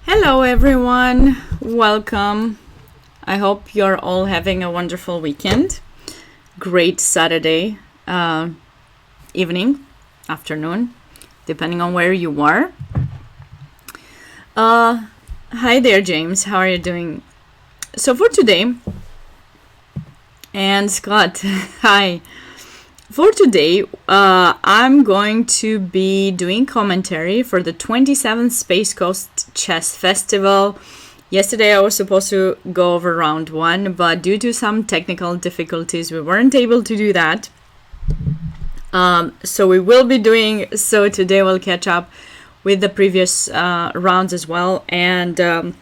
Hello everyone, welcome. I hope you're all having a wonderful weekend. Great Saturday evening, afternoon, depending on where you are. Hi there, James. How are you doing? So for today, and Scott, hi. For today, I'm going to be doing commentary for the 27th Space Coast Chess Festival. Yesterday I was supposed to go over round 1, but due to some technical difficulties, we weren't able to do that. So we will be doing so today. We'll catch up with the previous rounds as well. And I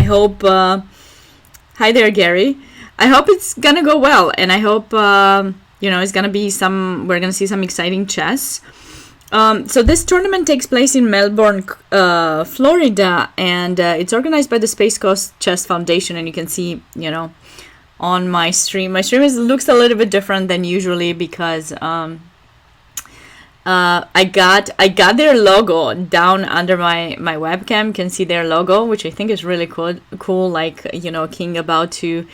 hope... hi there, Gary. I hope it's gonna go well, and I hope it's gonna be we're gonna see some exciting chess. So this tournament takes place in Melbourne, Florida, and it's organized by the Space Coast Chess Foundation. And you can see, on my stream, looks a little bit different than usually because I got their logo down under my webcam. You can see their logo, which I think is really cool. Like king about to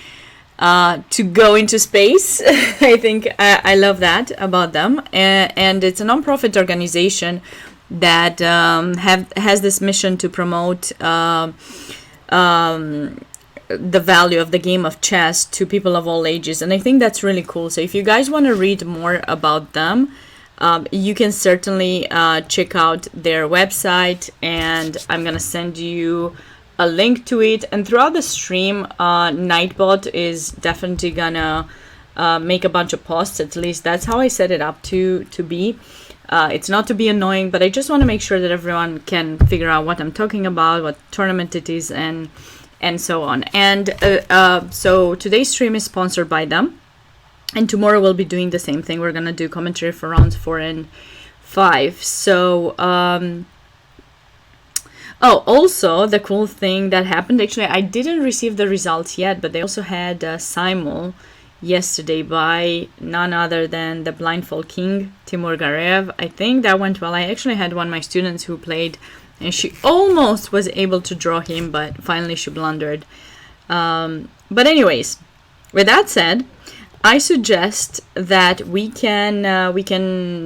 go into space. I think I love that about them, and it's a non-profit organization that has this mission to promote the value of the game of chess to people of all ages, and I think that's really cool. So if you guys want to read more about them, you can certainly check out their website, and I'm gonna send you a link to it. And throughout the stream, Nightbot is definitely gonna make a bunch of posts. At least that's how I set it up to be. It's not to be annoying, but I just want to make sure that everyone can figure out what I'm talking about, what tournament it is, and so on. And so today's stream is sponsored by them, and tomorrow we'll be doing the same thing. We're gonna do commentary for rounds 4 and 5. So also the cool thing that happened, actually I didn't receive the results yet, but they also had simul yesterday by none other than the Blindfold King, Timur Garev. I think that went well. I actually had one of my students who played, and she almost was able to draw him, but finally she blundered. But anyways, with that said, I suggest that we can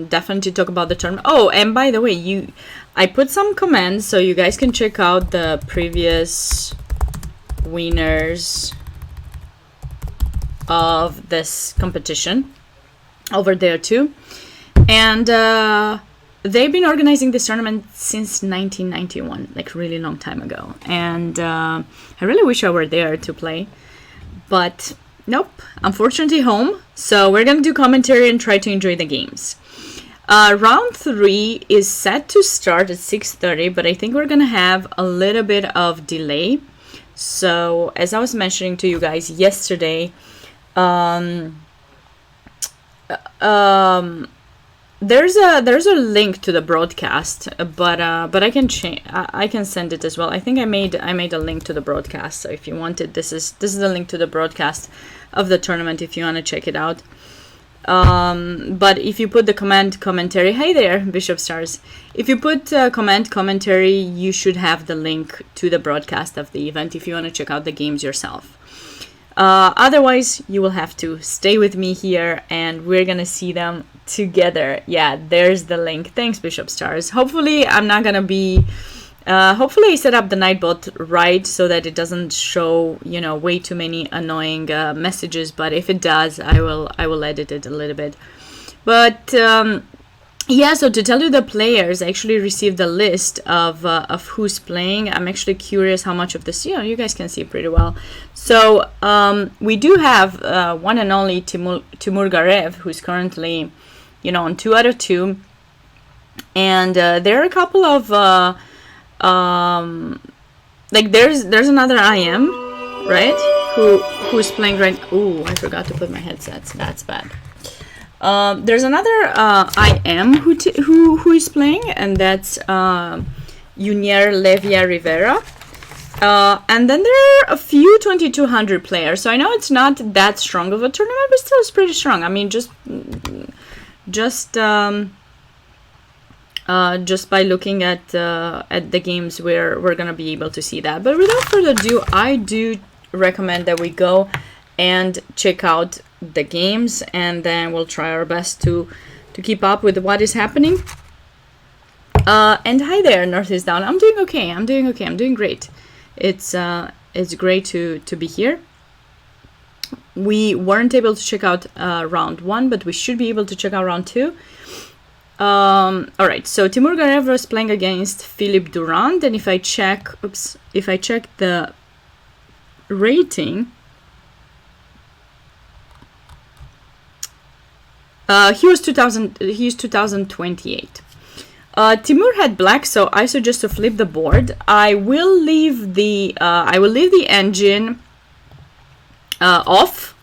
definitely talk about the tournament. Oh, and by the way, I put some comments so you guys can check out the previous winners of this competition over there too. And they've been organizing this tournament since 1991, like really long time ago. And I really wish I were there to play, but nope, unfortunately home. So we're gonna do commentary and try to enjoy the games. Round 3 is set to start at 6:30, but I think we're gonna have a little bit of delay. So as I was mentioning to you guys yesterday, there's a link to the broadcast, but I can I can send it as well. I think I made a link to the broadcast. So if you want it, this is the link to the broadcast of the tournament if you want to check it out. But if you put the commentary, hey there, Bishop Stars. If you put commentary, you should have the link to the broadcast of the event if you want to check out the games yourself. Otherwise, you will have to stay with me here, and we're gonna see them together. Yeah, there's the link. Thanks, Bishop Stars. Hopefully, I'm not gonna be. Hopefully I set up the Nightbot right so that it doesn't show, way too many annoying messages. But if it does, I will edit it a little bit. But yeah, so to tell you the players, I actually received a list of who's playing. I'm actually curious how much of this, you guys can see pretty well. So we do have one and only Timur Garev, who's currently, on 2 out of 2. And there are a couple of there's another IM, right? Who's playing right? Ooh, I forgot to put my headsets. That's bad. There's another IM who is playing, and that's Junior Levia Rivera. And then there are a few 2200 players. So I know it's not that strong of a tournament, but still it's pretty strong. I mean, just just by looking at the games where we're gonna be able to see that. But without further ado, I do recommend that we go and check out the games, and then we'll try our best to keep up with what is happening. And hi there, North is down. I'm doing okay. I'm doing great. It's great to be here. We weren't able to check out round 1, but we should be able to check out round 2. All right, so Timur Garev was playing against Philippe Durand, and if I check the rating, he's 2028. Timur had black, so I suggest to flip the board. I will leave the engine off.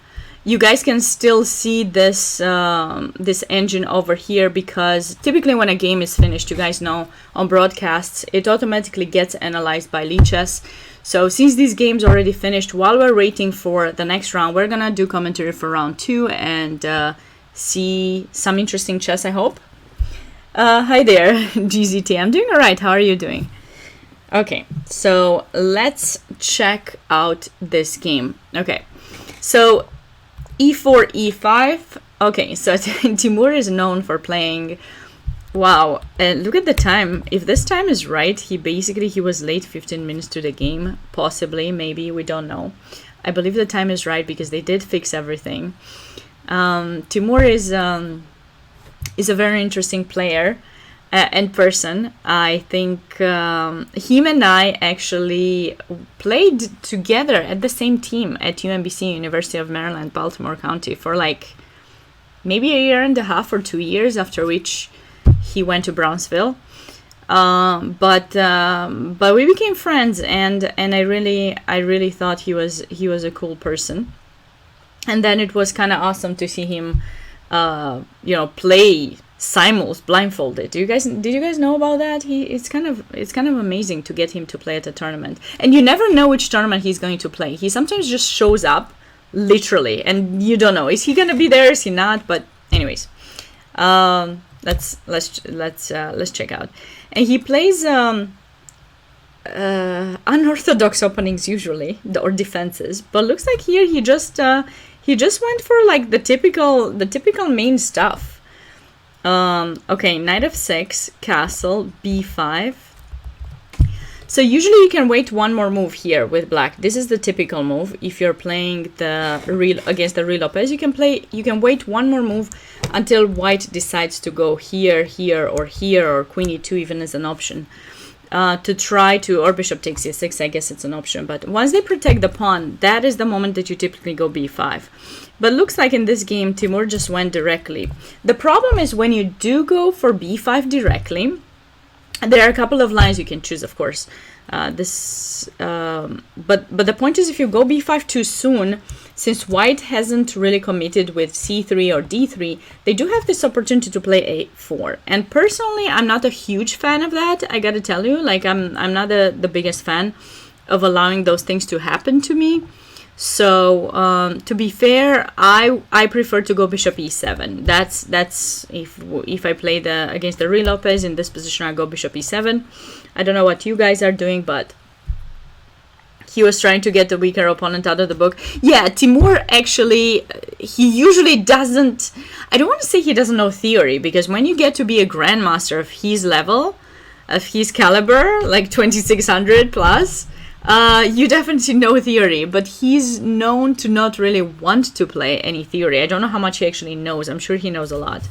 You guys can still see this this engine over here, because typically when a game is finished, you guys know on broadcasts, it automatically gets analyzed by Lichess. So since these games already finished, while we're waiting for the next round, we're gonna do commentary for round 2 and see some interesting chess, I hope. Hi there, GZT. I'm doing all right. How are you doing? Okay, so let's check out this game. Okay, so e4, e5. Okay, so Timur is known for playing... Wow, look at the time. If this time is right, he was late 15 minutes to the game. Possibly, maybe, we don't know. I believe the time is right because they did fix everything. Timur is a very interesting player and person. I think him and I actually played together at the same team at UMBC, University of Maryland, Baltimore County, for like maybe a year and a half or 2 years, after which he went to Brownsville. But we became friends, and I really thought he was a cool person. And then it was kind of awesome to see him play simuls blindfolded. Did you guys know about that? It's kind of amazing to get him to play at a tournament, and you never know which tournament he's going to play. He sometimes just shows up literally, and you don't know, is he gonna be there, is he not? But anyways, let's check out. And he plays unorthodox openings usually, or defenses, but looks like here he just went for like the typical main stuff. Okay, knight f6, castle, b5. So usually you can wait one more move here with black. This is the typical move. If you're playing against the real Lopez, you can wait one more move until white decides to go here, or queen e2 even as an option. To try to, or bishop takes e6, I guess it's an option. But once they protect the pawn, that is the moment that you typically go b5. But looks like in this game, Timur just went directly. The problem is when you do go for b5 directly, there are a couple of lines you can choose, of course. But the point is, if you go b5 too soon, since white hasn't really committed with c3 or d3, they do have this opportunity to play a4. And personally, I'm not a huge fan of that. I gotta tell you, like I'm not the biggest fan of allowing those things to happen to me. So to be fair, I prefer to go bishop e7. That's if I play against the real Lopez in this position, I go bishop e7. I don't know what you guys are doing, but he was trying to get the weaker opponent out of the book. Yeah, Timur actually, he usually doesn't, I don't want to say he doesn't know theory, because when you get to be a grandmaster of his level, of his caliber, like 2600 plus, you definitely know theory, but he's known to not really want to play any theory. I don't know how much he actually knows. I'm sure he knows a lot.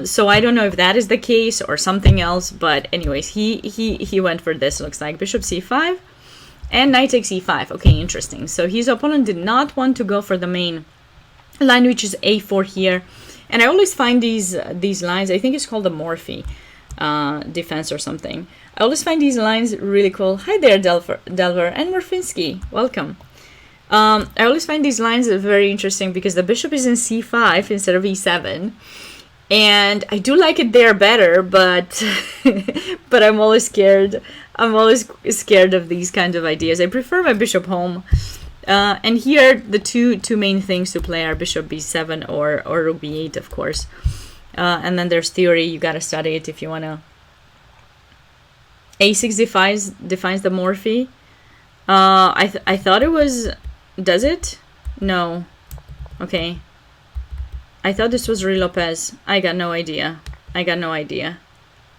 So I don't know if that is the case or something else, but anyways, he went for this. Looks like bishop c5 and knight takes e5. Okay, interesting. So his opponent did not want to go for the main line, which is a4 here. And I always find these lines, I think it's called the Morphy defense or something. I always find these lines really cool. Hi there, Delver and Morfinsky. Welcome. I always find these lines very interesting because the bishop is in c5 instead of e7. And I do like it there better, but but I'm always scared. I'm always scared of these kinds of ideas. I prefer my bishop home. And here the two main things to play are bishop b7 or rook b8, of course. And then there's theory. You got to study it if you want to. A6 defines the morphe. I thought it was... Does it? No. Okay. I thought this was Ruy Lopez. I got no idea.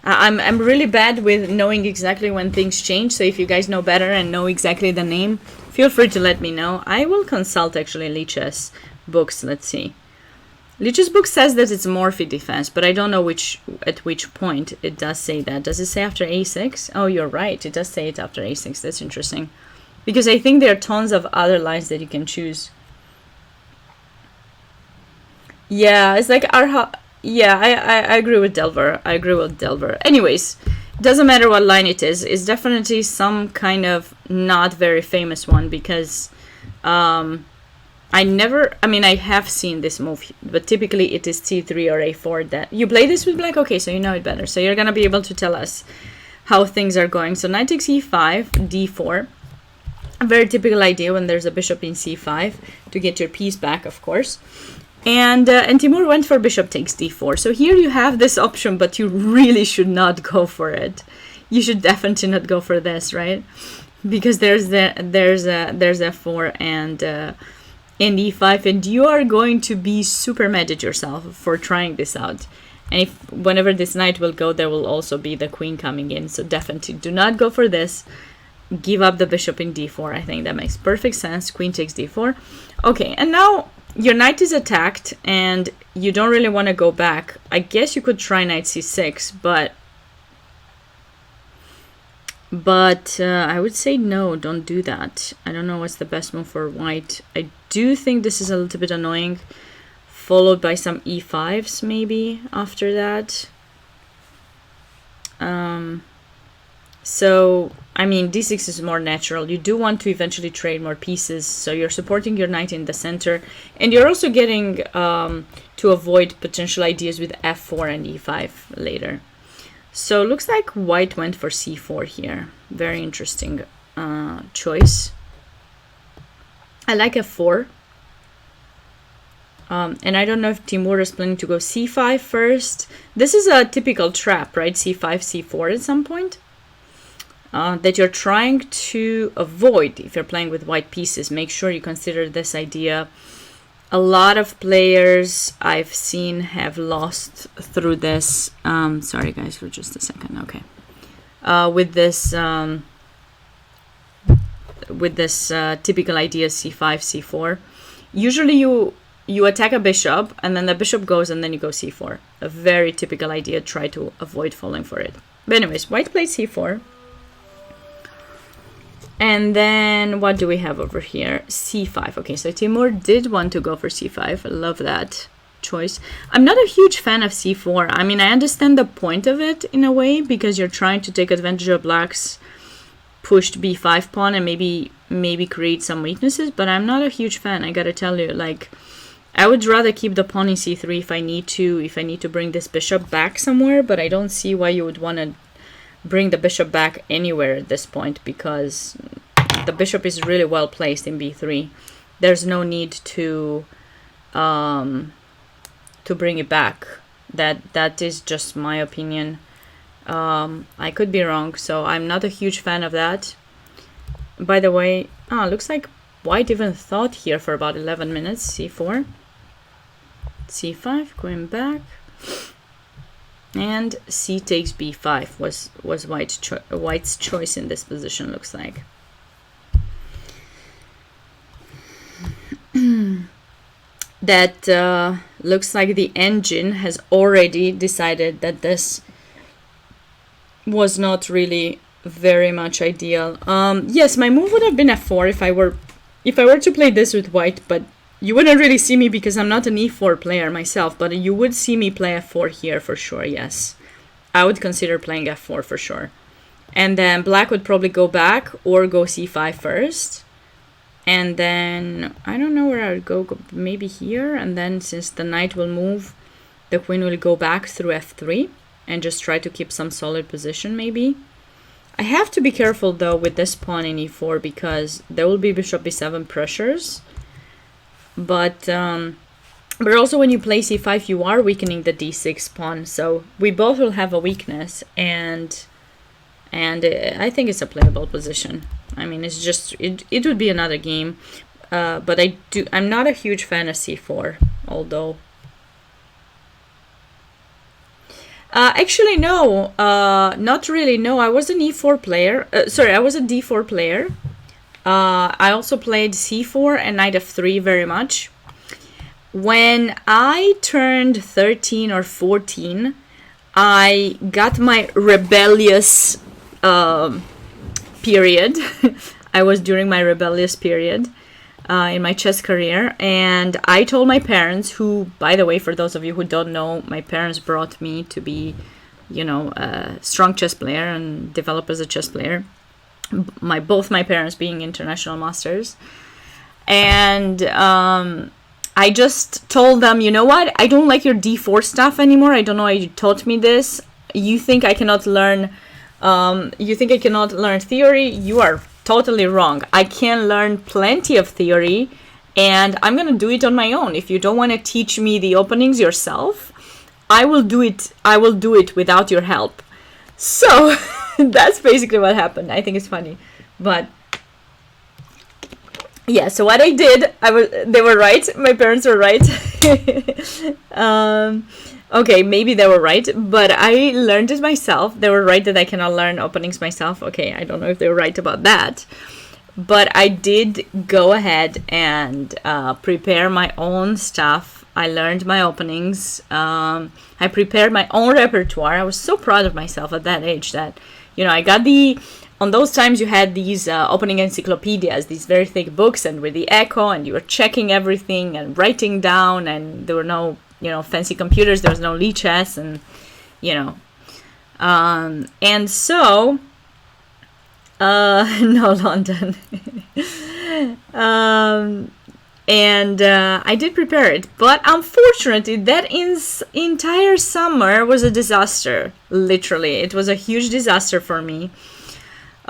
I'm really bad with knowing exactly when things change, so if you guys know better and know exactly the name, feel free to let me know. I will consult actually Leach's books. Let's see. Leach's book says that it's morphe defense, but I don't know at which point it does say that. Does it say after a6? Oh, you're right. It does say it after a6. That's interesting. Because I think there are tons of other lines that you can choose. Yeah, it's like yeah, I agree with Delver. Anyways, doesn't matter what line it is. It's definitely some kind of not very famous one because I have seen this move, but typically it is c3 or a4 that you play this with black. Okay, so you know it better. So you're gonna be able to tell us how things are going. So knight takes e5, d4. A very typical idea when there's a bishop in c5 to get your piece back, of course. And Timur went for bishop takes d4. So here you have this option, but you really should not go for it. You should definitely not go for this, right? Because there's f4 and e5, and you are going to be super mad at yourself for trying this out. And whenever this knight will go, there will also be the queen coming in. So definitely do not go for this. Give up the bishop in d4. I think that makes perfect sense. Queen takes d4. Okay, and now your knight is attacked and you don't really want to go back. I guess you could try knight c6, but I would say no, don't do that. I don't know what's the best move for white. I do think this is a little bit annoying, followed by some e5s maybe after that. So, I mean, d6 is more natural. You do want to eventually trade more pieces, so you're supporting your knight in the center. And you're also getting to avoid potential ideas with f4 and e5 later. So, looks like white went for c4 here. Very interesting choice. I like f4. And I don't know if Timur is planning to go c5 first. This is a typical trap, right? c5, c4 at some point. That you're trying to avoid if you're playing with white pieces. Make sure you consider this idea. A lot of players I've seen have lost through this. Sorry guys for just a second. Okay. With this typical idea c5, c4. Usually you attack a bishop and then the bishop goes and then you go c4. A very typical idea. Try to avoid falling for it. But anyways, white played c4. And then what do we have over here? c5. Okay, so Timur did want to go for c5. I love that choice. I'm not a huge fan of c4. I mean, I understand the point of it in a way because you're trying to take advantage of black's pushed b5 pawn and maybe create some weaknesses, but I'm not a huge fan. I gotta tell you, like, I would rather keep the pawn in c3 if I need to bring this bishop back somewhere, but I don't see why you would want to bring the bishop back anywhere at this point because the bishop is really well placed in b3. There's no need to bring it back. That is just my opinion. I could be wrong, so I'm not a huge fan of that. By the way, looks like white even thought here for about 11 minutes. c4, c5, going back. And c takes b5 was white's choice in this position, looks like. That looks like the engine has already decided that this was not really very much ideal. Yes, my move would have been f4 if I were to play this with white, but you wouldn't really see me because I'm not an e4 player myself, but you would see me play f4 here for sure, yes. I would consider playing f4 for sure. And then black would probably go back or go c5 first. And then, I don't know where I would go, maybe here. And then since the knight will move, the queen will go back through f3 and just try to keep some solid position maybe. I have to be careful though with this pawn in e4 because there will be bishop b7 pressures. But But also when you play c5, you are weakening the d6 pawn, so we both will have a weakness, and I think it's a playable position. I mean, it's just, it would be another game, but I'm not a huge fan of c4, although... actually, no, not really, no, I was an e4 player, sorry, I was a d4 player. I also played c4 and knight f3 very much. When I turned 13 or 14, I got my rebellious period. I was during my rebellious period in my chess career, and I told my parents, who, by the way, for those of you who don't know, my parents brought me to be, you know, a strong chess player and develop as a chess player. Both my parents being international masters. And I just told them, you know what, I don't like your d4 stuff anymore. I don't know why you taught me this. You think I cannot learn theory? You are totally wrong. I can learn plenty of theory, and I'm gonna do it on my own. If you don't want to teach me the openings yourself, I will do it without your help. So that's basically what happened. I think it's funny, but yeah, so what I did, they were right. My parents were right. Okay, maybe they were right, but I learned it myself. They were right that I cannot learn openings myself. Okay, I don't know if they were right about that. But I did go ahead and prepare my own stuff. I learned my openings. I prepared my own repertoire. I was so proud of myself at that age that, you know, I got on those times you had these opening encyclopedias, these very thick books, and with the echo, and you were checking everything and writing down, and there were no, you know, fancy computers, there was no Lichess, and, you know, and so, no, London, and I did prepare it, but unfortunately that entire summer was a disaster. Literally, it was a huge disaster for me.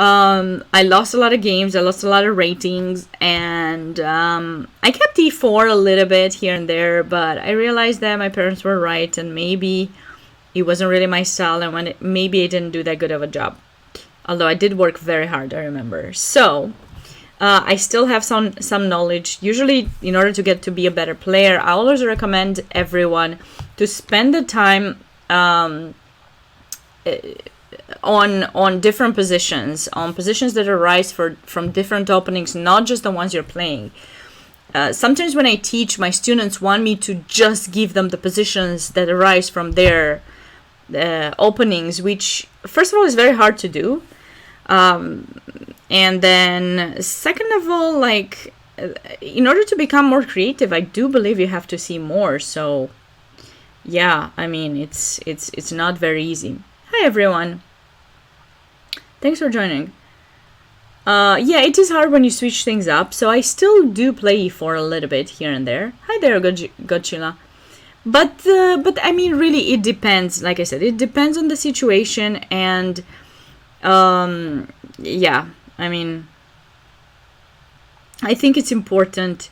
I lost a lot of games, I lost a lot of ratings, and I kept e4 a little bit here and there, but I realized that my parents were right, and maybe it wasn't really my style, and maybe I didn't do that good of a job. Although I did work very hard, I remember. So I still have some knowledge. Usually, in order to get to be a better player, I always recommend everyone to spend the time on different positions, on positions that arise from different openings, not just the ones you're playing. Sometimes when I teach, my students want me to just give them the positions that arise from their openings, which, first of all, is very hard to do. And then, second of all, like, in order to become more creative, I do believe you have to see more. So, yeah, I mean, it's not very easy. Hi, everyone. Thanks for joining. Yeah, it is hard when you switch things up, so I still do play e4 a little bit here and there. Hi there, Godzilla. But I mean, really, it depends. Like I said, it depends on the situation, and yeah, I mean, I think it's important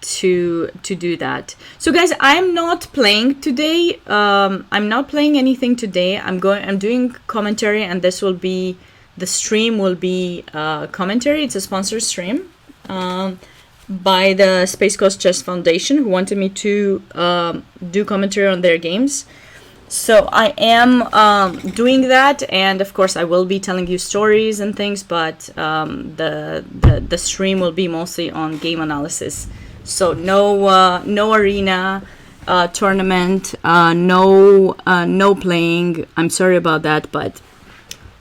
to do that. So guys, I'm not playing today. I'm not playing anything today. I'm doing commentary, and the stream will be commentary. It's a sponsored stream by the Space Coast Chess Foundation, who wanted me to do commentary on their games. So I am doing that, and of course I will be telling you stories and things, but the stream will be mostly on game analysis. So no arena tournament, no playing. I'm sorry about that, but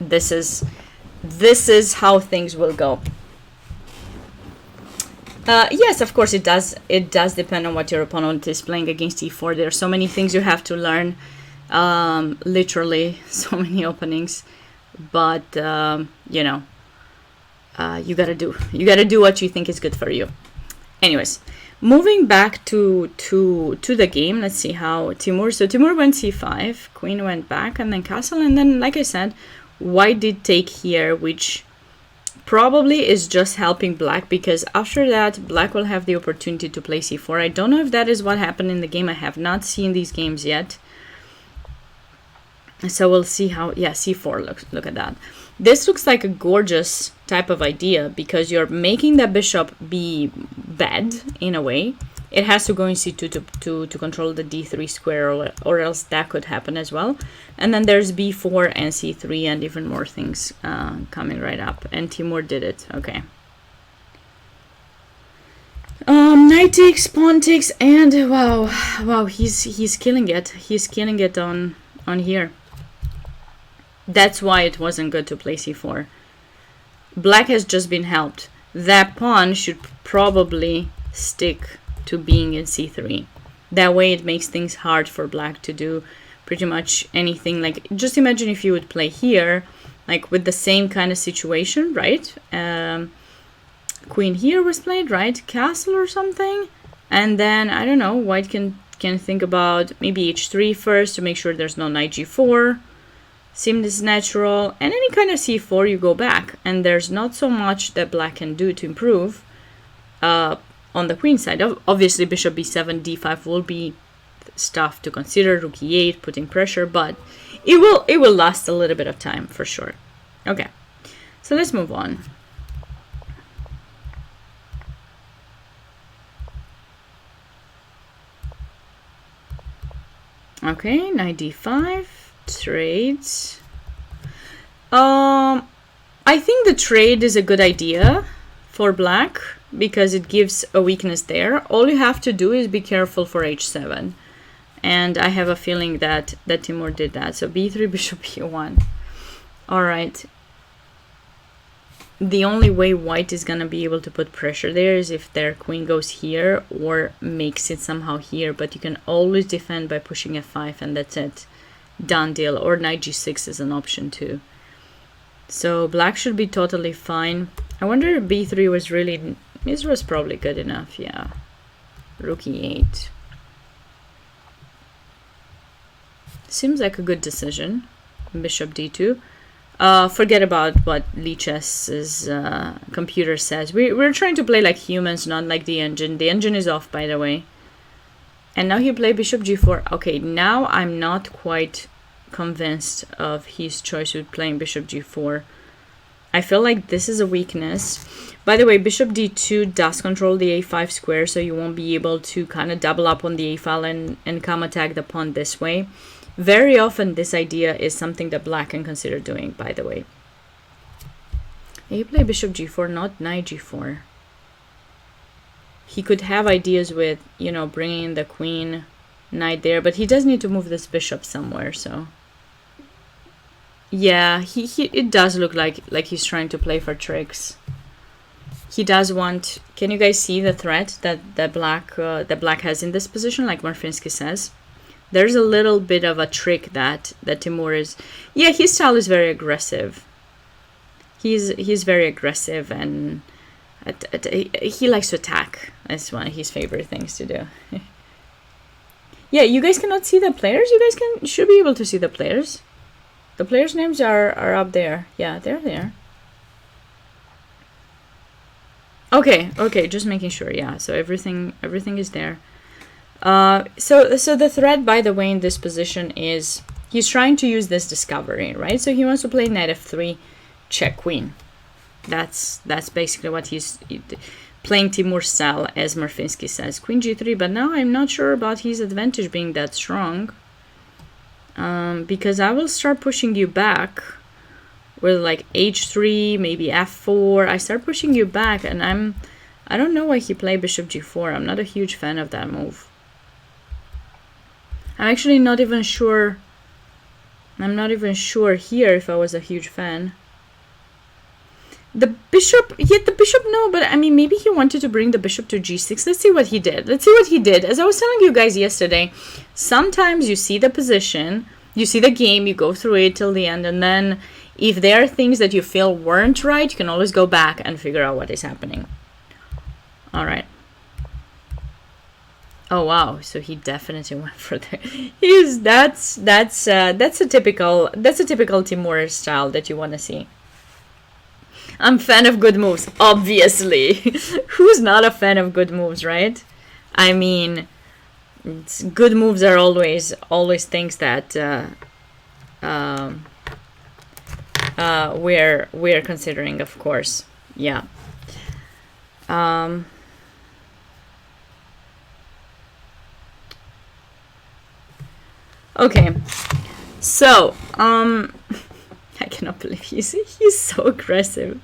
this is how things will go. Yes, of course it does. It does depend on what your opponent is playing against e4. There are so many things you have to learn. Literally so many openings, but you know, you gotta do what you think is good for you. Anyways, moving back to the game, let's see how Timur went c5, queen went back, and then castle, and then, like I said, white did take here, which probably is just helping black, because after that black will have the opportunity to play c4. I don't know if that is what happened in the game. I have not seen these games yet, so we'll see how. Yeah, c4, look at that. This looks like a gorgeous type of idea, because you're making that bishop be bad in a way. It has to go in c2 to control the d3 square, or else that could happen as well. And then there's b4 and c3 and even more things coming right up. And Timur did it. Okay. Knight takes, pawn takes, and wow, he's killing it. He's killing it on here. That's why it wasn't good to play c4. Black has just been helped. That pawn should probably stick to being in c3. That way it makes things hard for black to do pretty much anything. Like, just imagine if you would play here, like with the same kind of situation, right? Queen here was played, right? Castle or something. And then, I don't know, white can think about maybe h3 first to make sure there's no knight g4. Seems natural. And any kind of c4, you go back. And there's not so much that black can do to improve. On the queen side, obviously bishop b7, d5 will be stuff to consider, rook e8, putting pressure, but it will last a little bit of time for sure. Okay, so let's move on. Okay, knight d5, trades. I think the trade is a good idea for black, because it gives a weakness there. All you have to do is be careful for h7. And I have a feeling that Timur did that. So b3, bishop e1. All right. The only way white is going to be able to put pressure there is if their queen goes here or makes it somehow here. But you can always defend by pushing f5, and that's it. Done deal. Or knight g6 is an option too. So black should be totally fine. I wonder if b3 was really... This was probably good enough, yeah. Rook e8. Seems like a good decision. Bishop d2. Forget about what Lichess's computer says. We're trying to play like humans, not like the engine. The engine is off, by the way. And now he played bishop g4. Okay, now I'm not quite convinced of his choice with playing bishop g4. I feel like this is a weakness. By the way, bishop d2 does control the a5 square, so you won't be able to kind of double up on the a file and come attack the pawn this way. Very often this idea is something that black can consider doing, by the way. You play bishop g4, not knight g4. He could have ideas with, you know, bringing in the queen, knight there, but he does need to move this bishop somewhere, so... Yeah, it does look like he's trying to play for tricks. He does want... Can you guys see the threat that black has in this position, like Marfinsky says? There's a little bit of a trick that Timur is... Yeah, his style is very aggressive. He's very aggressive, and he likes to attack. That's one of his favorite things to do. Yeah, you guys cannot see the players? You guys should be able to see the players. The players' names are up there. Yeah, they're there. Okay, just making sure. Yeah, so everything is there. So the threat, by the way, in this position is he's trying to use this discovery, right? So he wants to play knight f3, check queen. That's basically what he's playing Timur's style, as Marfinsky says. Queen g3, but now I'm not sure about his advantage being that strong. Because I will start pushing you back with like h3, maybe f4. I start pushing you back, and I don't know why he played bishop g4. I'm not a huge fan of that move. I'm actually not even sure. I'm not even sure here if I was a huge fan. The bishop, no, but I mean, maybe he wanted to bring the bishop to g6. Let's see what he did. As I was telling you guys yesterday, sometimes you see the position, you see the game, you go through it till the end, and then if there are things that you feel weren't right, you can always go back and figure out what is happening. All right. Oh wow, so he definitely went for the... That's a typical Timur style that you want to see. I'm fan of good moves, obviously. Who's not a fan of good moves, right? I mean, good moves are always things that we're considering, of course. Yeah. Okay. So, I cannot believe he's so aggressive.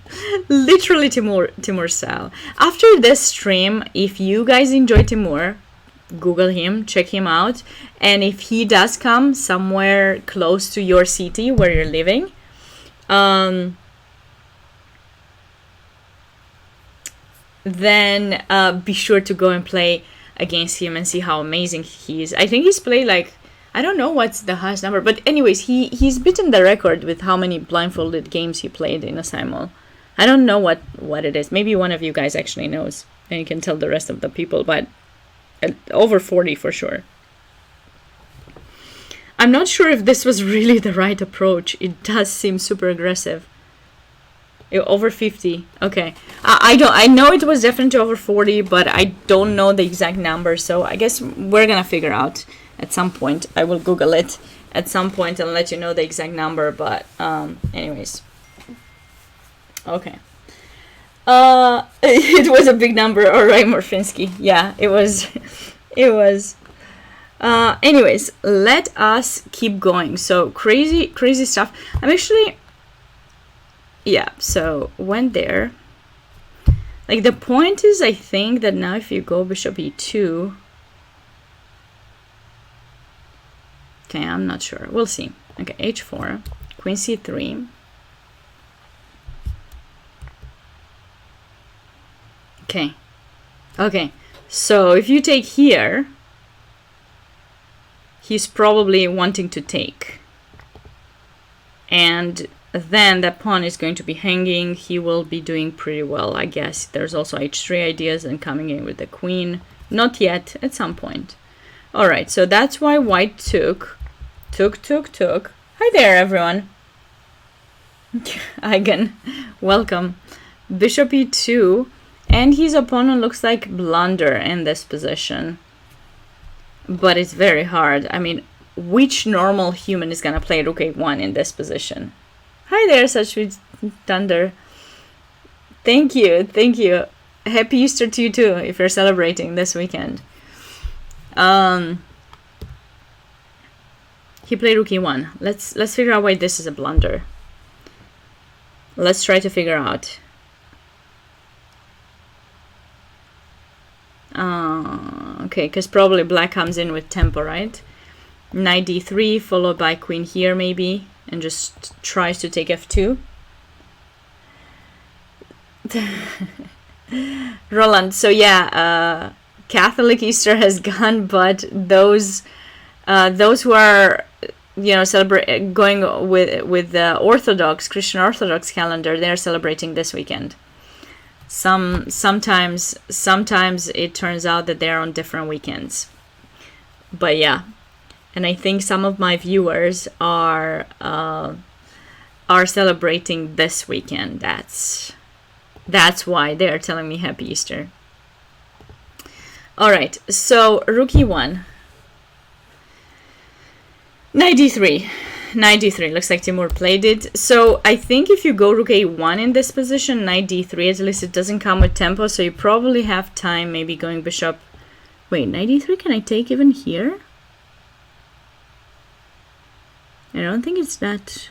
Literally Timur style. After this stream, if you guys enjoy Timur, Google him, check him out, and if he does come somewhere close to your city where you're living, then be sure to go and play against him and see how amazing he is. I think he's played like, I don't know what's the highest number, but anyways, he's beaten the record with how many blindfolded games he played in a simul. I don't know what it is. Maybe one of you guys actually knows, and you can tell the rest of the people, but over 40 for sure. I'm not sure if this was really the right approach. It does seem super aggressive. Over 50. Okay. I know it was definitely over 40, but I don't know the exact number, so I guess we're gonna figure out at some point. I will Google it at some point and let you know the exact number, but anyways. Okay. It was a big number, alright, Morfinsky. Yeah, it was. It was. Anyways, let us keep going. So crazy stuff. I'm actually, yeah, so went there. Like, the point is, I think that now if you go bishop e2, okay, I'm not sure, we'll see. Okay, h4, queen c3. Okay, so if you take here, he's probably wanting to take, and then that pawn is going to be hanging. He will be doing pretty well, I guess. There's also h3 ideas and coming in with the queen. Not yet, at some point. All right, so that's why white took. Hi there, everyone. Eigen, welcome. Bishop e2, and his opponent looks like blunder in this position. But it's very hard. I mean, which normal human is gonna play rook a1 in this position? Hi there, such sweet thunder. Thank you. Happy Easter to you too, if you're celebrating this weekend. He played rook e1. Let's figure out why this is a blunder. Let's try to figure out. Okay, because probably black comes in with tempo, right? Knight d3 followed by queen here maybe, and just tries to take f2. Roland, so yeah, Catholic Easter has gone, but those who are, you know, going with the Orthodox, Christian Orthodox calendar, they're celebrating this weekend. Sometimes it turns out that they're on different weekends, but yeah, and I think some of my viewers are celebrating this weekend. That's why they're telling me Happy Easter. All right, so rook e1, knight d3. Knight d3, looks like Timur played it. So I think if you go rook a1 in this position, knight d3, at least it doesn't come with tempo, so you probably have time maybe going bishop. Wait, knight d3, can I take even here? I don't think it's that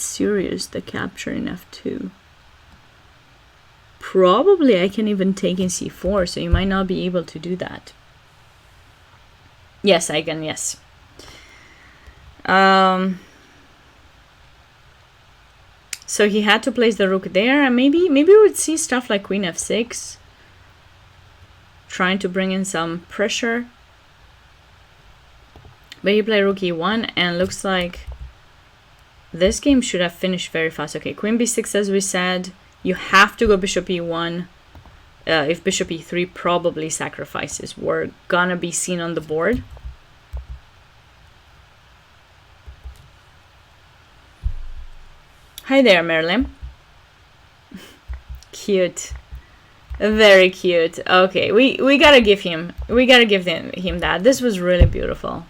serious, the capture in f2. Probably I can even take in c4, so you might not be able to do that. Yes, I can, yes. So he had to place the rook there, and maybe we would see stuff like queen f6, trying to bring in some pressure. But he played rook e1, and looks like this game should have finished very fast. Okay, queen b6, as we said, you have to go bishop e1. If bishop e3 probably sacrifices, we're gonna be seen on the board. Hi there, Merlin. Cute. Very cute. Okay, we gotta give him that. This was really beautiful.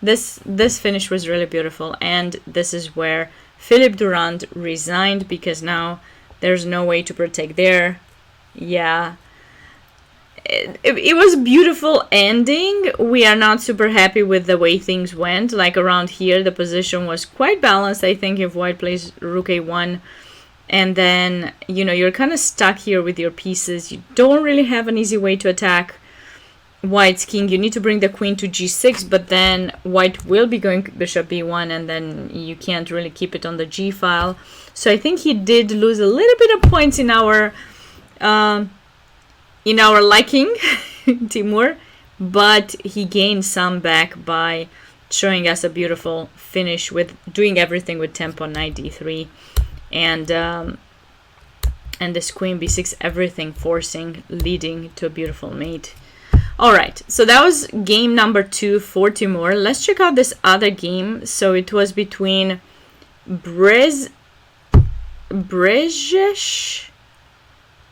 This finish was really beautiful, and this is where Philippe Durand resigned because now there's no way to protect there. Yeah. It was a beautiful ending. We are not super happy with the way things went. Like around here, the position was quite balanced. I think if white plays rook a1, and then, you know, you're kind of stuck here with your pieces. You don't really have an easy way to attack white's king. You need to bring the queen to g6, but then white will be going bishop b1, and then you can't really keep it on the g file. So I think he did lose a little bit of points in our liking, Timur, but he gained some back by showing us a beautiful finish with doing everything with tempo knight d3. And this queen b6, everything forcing, leading to a beautiful mate. All right, so that was game number 2 for Timur. Let's check out this other game. So it was between Brejesh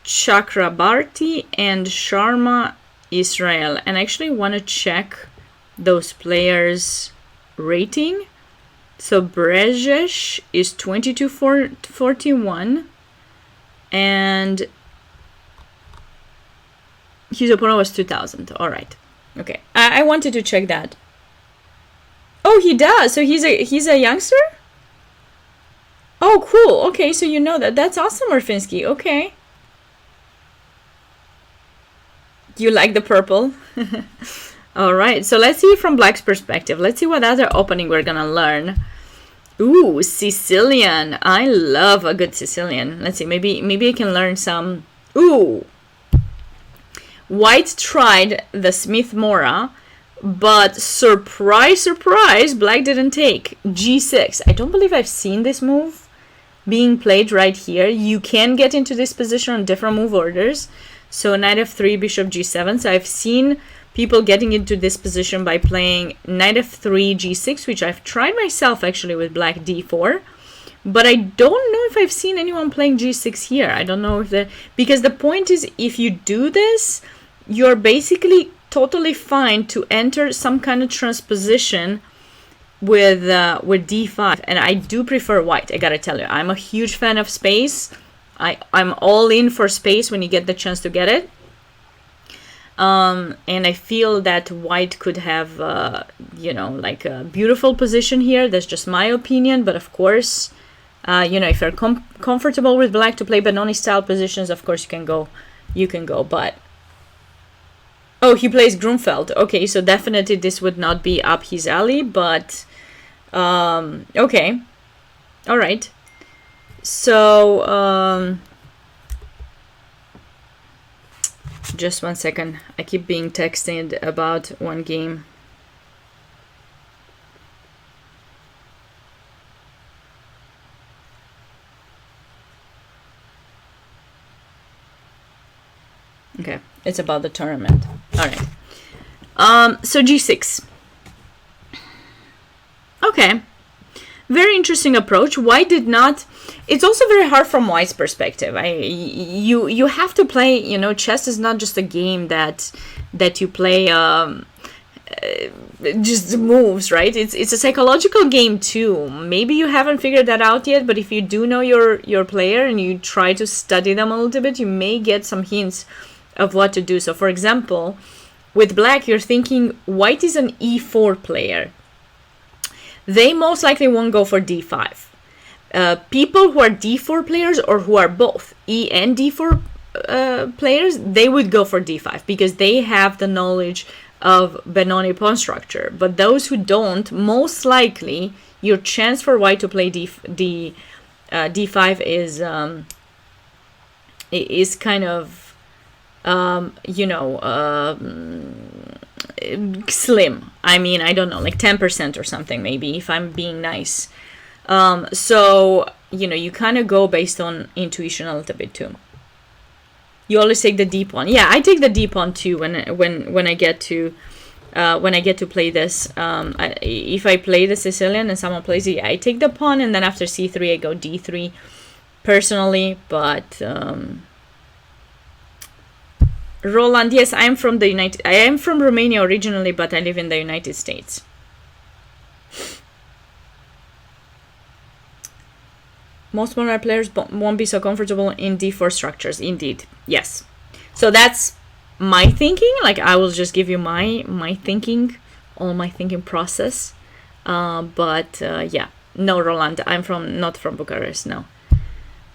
Chakrabarti and Sharma Israel. And I actually want to check those players' rating. So Brejesh is 2241, and his opponent was 2000. All right, okay. I wanted to check that. Oh, he does. So he's a youngster. Oh, cool. Okay, so you know that. That's awesome, Orfinsky. Okay. You like the purple? All right. So let's see from Black's perspective. Let's see what other opening we're gonna learn. Ooh, Sicilian. I love a good Sicilian. Let's see. Maybe I can learn some. Ooh. White tried the Smith-Morra, but surprise, surprise, Black didn't take. G6. I don't believe I've seen this move being played right here. You can get into this position on different move orders. So knight f3, bishop g7. So I've seen people getting into this position by playing knight f3, g6, which I've tried myself actually with black d4. But I don't know if I've seen anyone playing g6 here. I don't know if because the point is, if you do this, you're basically totally fine to enter some kind of transposition with d5. And I do prefer white, I gotta tell you. I'm a huge fan of space. I'm all in for space when you get the chance to get it. And I feel that white could have, like a beautiful position here. That's just my opinion. But of course, if you're comfortable with black to play Benoni style positions, of course you can go. But oh, he plays Grunfeld. Okay, so definitely this would not be up his alley. But okay, all right. So just one second. I keep being texted about one game. Okay, it's about the tournament. All right. So G6. Okay. Very interesting approach. White did not. It's also very hard from White's perspective. You have to play. Chess is not just a game that you play. Just moves, right? It's a psychological game too. Maybe you haven't figured that out yet, but if you do know your player and you try to study them a little bit, you may get some hints of what to do. So, for example, with black, you're thinking white is an e4 player. They most likely won't go for d5. People who are d4 players or who are both e and d4 players, they would go for d5 because they have the knowledge of Benoni pawn structure. But those who don't, most likely your chance for white to play d5 is kind of slim. I mean, I don't know, like 10% or something maybe, if I'm being nice. So you kind of go based on intuition a little bit too. You always take the d pawn. Yeah, I take the d pawn too when I get to play this. If I play the Sicilian and someone plays it, yeah, I take the pawn, and then after c3 I go d3 personally. But Roland, yes, I am from Romania originally, but I live in the United States. Most modern players won't be so comfortable in d4 structures. Indeed, yes. So that's my thinking. Like, I will just give you my thinking, all my thinking process. Yeah, no, Roland, I'm not from Bucharest. No,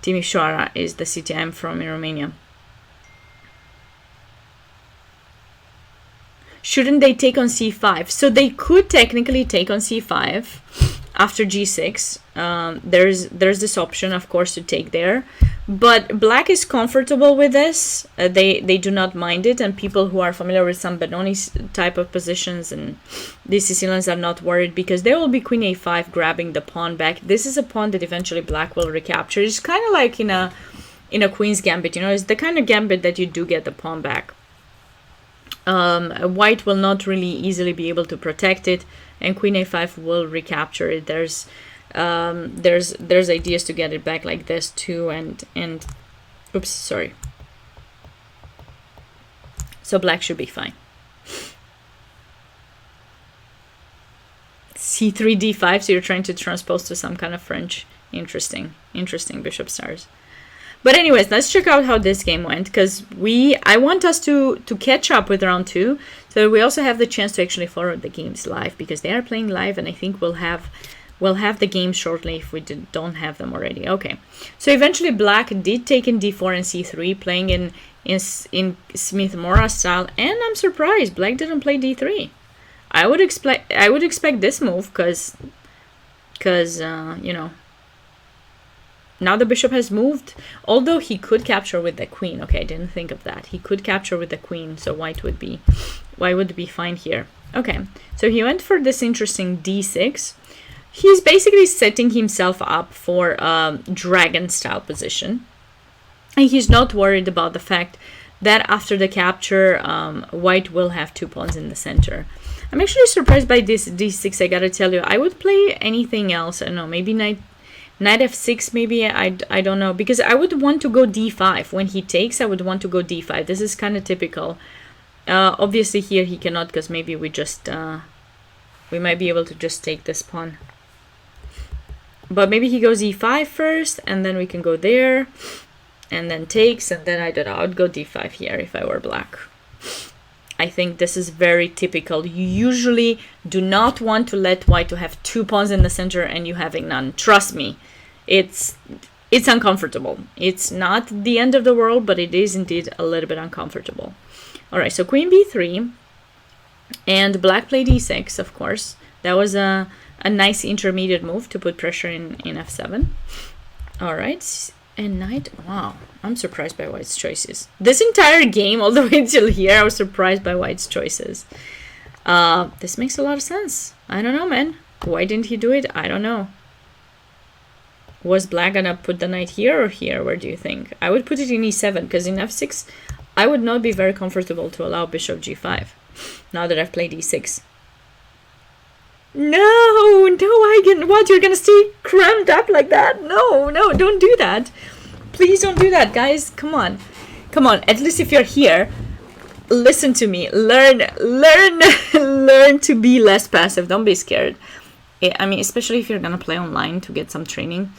Timișoara is the city I'm from in Romania. Shouldn't they take on c5? So they could technically take on c5 after g6. There's this option, of course, to take there, but black is comfortable with this. They do not mind it, and people who are familiar with some Benoni type of positions and these Sicilians are not worried, because there will be queen a5 grabbing the pawn back. This is a pawn that eventually black will recapture. It's kind of like in a queen's gambit, you know. It's the kind of gambit that you do get the pawn back. White will not really easily be able to protect it, and queen a5 will recapture it. There's ideas to get it back like this too, and oops, sorry. So black should be fine. c3 d5, so you're trying to transpose to some kind of French. Interesting bishop stars. But anyways, let's check out how this game went, because I want us to catch up with round 2, so we also have the chance to actually follow the games live, because they are playing live, and I think we'll have the game shortly if we don't have them already. Okay, so eventually black did take in d4 and c3, playing in Smith-Morra style, and I'm surprised black didn't play d3. I would expect this move, because you know, now the bishop has moved, although he could capture with the queen. Okay, I didn't think of that. He could capture with the queen, so white would be fine here. Okay, so he went for this interesting d6. He's basically setting himself up for a dragon-style position. And he's not worried about the fact that after the capture, white will have 2 pawns in the center. I'm actually surprised by this d6, I gotta tell you. I would play anything else. I don't know, maybe knight f6, maybe. I don't know, because I would want to go d5. When he takes, I would want to go d5. This is kind of typical. Obviously here he cannot, because maybe we might be able to just take this pawn. But maybe he goes e5 first, and then we can go there, and then takes, and then I don't know, I would go d5 here if I were black. I think this is very typical. You usually do not want to let white to have 2 pawns in the center and you having none. Trust me, it's uncomfortable. It's not the end of the world, but it is indeed a little bit uncomfortable. All right, so queen b3, and black played e6, of course. That was a nice intermediate move to put pressure in f7. All right, and knight. Wow, I'm surprised by white's choices. This entire game, all the way until here, I was surprised by white's choices. This makes a lot of sense. I don't know, man. Why didn't he do it? I don't know. Was black gonna put the knight here or here? Where do you think? I would put it in e7, because in f6, I would not be very comfortable to allow bishop g5, now that I've played e6. No, what? You're gonna stay crammed up like that? No, don't do that. Please don't do that, guys. Come on. At least if you're here, listen to me. Learn to be less passive. Don't be scared. I mean, especially if you're gonna play online to get some training,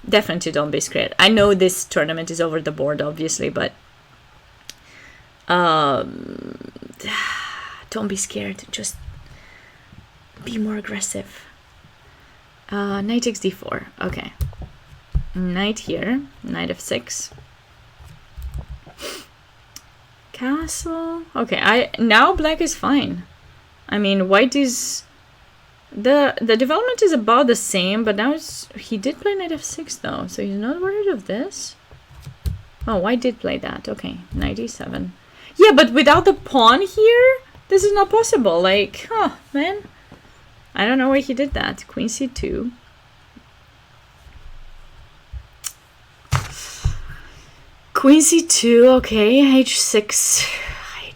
definitely don't be scared. I know this tournament is over the board, obviously, but don't be scared. Just be more aggressive. Knight takes d4. Okay. Knight here. Knight f6. Castle. Okay. Now black is fine. I mean, white is the development is about the same, but now he did play knight f6 though, so he's not worried of this. Oh, white did play that. Okay. Knight e7. Yeah, but without the pawn here, this is not possible. Like, oh man. I don't know why he did that. Queen c2. Queen c2, okay. h6.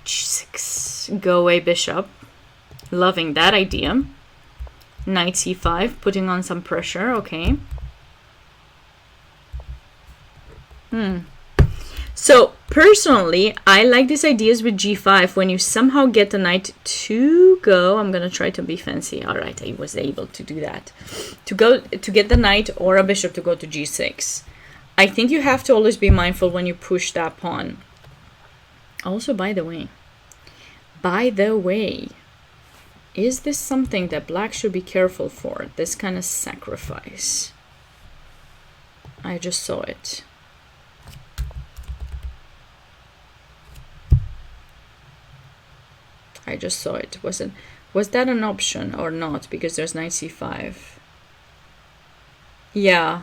h6. Go away, bishop. Loving that idea. Knight c5, putting on some So So personally, I like these ideas with g5 when you somehow get the knight to go. I'm gonna try to be fancy. All right, I was able to do that. To get the knight or a bishop to go to g6. I think you have to always be mindful when you push that pawn. Also, by the way, is this something that black should be careful for? This kind of sacrifice. I just saw it. I just saw it. Was that an option or not? Because there's knight c5. Yeah.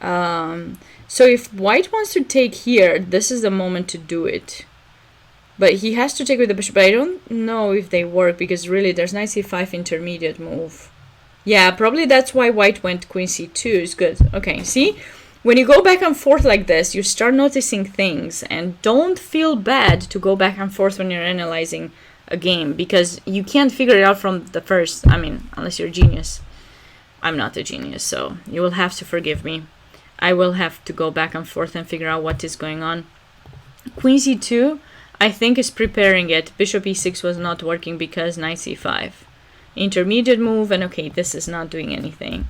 So if white wants to take here, this is the moment to do it. But he has to take with the bishop. But I don't know if they work, because really there's knight c5 intermediate move. Yeah, probably that's why white went queen c2 is good. Okay, see? When you go back and forth like this, you start noticing things, and don't feel bad to go back and forth when you're analyzing a game, because you can't figure it out from the first. I mean, unless you're a genius. I'm not a genius, so you will have to forgive me. I will have to go back and forth and figure out what is going on. Queen c2, I think, is preparing it. Bishop e6 was not working because knight c5. Intermediate move, and okay, this is not doing anything.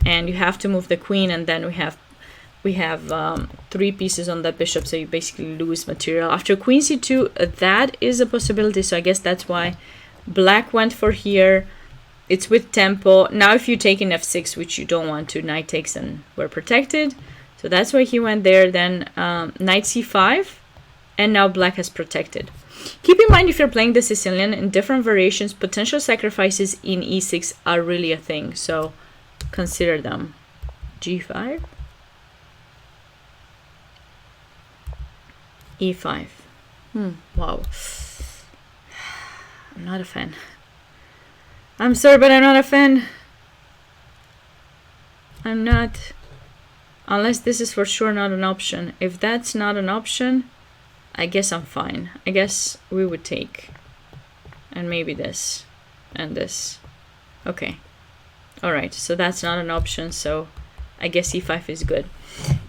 And you have to move the queen, and then we have 3 pieces on that bishop, so you basically lose material. After queen c2, that is a possibility, so I guess that's why black went for here. It's with tempo. Now if you take in f6, which you don't want to, knight takes and we're protected. So that's why he went there. Then knight c5, and now black has protected. Keep in mind, if you're playing the Sicilian in different variations, potential sacrifices in e6 are really a thing, so consider them. g5, e5. Wow. I'm not a fan. I'm sorry, but I'm not a fan. I'm not. Unless this is for sure not an option. If that's not an option, I guess I'm fine. I guess we would take. And maybe this. And this. Okay. Alright, so that's not an option, so I guess e5 is good.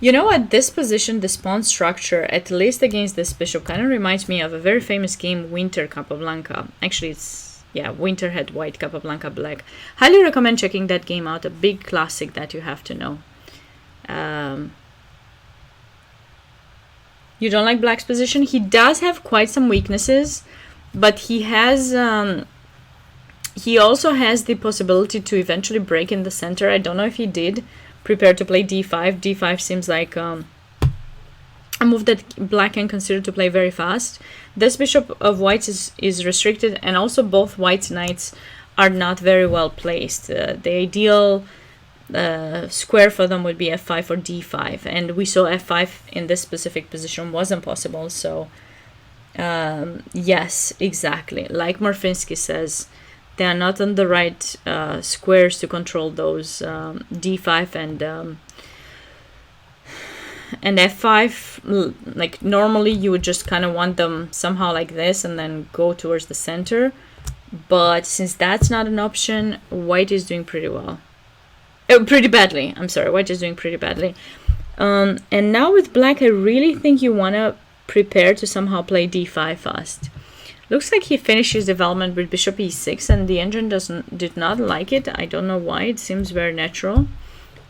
You know, at this position, this pawn structure, at least against this bishop, kind of reminds me of a very famous game, Winter Capablanca. Actually, it's... yeah, Winter had white, Capablanca black. Highly recommend checking that game out. A big classic that you have to know. You don't like black's position? He does have quite some weaknesses, but he has... he also has the possibility to eventually break in the center. I don't know if he did. Prepare to play d5. d5 seems like a move that black can consider to play very fast. This bishop of whites is restricted, and also both white's knights are not very well placed. The ideal square for them would be f5 or d5, and we saw f5 in this specific position wasn't possible. So yes, exactly, like Morfinsky says, they are not on the right squares to control those d5 and f5. Like normally you would just kind of want them somehow like this and then go towards the center, but since that's not an option, white is doing pretty well. Pretty badly, I'm sorry, white is doing pretty badly. And now with black, I really think you want to prepare to somehow play d5 fast. Looks like he finished his development with bishop e6, and the engine did not like it. I don't know why. It seems very natural.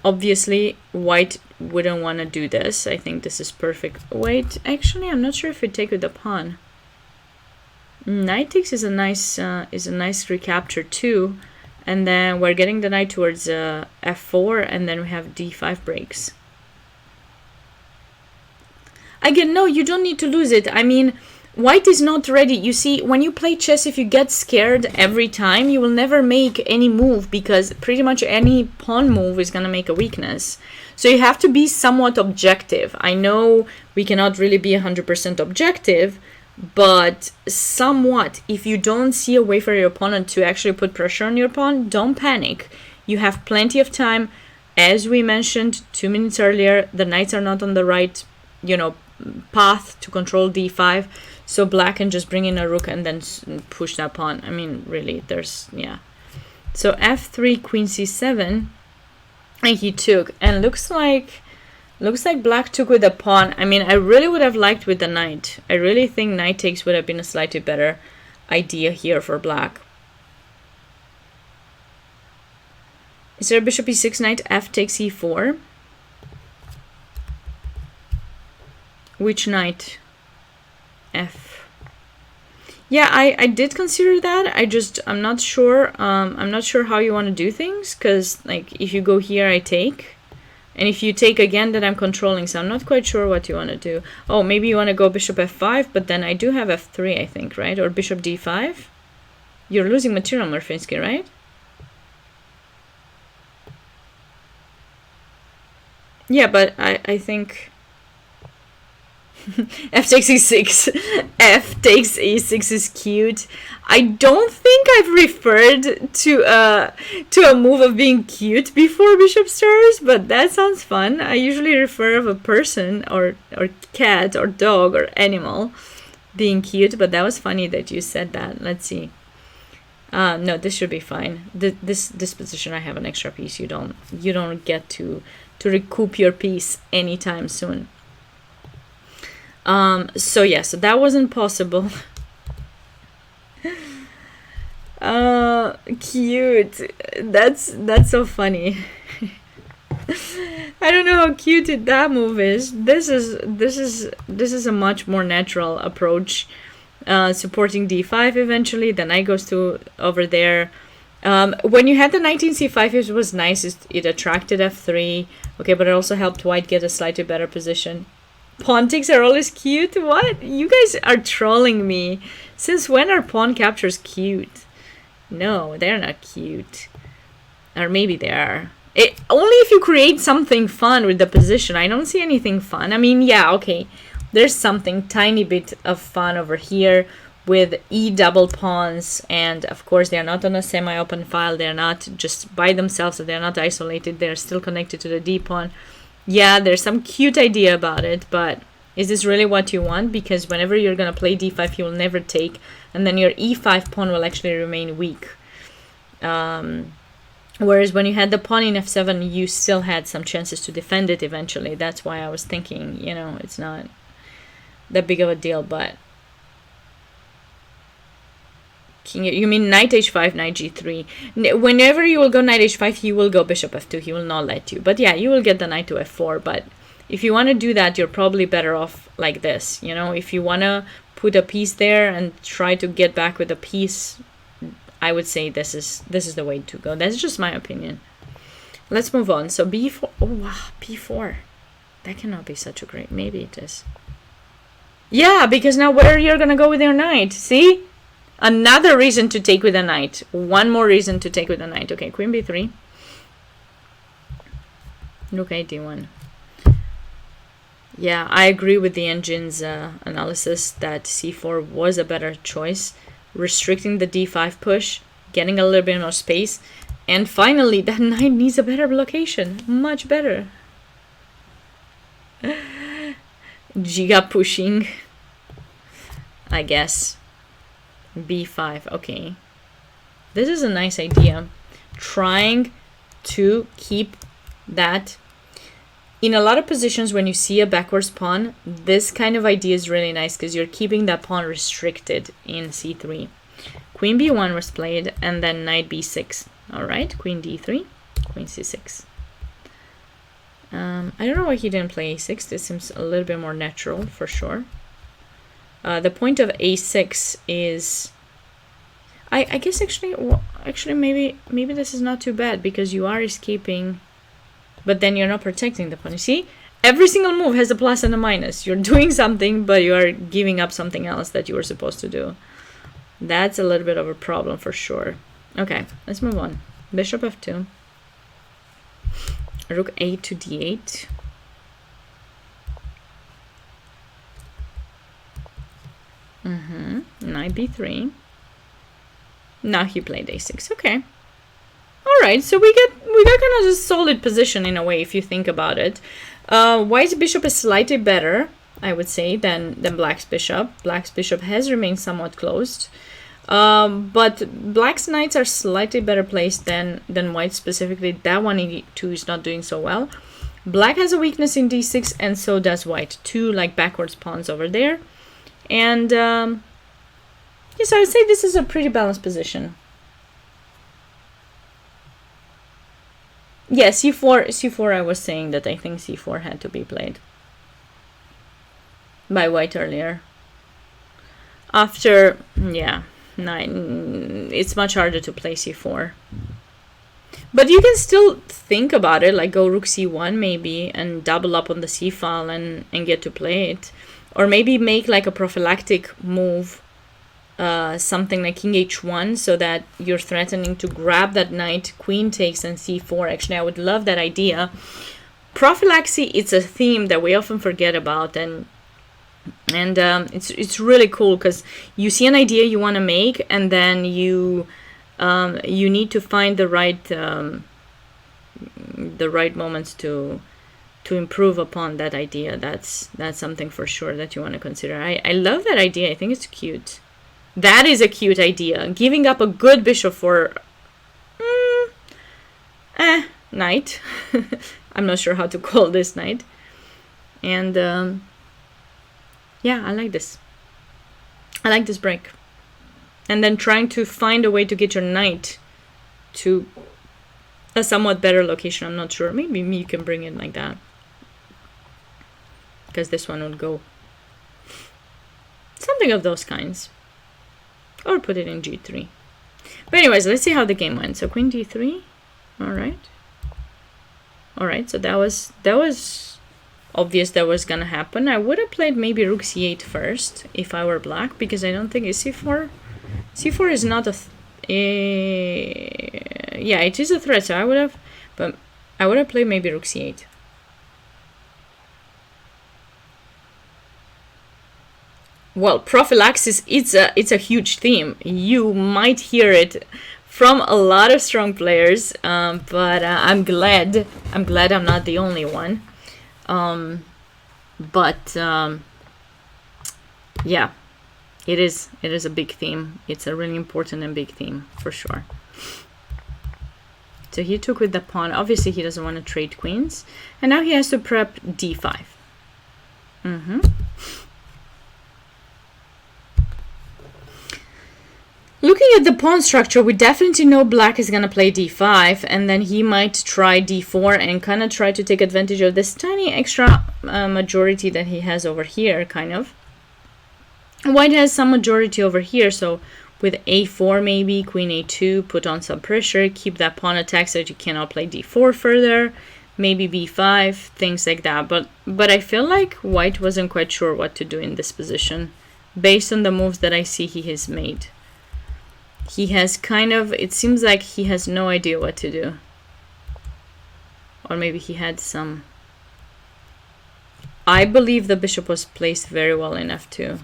Obviously, white wouldn't want to do this. I think this is perfect. Wait, actually, I'm not sure if we take with the pawn. Knight takes is a nice recapture too, and then we're getting the knight towards f4, and then we have d5 breaks. Again, no, you don't need to lose it. I mean, white is not ready. You see, when you play chess, if you get scared every time, you will never make any move, because pretty much any pawn move is going to make a weakness. So you have to be somewhat objective. I know we cannot really be 100% objective, but somewhat. If you don't see a way for your opponent to actually put pressure on your pawn, don't panic. You have plenty of time. As we mentioned 2 minutes earlier, the knights are not on the right, path to control d5. So black can just bring in a rook and then push that pawn. I mean, really, yeah. So f3, queen c7, and he took. And looks like Looks like black took with a pawn. I mean, I really would have liked with the knight. I really think knight takes would have been a slightly better idea here for black. Is there a bishop e6, knight f takes e4? Which knight? F. Yeah, I did consider that. I'm not sure. I'm not sure how you want to do things, because like if you go here, I take, and if you take again, then I'm controlling. So I'm not quite sure what you want to do. Oh, maybe you want to go bishop f5, but then I do have f3, I think, right? Or bishop d5. You're losing material, Murfinski, right? Yeah, but I think f takes e6. F takes e6 is cute. I don't think I've referred to a move of being cute before bishop stars, but that sounds fun. I usually refer of a person or cat or dog or animal being cute, but that was funny that you said that. Let's see. No, this should be fine. This position, I have an extra piece. You don't get to recoup your piece anytime soon. So yeah, so that wasn't possible. Cute. That's so funny. I don't know how cute that move is. This is a much more natural approach. Supporting d5 eventually, then knight goes to over there. When you had the 19c5, it was nice. It attracted f3. Okay, but it also helped white get a slightly better position. Pawn takes are always cute? What? You guys are trolling me. Since when are pawn captures cute? No, they're not cute. Or maybe they are. Only if you create something fun with the position. I don't see anything fun. I mean, yeah, okay. There's something tiny bit of fun over here with e double pawns, and of course they're not on a semi-open file. They're not just by themselves, so they're not isolated. They're still connected to the d pawn. Yeah, there's some cute idea about it, but is this really what you want? Because whenever you're gonna play d5, you will never take, and then your e5 pawn will actually remain weak. Whereas when you had the pawn in f7, you still had some chances to defend it eventually. That's why I was thinking, you know, it's not that big of a deal. But you mean knight h5, knight g3. Whenever you will go knight h5, he will go bishop f2. He will not let you. But yeah, you will get the knight to f4. But if you want to do that, you're probably better off like this. You know, if you want to put a piece there and try to get back with a piece, I would say this is the way to go. That's just my opinion. Let's move on. So b4. Oh wow, b4. That cannot be such a great. Maybe it is. Yeah, because now where you're gonna go with your knight? See? Another reason to take with a knight. One more reason to take with a knight. Okay, queen b3. Okay, d1. Yeah, I agree with the engine's analysis that c4 was a better choice. Restricting the d5 push, getting a little bit more space, and finally that knight needs a better location. Much better. Giga pushing, I guess. b5. Okay, this is a nice idea, trying to keep that in a lot of positions. When you see a backwards pawn, this kind of idea is really nice because you're keeping that pawn restricted in c3. Queen b1 was played, and then knight b6. All right, queen d3, queen c6. I don't know why he didn't play a6. This seems a little bit more natural for sure. The point of a6 is, I guess actually maybe this is not too bad because you are escaping, but then you're not protecting the pawn. You see, every single move has a plus and a minus. You're doing something, but you are giving up something else that you were supposed to do. That's a little bit of a problem for sure. Okay, let's move on. Bishop f2. Rook a to d8. Knight b3. Now he played a6. Okay. All right. So we got kind of a solid position in a way if you think about it. White's bishop is slightly better, I would say, than black's bishop. Black's bishop has remained somewhat closed. But black's knights are slightly better placed than white specifically. That 182 is not doing so well. Black has a weakness in d6, and so does white. 2 like backwards pawns over there. And yes, I would say this is a pretty balanced position. Yeah, c4 I was saying that I think c4 had to be played by white earlier. After, yeah, 9, it's much harder to play c4. But you can still think about it, like go rook c1 maybe, and double up on the c file and get to play it. Or maybe make like a prophylactic move, something like king h1, so that you're threatening to grab that knight, queen takes, and c4. Actually, I would love that idea. Prophylaxis, it's a theme that we often forget about, and it's really cool because you see an idea you want to make, and then you need to find the right moments to improve upon that idea. That's something for sure that you want to consider. I love that idea. I think it's cute. That is a cute idea. Giving up a good bishop for knight. I'm not sure how to call this knight. And yeah, I like this. I like this break. And then trying to find a way to get your knight to a somewhat better location. I'm not sure. Maybe you can bring it like that, because this one would go something of those kinds. Or put it in g3. But anyways, let's see how the game went. So queen d3. Alright. Alright, so that was obvious that was gonna happen. I would have played maybe rook c8 first if I were black, because I don't think it's c4. c4 is not a yeah, it is a threat, so I would have played maybe rook c8. Well, prophylaxis, it's a huge theme. You might hear it from a lot of strong players, but I'm glad I'm not the only one. Yeah, it is a big theme. It's a really important and big theme for sure. So he took with the pawn. Obviously, he doesn't want to trade queens, and now he has to prep d5. Looking at the pawn structure, we definitely know black is going to play d5, and then he might try d4 and kind of try to take advantage of this tiny extra majority that he has over here, kind of. White has some majority over here, so with a4 maybe, queen a2, put on some pressure, keep that pawn attack so that you cannot play d4 further, maybe b5, things like that. But I feel like white wasn't quite sure what to do in this position, based on the moves that I see he has made. He has kind of, it seems like he has no idea what to do. Or maybe he had some. I believe the bishop was placed very well in f2.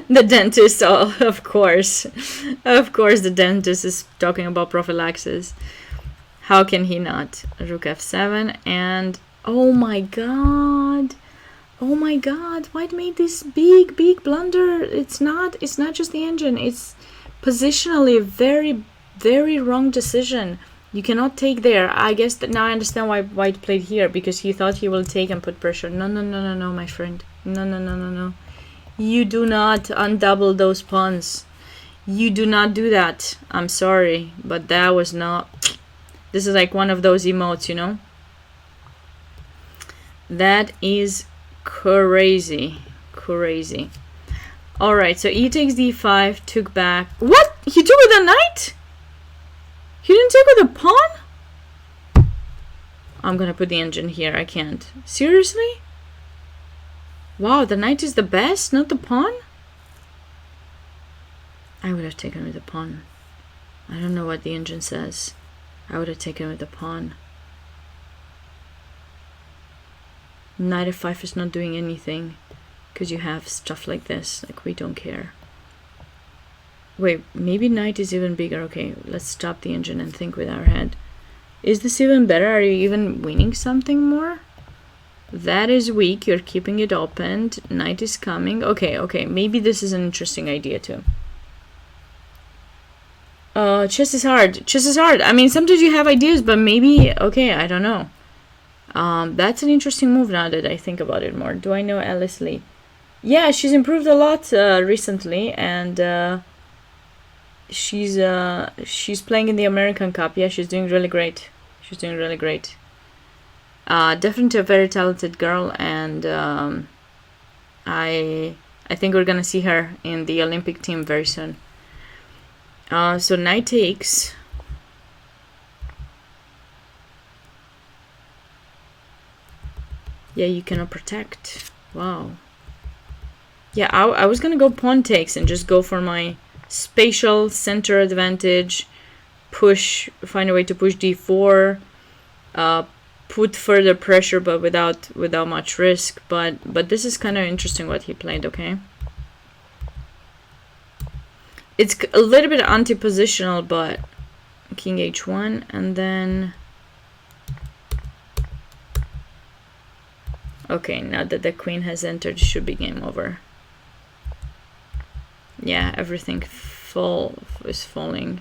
The dentist, oh, of course. Of course the dentist is talking about prophylaxis. How can he not? Rook f7 and, oh my god. Oh my god, white made this big blunder. It's not just the engine, it's positionally a very, very wrong decision. You cannot take there. I guess that now I understand why white played here, because he thought he will take and put pressure. No, my friend. No. You do not undouble those pawns. You do not do that. I'm sorry, but that was not. This is like one of those emotes, you know? That is crazy. Alright, so e takes d5, took back. What? He took with a knight? He didn't take with a pawn? I'm gonna put the engine here. I can't. Seriously? Wow, the knight is the best, not the pawn? I would have taken with the pawn. I don't know what the engine says. I would have taken with the pawn. Knight f5 is not doing anything, because you have stuff like this. Like, we don't care. Wait, maybe knight is even bigger. Okay, let's stop the engine and think with our head. Is this even better? Are you even winning something more? That is weak. You're keeping it opened. Knight is coming. Okay, maybe this is an interesting idea too. Chess is hard. Chess is hard. I mean, sometimes you have ideas, but maybe, okay, I don't know. That's an interesting move now that I think about it more. Do I know Alice Lee? Yeah, she's improved a lot recently, and she's playing in the American Cup. Yeah, she's doing really great. She's doing really great. Definitely a very talented girl, and I think we're gonna see her in the Olympic team very soon. So knight takes. Yeah, you cannot protect. Wow. Yeah, I was gonna go pawn takes and just go for my spatial center advantage. Find a way to push d4. Put further pressure, but without much risk. But this is kind of interesting what he played. Okay. It's a little bit anti-positional, but king h1, and then... Okay, now that the queen has entered, it should be game over. Yeah, everything is falling.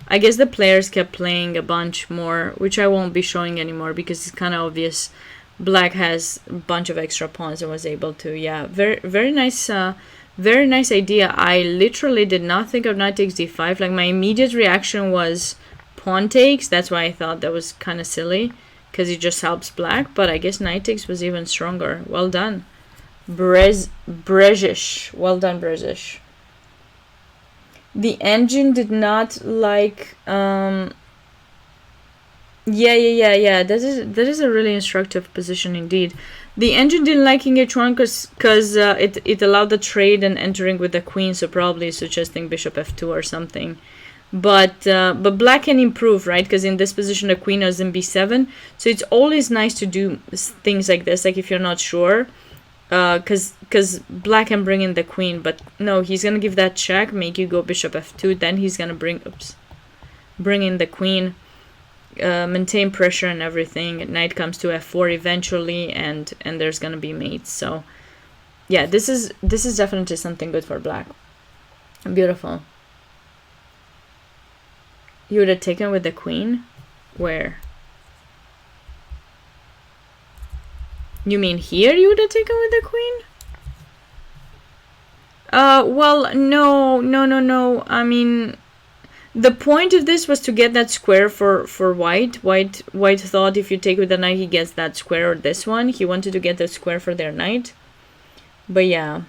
I guess the players kept playing a bunch more, which I won't be showing anymore because it's kind of obvious. Black has a bunch of extra pawns and was able to... Yeah, very nice... Very nice idea. I literally did not think of knight takes d5. Like, my immediate reaction was pawn takes. That's why I thought that was kind of silly, because it just helps black. But I guess knight takes was even stronger. Well done, Brezish. Well done, Brezish. The engine did not like... Yeah. That is a really instructive position indeed. The engine didn't like king h1 because it allowed the trade and entering with the queen, so probably suggesting bishop f2 or something. But black can improve, right? Because in this position the queen is in b7, so it's always nice to do things like this, like if you're not sure, because black can bring in the queen. But no, he's gonna give that check, make you go bishop f2, then he's gonna bring in the queen. Maintain pressure and everything. Knight comes to f4 eventually, and there's gonna be mates. So yeah, this is definitely something good for black. Beautiful. You would have taken with the queen? Where? You mean here you would have taken with the queen? Well, no. I mean, the point of this was to get that square for white. White thought if you take with the knight, he gets that square, or this one. He wanted to get the square for their knight. But yeah.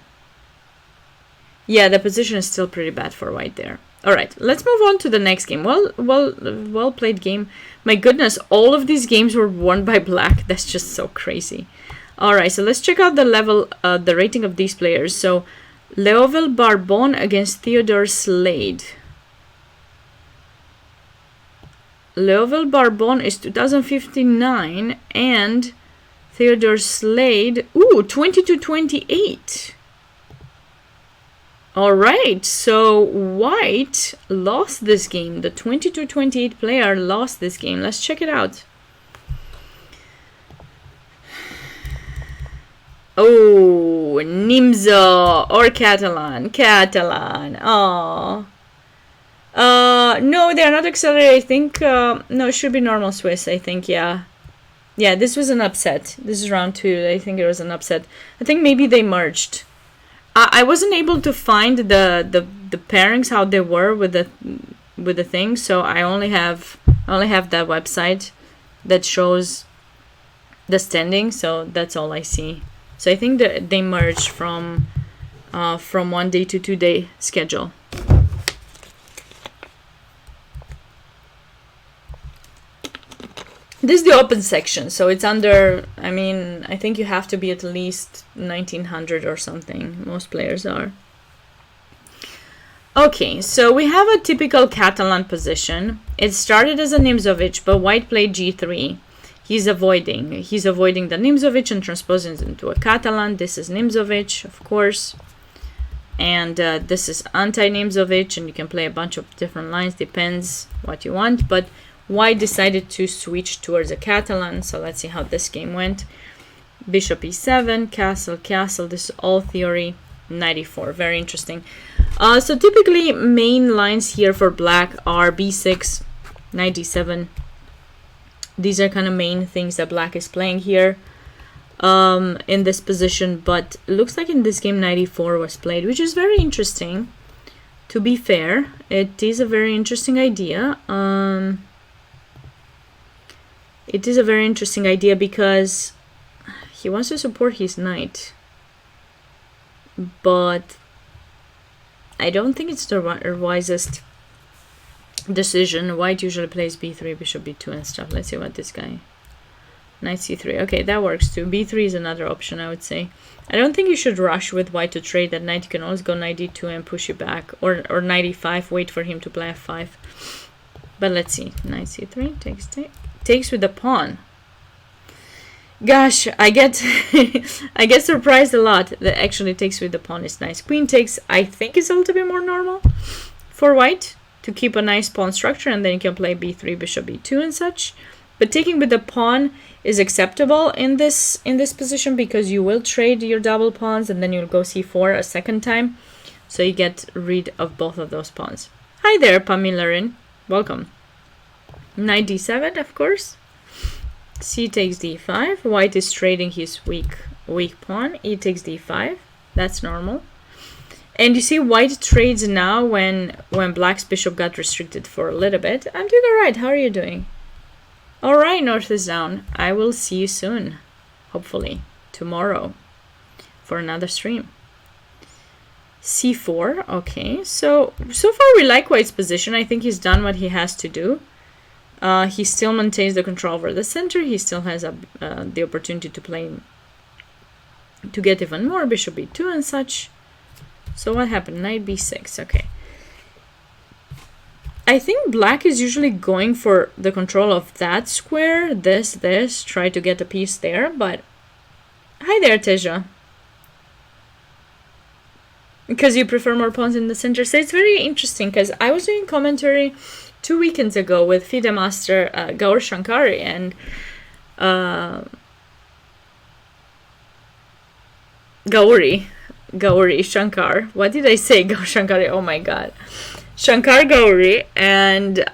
Yeah, the position is still pretty bad for white there. Alright, let's move on to the next game. Well played game. My goodness, all of these games were won by black. That's just so crazy. Alright, so let's check out the rating of these players. So, Leoville Barbon against Theodore Slade. Leoville Barbon is 2059 and Theodore Slade, 22-28. Alright, so white lost this game. The 22-28 player lost this game. Let's check it out. Oh, Nimzo or Catalan. Oh. No, they're not accelerated. I think, no, it should be normal Swiss, I think, yeah. Yeah, this was an upset. This is round 2. I think it was an upset. I think maybe they merged. I wasn't able to find the pairings, how they were with the thing, so I only have that website that shows the standing, so that's all I see. So I think that they merged from 1 day to 2 day schedule. This is the open section, so it's under, I mean, I think you have to be at least 1900 or something. Most players are. Okay, so we have a typical Catalan position. It started as a Nimzovich, but white played g3. He's avoiding the Nimzovich and transposing it into a Catalan. This is Nimzovich, of course. And this is anti-Nimzovich, and you can play a bunch of different lines, depends what you want, but white decided to switch towards a Catalan, so let's see how this game went. Bishop e7, castle, this is all theory, 94. Very interesting. So typically main lines here for black are b6, knight d7. These are kind of main things that black is playing here in this position, but it looks like in this game 94 was played, which is very interesting. To be fair, it is a very interesting idea. It is a very interesting idea because he wants to support his knight, but I don't think it's the wisest decision. White usually plays b3, bishop b2 and stuff. Let's see what this guy... Knight c3. Okay, that works too. b3 is another option, I would say. I don't think you should rush with white to trade that knight. You can always go knight d2 and push it back. Or knight e5, wait for him to play f5. But let's see. Knight c3 takes with the pawn. Gosh, I get I get surprised a lot that actually takes with the pawn is nice. Queen takes, I think, is a little bit more normal for white to keep a nice pawn structure, and then you can play b3, bishop b2 and such. But taking with the pawn is acceptable in this position because you will trade your double pawns and then you'll go c4 a second time. So you get rid of both of those pawns. Hi there, Pamilarin. Welcome. Knight d7, of course. C takes d5. White is trading his weak pawn. E takes d5. That's normal. And you see white trades now when black's bishop got restricted for a little bit. I'm doing all right. How are you doing? All right, North is down. I will see you soon, hopefully tomorrow, for another stream. c4. Okay, so far we like white's position. I think he's done what he has to do. He still maintains the control over the center. He still has the opportunity to play, to get even more, bishop b2 and such. So what happened? Knight b6. Okay. I think black is usually going for the control of that square, this, try to get a piece there, but hi there, Teja. Because you prefer more pawns in the center. So it's very interesting because I was doing commentary 2 weekends ago with FIDE master Gaur Shankari and Gauri Shankar. What did I say? Gaur Shankari. Oh my god. Shankar Gauri, and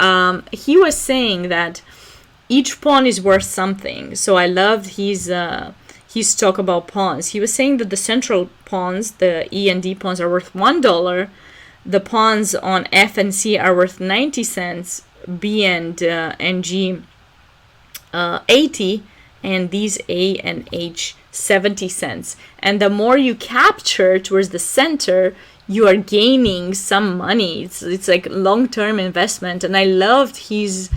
he was saying that each pawn is worth something. So I loved his talk about pawns. He was saying that the central pawns, the E and D pawns, are worth $1. The pawns on F and C are worth 90 cents. B and G 80, and these A and H 70 cents. And the more you capture towards the center, you are gaining some money. It's like long-term investment, and I loved his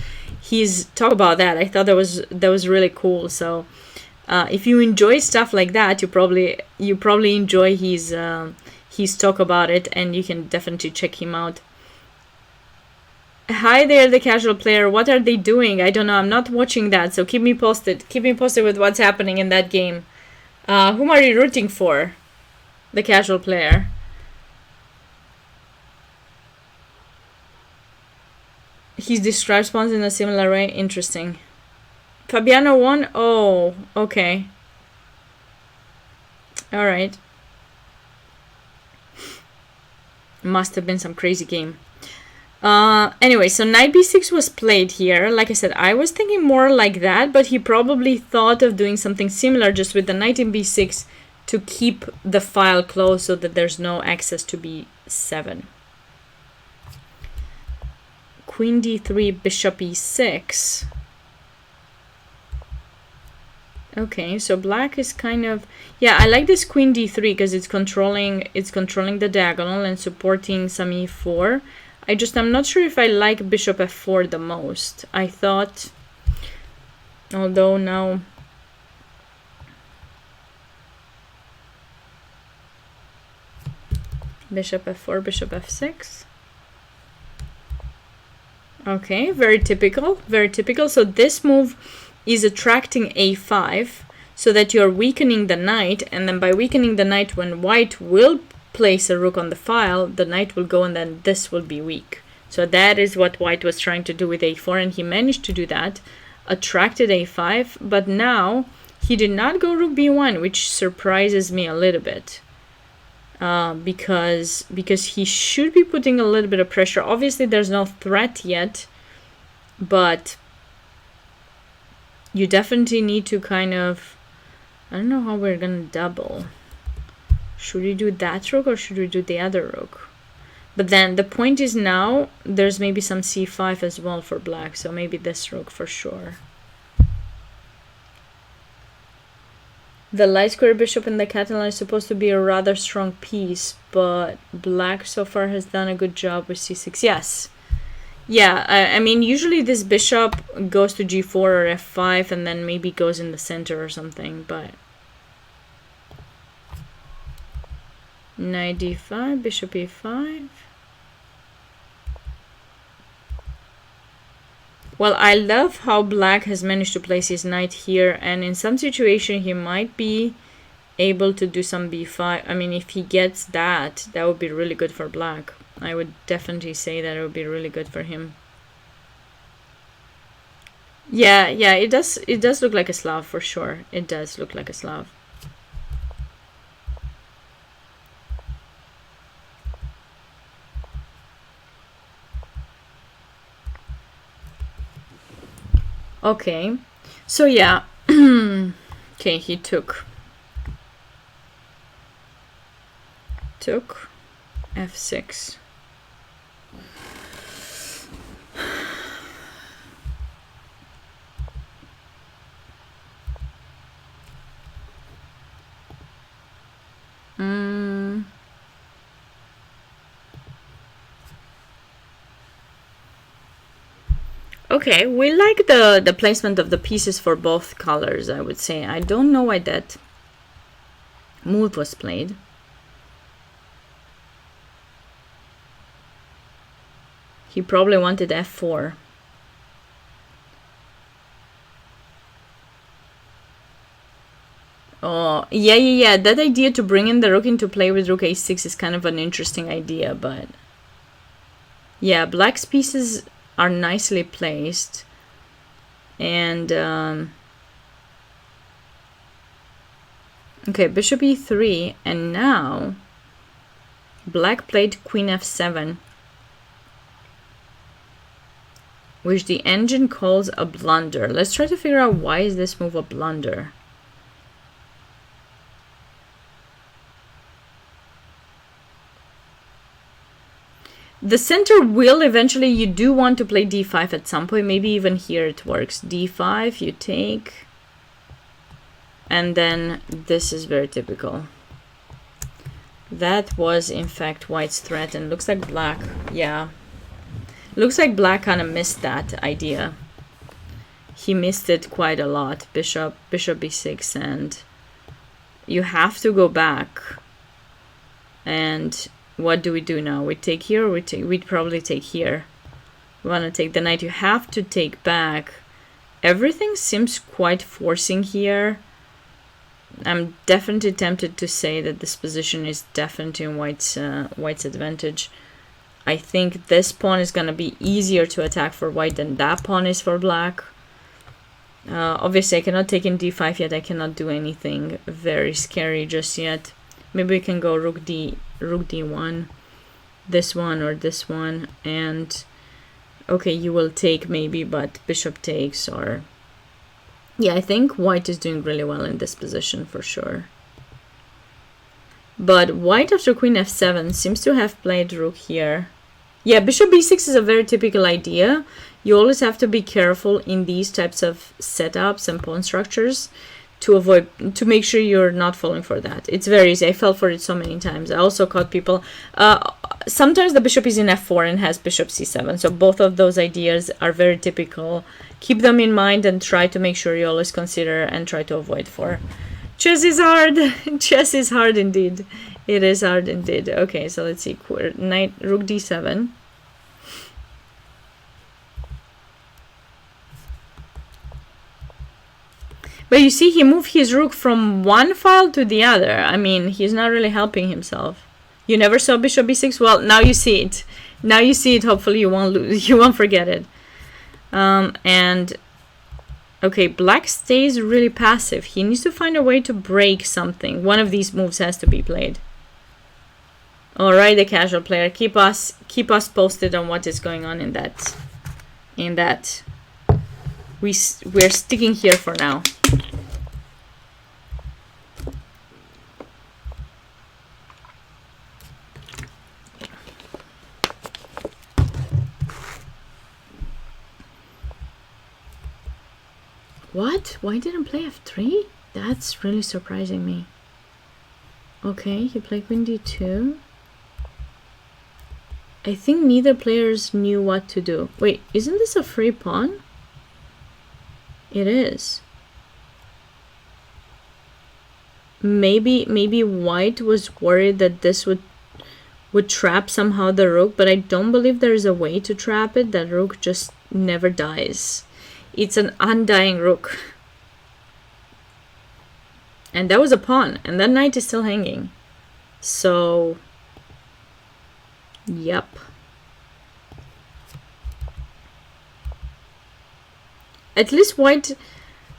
talk about that. I thought that was really cool. So if you enjoy stuff like that, you probably enjoy his talk about it, and you can definitely check him out. Hi there, the casual player. What are they doing? I don't know. I'm not watching that, so keep me posted. Keep me posted with what's happening in that game. Whom are you rooting for? The casual player. He describes pawns in a similar way. Interesting. Fabiano won? Oh, okay. Alright. Must have been some crazy game. Anyway, so knight b6 was played here. Like I said, I was thinking more like that, but he probably thought of doing something similar just with the knight in b6 to keep the file closed so that there's no access to b7. Queen d3, bishop e6. Okay, so black is kind of... Yeah, I like this queen d3 because it's controlling the diagonal and supporting some e4. I'm not sure if I like bishop f4 the most. I thought... Although now... Bishop f4, bishop f6. Okay, very typical, very typical. So this move is attracting a5 so that you're weakening the knight, and then by weakening the knight, when white will place a rook on the file, the knight will go and then this will be weak. So that is what white was trying to do with a4, and he managed to do that, attracted a5, but now he did not go rook b1, which surprises me a little bit. because he should be putting a little bit of pressure. Obviously, there's no threat yet, but you definitely need to kind of... I don't know how we're gonna double. Should we do that rook or should we do the other rook? But then the point is now there's maybe some c5 as well for black, so maybe this rook for sure. The light square bishop in the Catalan is supposed to be a rather strong piece, but black so far has done a good job with c6. Yes. Yeah, I mean, usually this bishop goes to g4 or f5 and then maybe goes in the center or something, but... Knight d5, bishop e5. Well, I love how black has managed to place his knight here, and in some situation he might be able to do some b5. I mean, if he gets that, that would be really good for black. I would definitely say that it would be really good for him. Yeah, it does look like a Slav for sure. It does look like a Slav. Okay, so yeah, okay, he took f6. Okay, we like the placement of the pieces for both colors, I would say. I don't know why that move was played. He probably wanted f4. Oh, yeah. That idea to bring in the rook into play with rook a6 is kind of an interesting idea, but... Yeah, black's pieces are nicely placed. And... okay, bishop e3, and now... Black played queen f7. Which the engine calls a blunder. Let's try to figure out why is this move a blunder. The center will eventually, you do want to play d5 at some point. Maybe even here it works. d5, you take. And then this is very typical. That was in fact white's threat, and looks like black, yeah. Looks like black kind of missed that idea. He missed it quite a lot. Bishop b6, and you have to go back. And what do we do now? We take here, or we'd probably take here. We want to take the knight. You have to take back. Everything seems quite forcing here. I'm definitely tempted to say that this position is definitely in white's advantage. I think this pawn is going to be easier to attack for white than that pawn is for black. Obviously, I cannot take in d5 yet. I cannot do anything very scary just yet. Maybe we can go rook d1, this one or this one, and okay, you will take maybe, but bishop takes, or yeah, I think white is doing really well in this position for sure. But white after queen f7 seems to have played rook here. Yeah, bishop b6 is a very typical idea. You always have to be careful in these types of setups and pawn structures to make sure you're not falling for that. It's very easy. I fell for it so many times. I also caught people. Sometimes the bishop is in f4 and has bishop c7. So both of those ideas are very typical. Keep them in mind and try to make sure you always consider and try to avoid for. Chess is hard. Chess is hard indeed. It is hard indeed. Okay, so let's see. Knight, rook d7. But you see, he moved his rook from one file to the other. I mean, he's not really helping himself. You never saw bishop b6? Well, now you see it. Now you see it. Hopefully you won't lose. You won't forget it. And okay, black stays really passive. He needs to find a way to break something. One of these moves has to be played. All right, the casual player, keep us posted on what is going on in that. We're sticking here for now. What? Why didn't play f3? That's really surprising me. Okay, he played queen d2. I think neither players knew what to do. Wait, isn't this a free pawn? It is. Maybe white was worried that this would trap somehow the rook, but I don't believe there is a way to trap it. That rook just never dies. It's an undying rook. And that was a pawn, and that knight is still hanging. So, yep. At least white...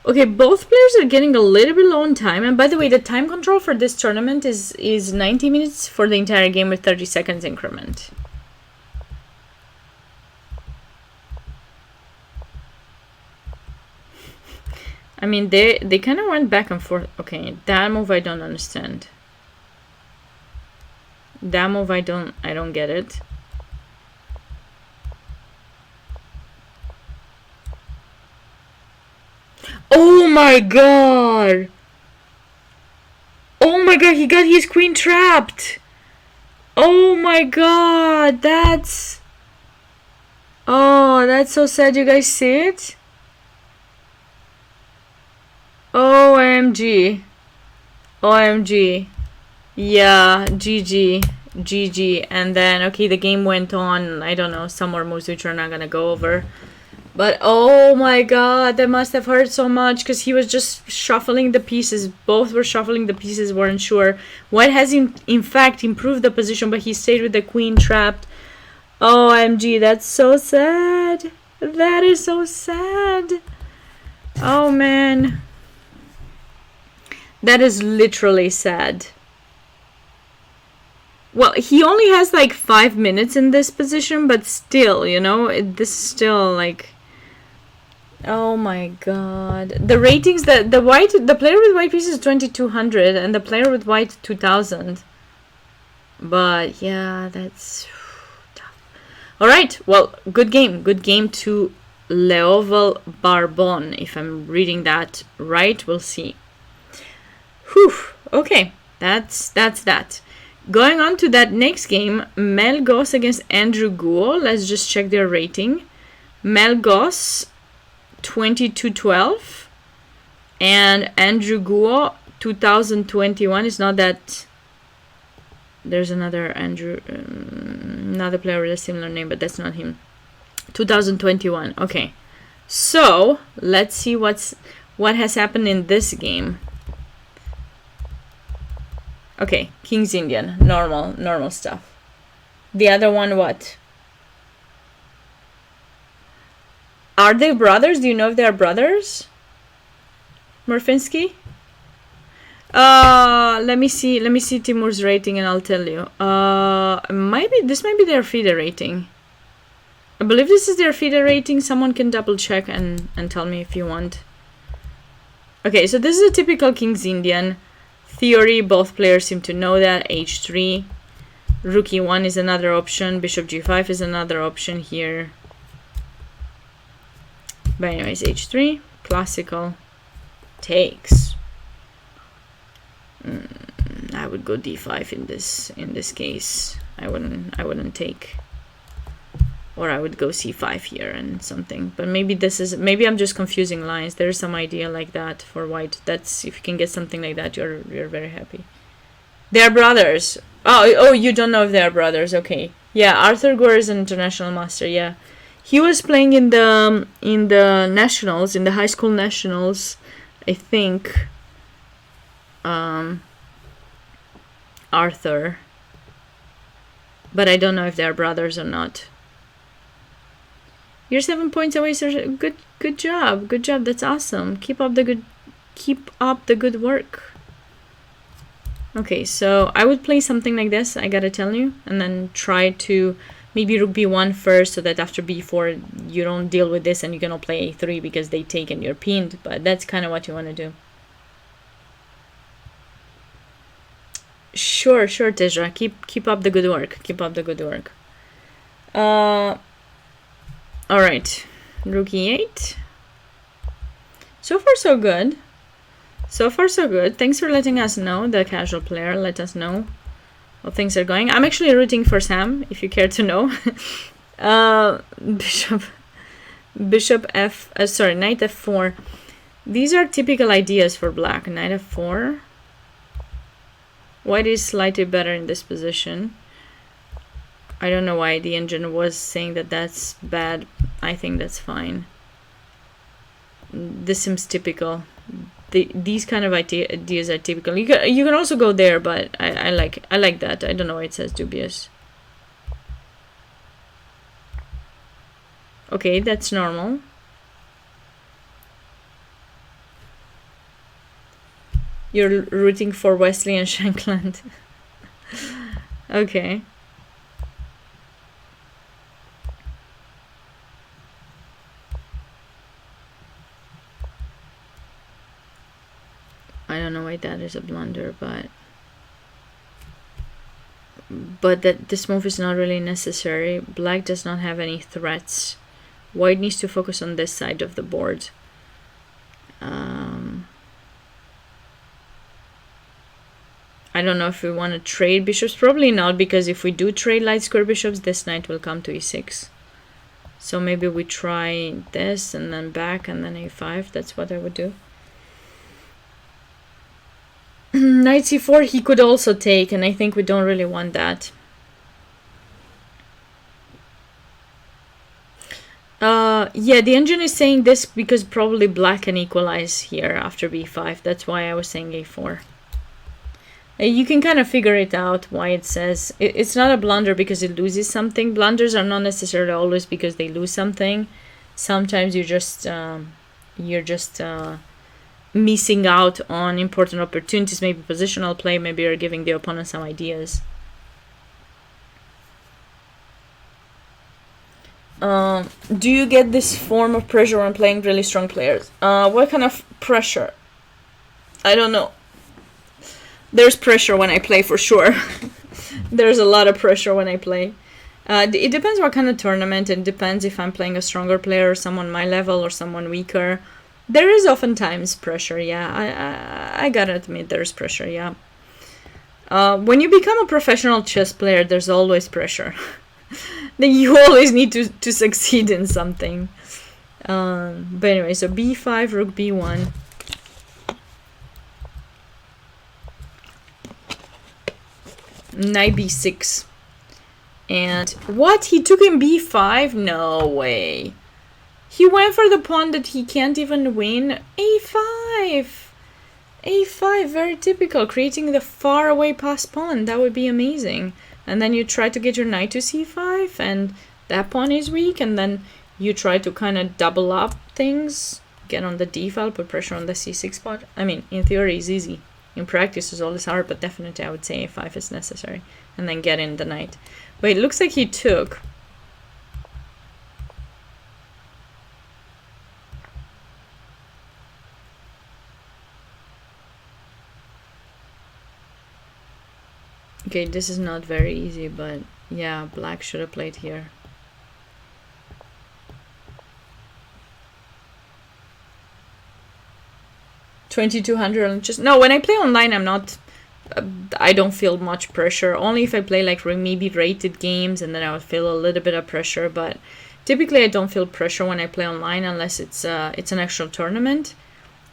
Okay, both players are getting a little bit low on time. And by the way, the time control for this tournament is 90 minutes for the entire game with 30 seconds increment. I mean, they kind of went back and forth. Okay, that move I don't understand. That move I don't get it. Oh my god! Oh my god, he got his queen trapped! Oh my god, that's... Oh, that's so sad. You guys see it? OMG. OMG. Yeah, GG. And then, okay, the game went on, I don't know, some more moves which we're not gonna go over. But, oh my god, that must have hurt so much, because he was just shuffling the pieces. Both were shuffling the pieces, weren't sure. White has, in fact, improved the position, but he stayed with the queen trapped. OMG, that's so sad. That is so sad. Oh, man. That is literally sad. Well, he only has like 5 minutes in this position, but still, you know, this is still like... Oh my god. The ratings, the player with white piece is 2200 and the player with white 2000. But yeah, that's tough. Alright, well, good game. Good game to Leoval Barbon. If I'm reading that right, we'll see. Whew, okay, that's that. Going on to that next game, Mel Goss against Andrew Guo. Let's just check their rating. Mel Goss, 2212, and Andrew Guo, 2021. It's not that... There's another Andrew, another player with a similar name, but that's not him. 2021, okay. So, let's see what has happened in this game. Okay, King's Indian, normal stuff. The other one, what? Are they brothers? Do you know if they are brothers? Murfinsky? Let me see Timur's rating and I'll tell you. This might be their FIDE rating. I believe this is their FIDE rating. Someone can double check and tell me if you want. Okay, so this is a typical King's Indian. Theory, both players seem to know that. H3. Rook E1 is another option. Bishop G5 is another option here. But anyways, H3. Classical. Takes. I would go D5 in this case. I wouldn't take. Or I would go C5 here and something. But maybe I'm just confusing lines. There's some idea like that for white. That's, if you can get something like that, you're very happy. They're brothers. Oh, you don't know if they're brothers. Okay. Yeah, Arthur Gore is an international master. Yeah. He was playing in the nationals, in the high school nationals, I think. Arthur. But I don't know if they're brothers or not. You're 7 points away, sir. Good job. Good job. That's awesome. Keep up the good work. Okay, so I would play something like this, I gotta tell you, and then try to maybe rook b1 first, so that after b4 you don't deal with this and you cannot play a3 because they take and you're pinned, but that's kind of what you want to do. Sure, Tizra, keep up the good work, all right, rook e8. So far so good. Thanks for letting us know, the casual player. Let us know how things are going. I'm actually rooting for Sam, if you care to know. Knight f4. These are typical ideas for black. Knight f4. White is slightly better in this position. I don't know why the engine was saying that that's bad. I think that's fine. This seems typical. These kind of ideas are typical. You can also go there, but I like that. I don't know why it says dubious. Okay, that's normal. You're rooting for Wesley and Shankland. Okay. I don't know why that is a blunder, but that this move is not really necessary. Black does not have any threats. White needs to focus on this side of the board. I don't know if we want to trade bishops. Probably not, because if we do trade light square bishops, this knight will come to e6. So maybe we try this and then back and then a5. That's what I would do. Knight c4 he could also take, and I think we don't really want that. Yeah, the engine is saying this because probably black can equalize here after b5. That's why I was saying a4. You can kind of figure it out why it says it's not a blunder because it loses something. Blunders are not necessarily always because they lose something. Sometimes you're just missing out on important opportunities, maybe positional play, maybe you're giving the opponent some ideas. Do you get this form of pressure when playing really strong players? What kind of pressure? I don't know. There's pressure when I play, for sure. There's a lot of pressure when I play. It depends what kind of tournament. It depends if I'm playing a stronger player or someone my level or someone weaker. There is oftentimes pressure, yeah. I gotta admit there's pressure, yeah. When you become a professional chess player, there's always pressure. Then you always need to succeed in something. But anyway, so b5, rook b1. Knight b6. And what? He took in b5? No way. He went for the pawn that he can't even win. a5. a5, very typical. Creating the far away pass pawn. That would be amazing. And then you try to get your knight to c5, and that pawn is weak, and then you try to kind of double up things, get on the d file, put pressure on the c6 spot. I mean, in theory it's easy. In practice it's always hard, but definitely I would say a5 is necessary. And then get in the knight. Wait, it looks like he took. Okay, this is not very easy, but yeah, black should have played here. $2,200 just no. When I play online, I'm not. I don't feel much pressure. Only if I play like maybe rated games, and then I would feel a little bit of pressure. But typically, I don't feel pressure when I play online unless it's an actual tournament.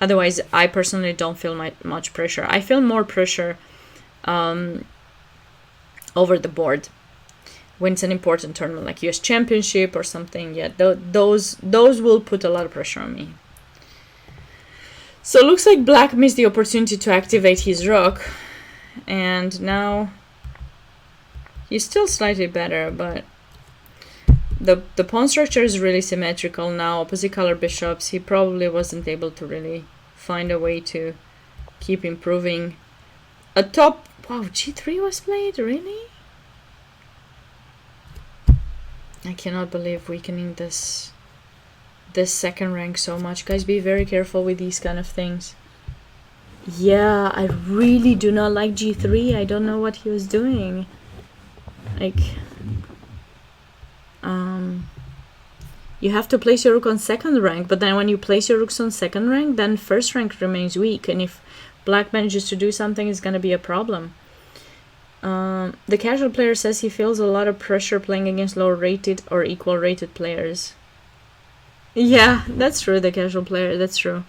Otherwise, I personally don't feel much pressure. I feel more pressure over the board when it's an important tournament like US Championship or something. Yeah, those will put a lot of pressure on me. So it looks like black missed the opportunity to activate his rook, and now he's still slightly better, but the pawn structure is really symmetrical now. Opposite color bishops, he probably wasn't able to really find a way to keep improving. A top Wow, g3 was played? Really? I cannot believe weakening this second rank so much. Guys, be very careful with these kind of things. Yeah, I really do not like g3. I don't know what he was doing. Like, you have to place your rook on second rank, but then when you place your rooks on second rank, then first rank remains weak, and if black manages to do something, it's going to be a problem. The casual player says he feels a lot of pressure playing against lower rated or equal rated players. Yeah, that's true. The casual player, that's true.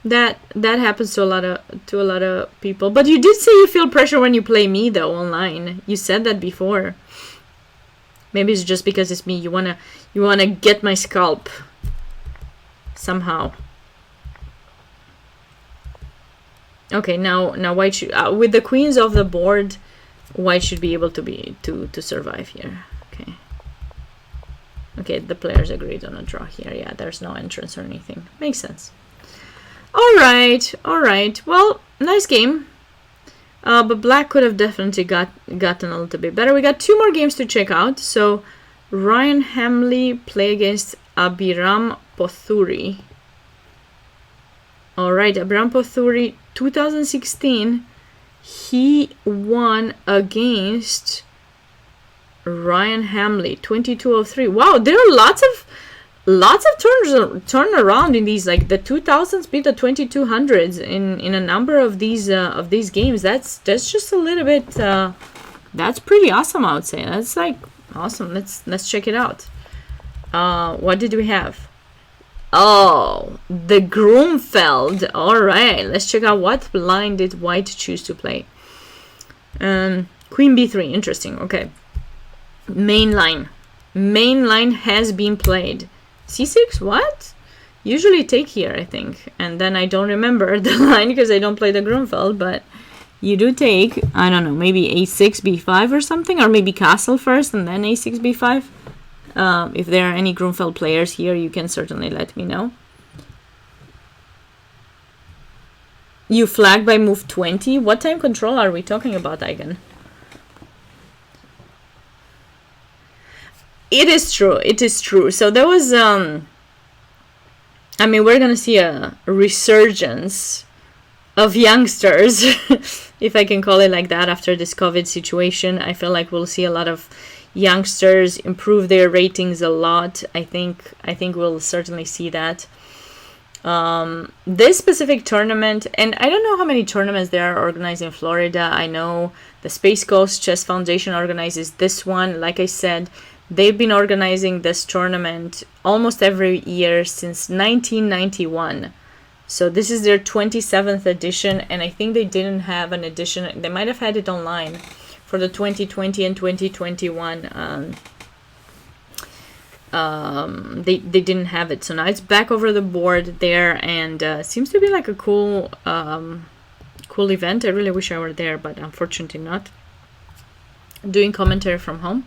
That happens to a lot of people. But you did say you feel pressure when you play me though online. You said that before. Maybe it's just because it's me. You wanna get my scalp somehow. Okay, now white should with the queens off the board, white should be able to survive here. Okay. Okay, the players agreed on a draw here. Yeah, there's no entrance or anything. Makes sense. All right. Well, nice game. But black could have definitely gotten a little bit better. We got 2 more games to check out. So Ryan Hamley play against Abhiram Pothuri. All right, Abhiram Pothuri, 2016. He won against Ryan Hamley, 2203. Wow, there are lots of turn around in these, like the 2000s beat the 2200s in a number of these games. That's just a little bit that's pretty awesome, I would say. That's like awesome. Let's check it out. What did we have? Oh, the Grunfeld. All right, let's check out what line did white choose to play. Queen b3. Interesting. Okay, main line has been played. c6? What? Usually take here, I think. And then I don't remember the line because I don't play the Grunfeld, but you do take, I don't know, maybe a6, b5 or something, or maybe castle first and then a6, b5. If there are any Grunfeld players here, you can certainly let me know. You flag by move 20? What time control are we talking about, Eigen? It is true. So there was, I mean, we're going to see a resurgence of youngsters, if I can call it like that, after this COVID situation. I feel like we'll see a lot of youngsters improve their ratings a lot. I think we'll certainly see that. This specific tournament, and I don't know how many tournaments there are organized in Florida. I know the Space Coast Chess Foundation organizes this one. Like I said, they've been organizing this tournament almost every year since 1991. So this is their 27th edition, and I think they didn't have an edition. They might have had it online for the 2020 and 2021. They didn't have it. So now it's back over the board there, and seems to be like a cool event. I really wish I were there, but unfortunately not. Doing commentary from home.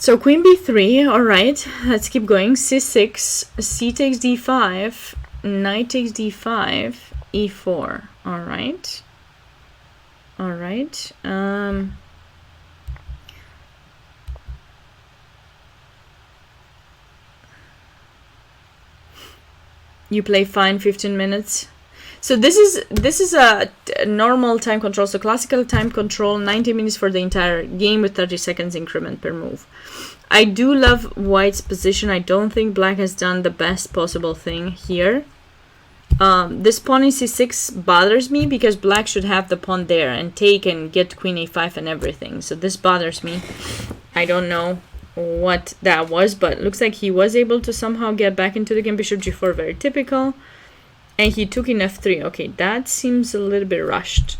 So queen b3, all right, let's keep going. c6, c takes d5, knight takes d5, e4, all right. You play fine 15 minutes. So this is a normal time control. So classical time control, 90 minutes for the entire game with 30 seconds increment per move. I do love white's position. I don't think black has done the best possible thing here. This pawn in c6 bothers me because black should have the pawn there and take and get queen a5 and everything. So this bothers me. I don't know what that was, but looks like he was able to somehow get back into the game. Bishop g4, very typical. And he took in f3. Okay, that seems a little bit rushed.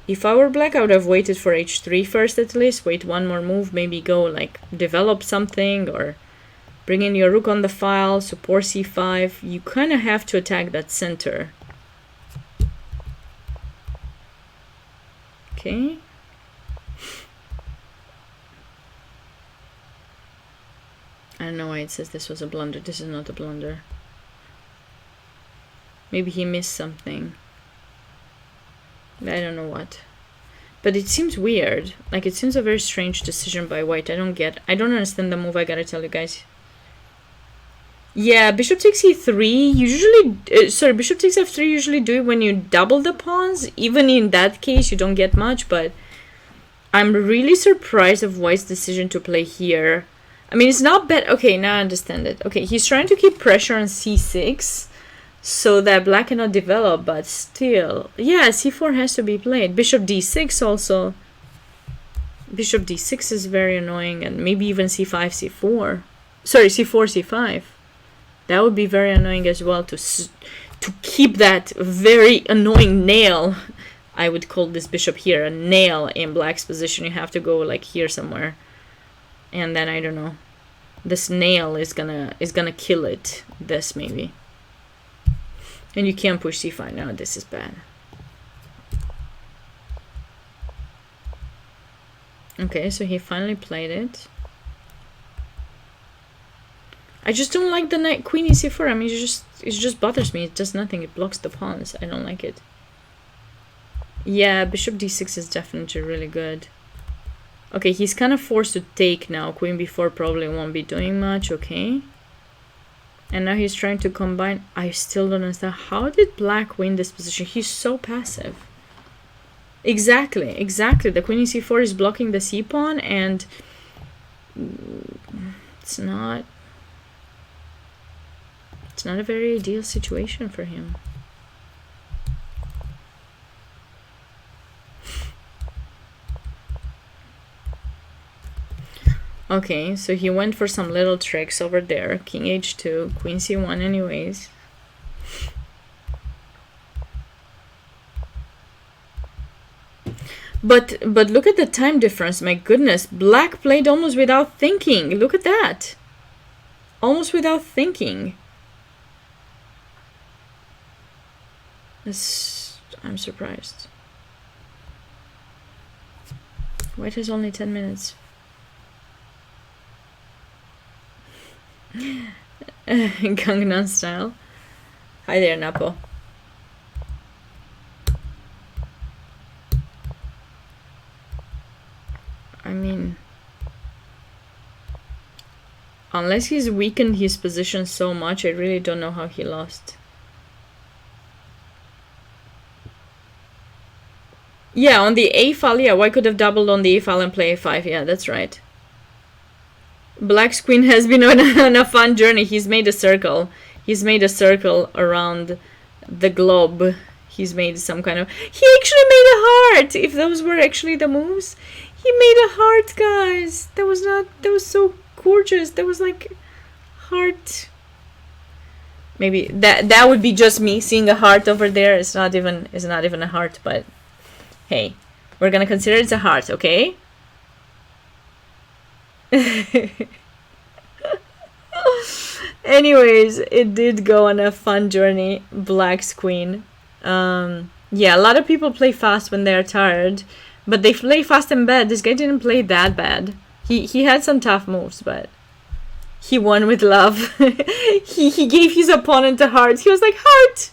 If I were black, I would have waited for h3 first at least. Wait one more move, maybe go like develop something or bring in your rook on the file, support c5. You kind of have to attack that center. Okay. I don't know why it says this was a blunder. This is not a blunder. Maybe he missed something. I don't know what. But it seems weird. Like, it seems a very strange decision by white. I don't understand the move, I gotta tell you guys. Yeah, bishop takes e3. Usually, bishop takes f3 usually do it when you double the pawns. Even in that case, you don't get much, but I'm really surprised of white's decision to play here. I mean, it's not bad. Okay, now I understand it. Okay, he's trying to keep pressure on c6 so that black cannot develop, but still. Yeah, c4 has to be played. Bishop d6 also. Bishop d6 is very annoying, and maybe even c5, c4. Sorry, c4, c5. That would be very annoying as well to keep that very annoying nail. I would call this bishop here a nail in black's position. You have to go like here somewhere. And then I don't know. This nail is gonna kill it. This maybe. And you can't push c5 now. This is bad. Okay, so he finally played it. I just don't like the knight queen e4. I mean, it just bothers me. It does nothing. It blocks the pawns. I don't like it. Yeah, bishop d6 is definitely really good. Okay, he's kind of forced to take now. Queen b4 probably won't be doing much. Okay. And now he's trying to combine. I still don't understand. How did black win this position? He's so passive. Exactly. The queen e4 is blocking the c pawn, and it's not a very ideal situation for him. Okay, so he went for some little tricks over there. King h2, queen c1 anyways. But look at the time difference. My goodness, black played almost without thinking. Look at that. Almost without thinking. I'm surprised. White has only 10 minutes. Gangnam Style. Hi there, Napo. I mean, unless he's weakened his position so much, I really don't know how he lost. Yeah, on the a file, yeah, white could have doubled on the a file and play a5. Yeah, that's right. Black's queen has been on a fun journey. He's made a circle. He's made a circle around the globe. He's made some kind of... He actually made a heart! If those were actually the moves. He made a heart, guys. That was so gorgeous. That was like heart. Maybe that would be just me seeing a heart over there. It's not even a heart, but hey, we're gonna consider it's a heart, okay? Anyways, it did go on a fun journey. Black's queen. Yeah, a lot of people play fast when they're tired, but they play fast in bed. This guy didn't play that bad. He had some tough moves, but he won with love. he gave his opponent a heart. He was like, heart,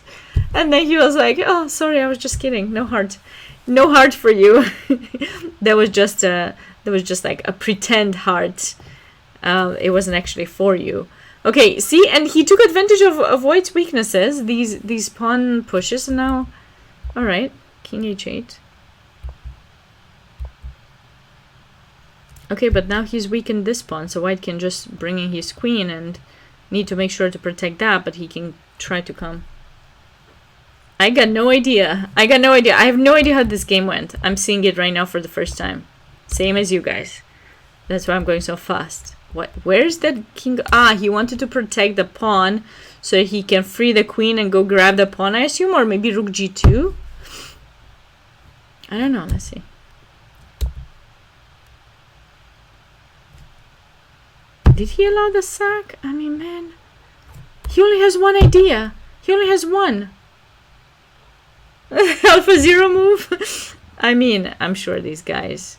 and then he was like, oh, sorry, I was just kidding. No heart. No heart for you. That was just like a pretend heart. It wasn't actually for you. Okay, see, and he took advantage of white's weaknesses. These pawn pushes, and now, all right, king h8. Okay, but now he's weakened this pawn, so white can just bring in his queen and need to make sure to protect that, but he can try to come. I got no idea. I have no idea how this game went. I'm seeing it right now for the first time. Same as you guys. That's why I'm going so fast. What? Where's that king? Ah, he wanted to protect the pawn so he can free the queen and go grab the pawn, I assume, or maybe rook g2. I don't know. Let's see. Did he allow the sack? I mean, man. He only has one idea. He only has one. Alpha Zero move. I mean, I'm sure these guys...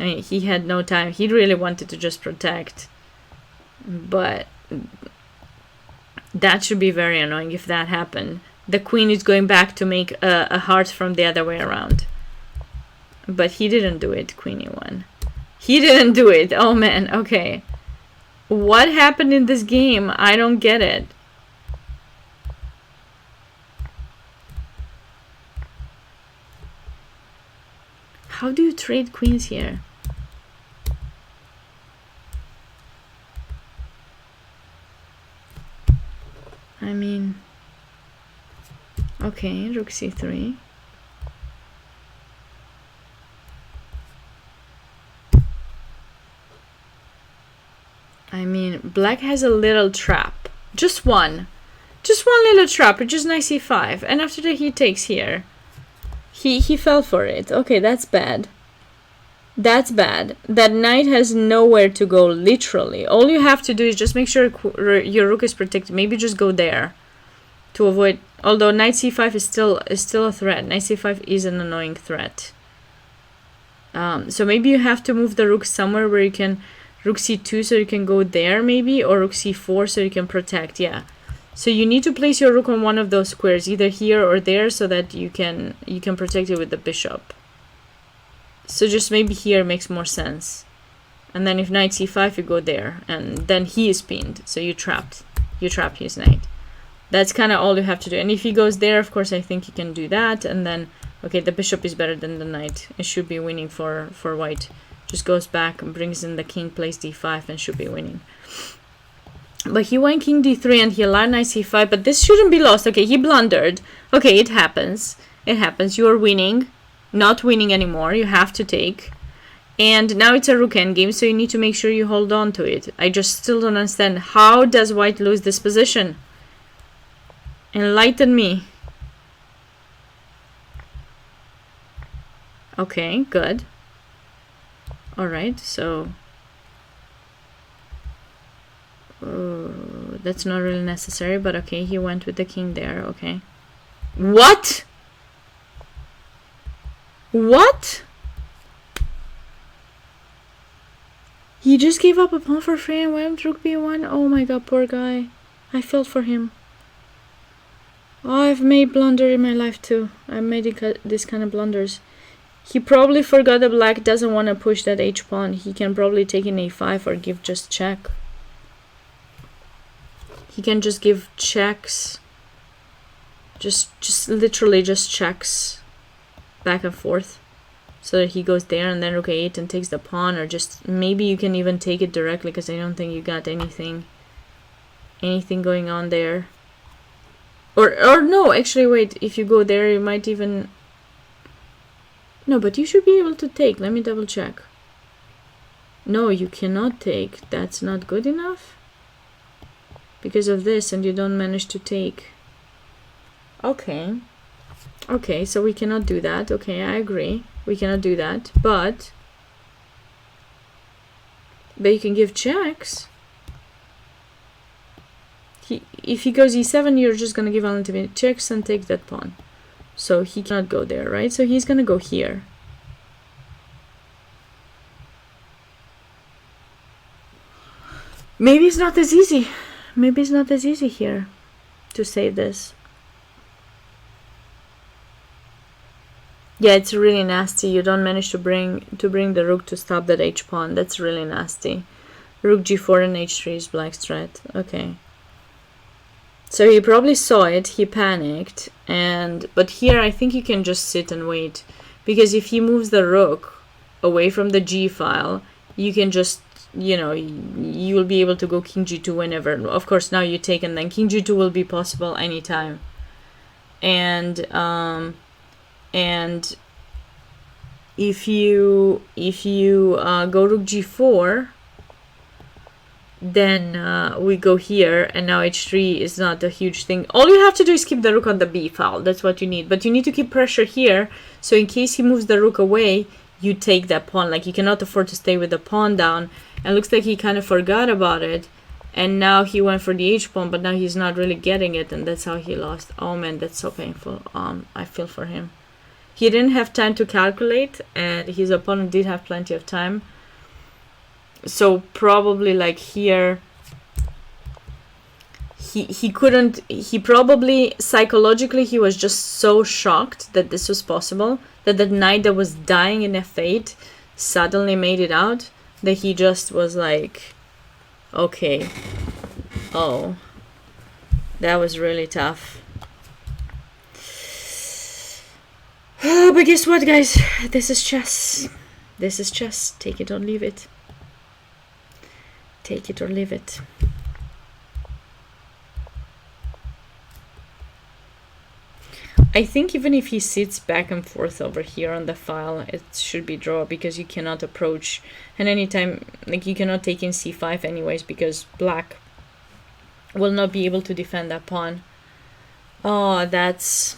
I mean, he had no time. He really wanted to just protect. But that should be very annoying if that happened. the queen is going back to make a heart from the other way around. But he didn't do it, queen e1. He didn't do it. Oh man, okay. What happened in this game? I don't get it. How do you trade queens here? I mean, okay, rook c3. I mean, black has a little trap. Just one little trap, which is knight c5. And after that he takes here. He fell for it. Okay, that's bad. That's bad. That knight has nowhere to go, literally. All you have to do is just make sure your rook is protected. Maybe just go there to avoid... Although knight c5 is still a threat. Knight c5 is an annoying threat. So maybe you have to move the rook somewhere where you can... Rook c2 so you can go there maybe, or rook c4 so you can protect. Yeah. So you need to place your rook on one of those squares, either here or there, so that you can protect it with the bishop. So just maybe here makes more sense. And then if knight c5, you go there, and then he is pinned, so you trap his knight. That's kind of all you have to do. And if he goes there, of course, I think you can do that. And then, okay, the bishop is better than the knight. It should be winning for white. Just goes back and brings in the king, plays d5, and should be winning. But he went king d3 and he allowed knight c5, but this shouldn't be lost. Okay, he blundered. Okay, it happens. It happens. You are winning. Not winning anymore. You have to take. And now it's a rook endgame, so you need to make sure you hold on to it. I just still don't understand. How does white lose this position? Enlighten me. Okay, good. Alright, so... that's not really necessary, but okay, he went with the king there, okay. What? What? He just gave up a pawn for free and went rook b1? Oh my god, poor guy. I felt for him. Oh, I've made blunder in my life too. I made this kind of blunders. He probably forgot that black doesn't want to push that h-pawn. He can probably take in a5 or give just check. He can just give checks. Just literally just checks back and forth. So that he goes there and then rook a8 and takes the pawn, or just maybe you can even take it directly, because I don't think you got anything going on there. Or no, actually wait, if you go there you might even... No, but you should be able to take. Let me double check. No, you cannot take. That's not good enough. Because of this, and you don't manage to take. Okay. Okay, so we cannot do that. Okay, I agree. We cannot do that. But you can give checks. If he goes e7, you're just going to give unlimited checks and take that pawn. So he cannot go there, right? So he's going to go here. Maybe it's not as easy. Maybe it's not as easy here to save this. Yeah, it's really nasty. You don't manage to bring the rook to stop that h-pawn. That's really nasty. Rook g4 and h3 is black's threat. Okay. So he probably saw it, he panicked, but here I think you can just sit and wait, because if he moves the rook away from the g file, you can just, you know, you will be able to go king g2 whenever. Of course, now you take, and then king g2 will be possible anytime. And if you go rook g4, then we go here, and now h3 is not a huge thing. All you have to do is keep the rook on the b file. That's what you need. But you need to keep pressure here, so in case he moves the rook away, you take that pawn. Like, you cannot afford to stay with the pawn down. And looks like he kind of forgot about it, and now he went for the h-pawn, but now he's not really getting it, and that's how he lost. Oh man, that's so painful. I feel for him. He didn't have time to calculate, and his opponent did have plenty of time. So probably like here, he couldn't, he probably psychologically he was just so shocked that this was possible, that the knight that was dying in f8 suddenly made it out, that he just was like, okay, oh, that was really tough. Oh, but guess what, guys? This is chess. This is chess. Take it or leave it. Take it or leave it. I think even if he sits back and forth over here on the file, it should be draw, because you cannot approach, and anytime, like, you cannot take in c5 anyways, because black will not be able to defend that pawn. Oh, that's...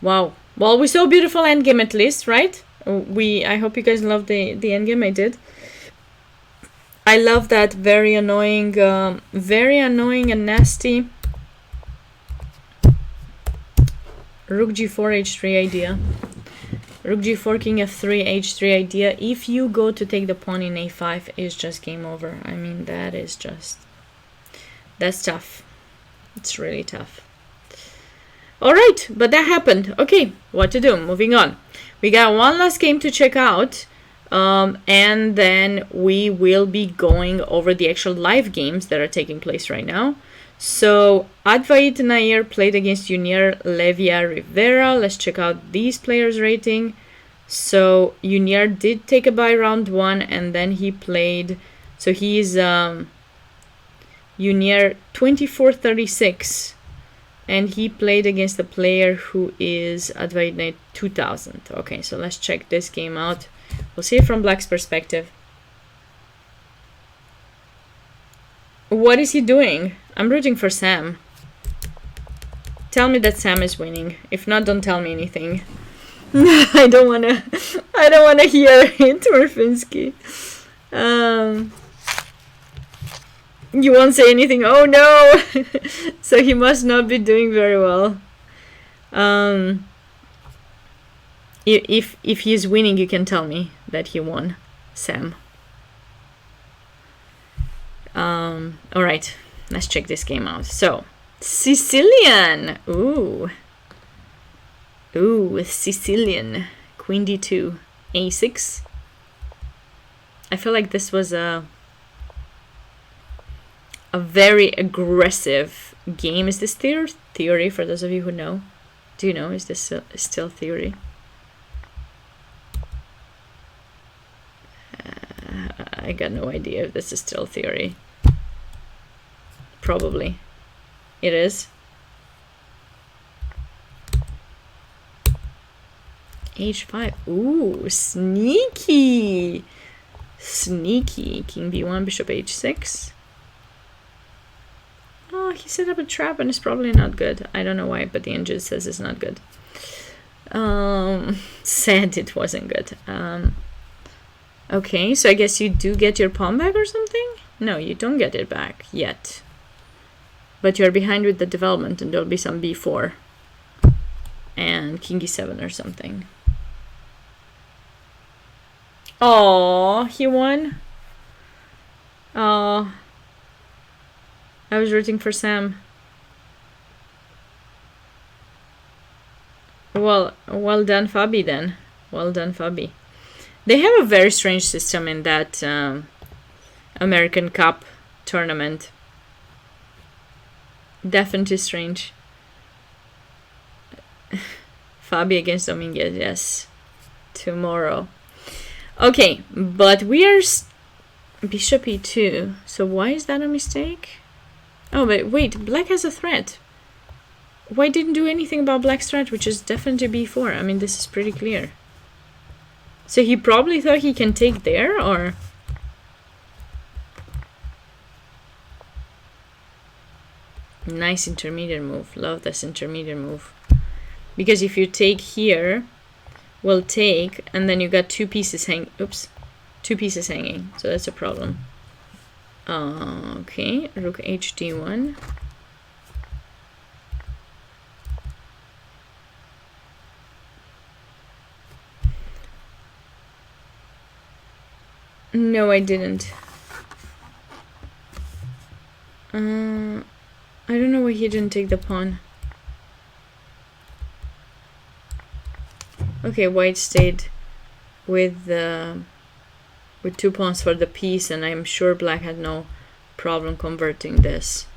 wow. Well, we saw a beautiful endgame at least, right? I hope you guys loved the endgame. I did. I love that very annoying and nasty rook g4 h3 idea. Rook g4 king f3 h3 idea. If you go to take the pawn in a5, it's just game over. I mean, that is just... that's tough. It's really tough. All right, but that happened. Okay, what to do? Moving on. We got one last game to check out, and then we will be going over the actual live games that are taking place right now. So Advait Nair played against Junior Levia Rivera. Let's check out these players' rating. So Junior did take a bye round 1, and then he played. So he's Junior 2436. And he played against a player who is Advait Nair 2000. Okay, so let's check this game out. We'll see it from Black's perspective. What is he doing? I'm rooting for Sam. Tell me that Sam is winning. If not, don't tell me anything. I don't wanna hear it, Orfinsky. You won't say anything. Oh no! So he must not be doing very well. If he's winning, you can tell me that he won, Sam. All right, let's check this game out. So Sicilian. Ooh, Sicilian. Queen d2, a6. I feel like this was a very aggressive game. Is this theory for those of you who know? Do you know? Is this still theory? I got no idea if this is still theory. Probably. It is. h5. Ooh, sneaky. Sneaky. King b1, bishop h6. Oh, he set up a trap and it's probably not good. I don't know why, but the engine says it's not good. Said it wasn't good. Okay, so I guess you do get your pawn back or something? No, you don't get it back yet. But you're behind with the development, and there'll be some b4 and king e7 or something. Oh, he won. Oh, I was rooting for Sam. Well done, Fabi, then. Well done, Fabi. They have a very strange system in that American Cup tournament. Definitely strange. Fabi against Dominguez, yes. Tomorrow. Okay, but we are bishop e2. So why is that a mistake? Oh, but wait, black has a threat. Why didn't do anything about black's threat, which is definitely b4? I mean, this is pretty clear. So he probably thought he can take there, or... Nice intermediate move. Love this intermediate move. Because if you take here, we'll take, and then you got two pieces hanging. Oops. Two pieces hanging. So that's a problem. Okay. Rook hd1. No, I didn't. I don't know why he didn't take the pawn. Okay, white stayed with 2 pawns for the piece, and I'm sure black had no problem converting this.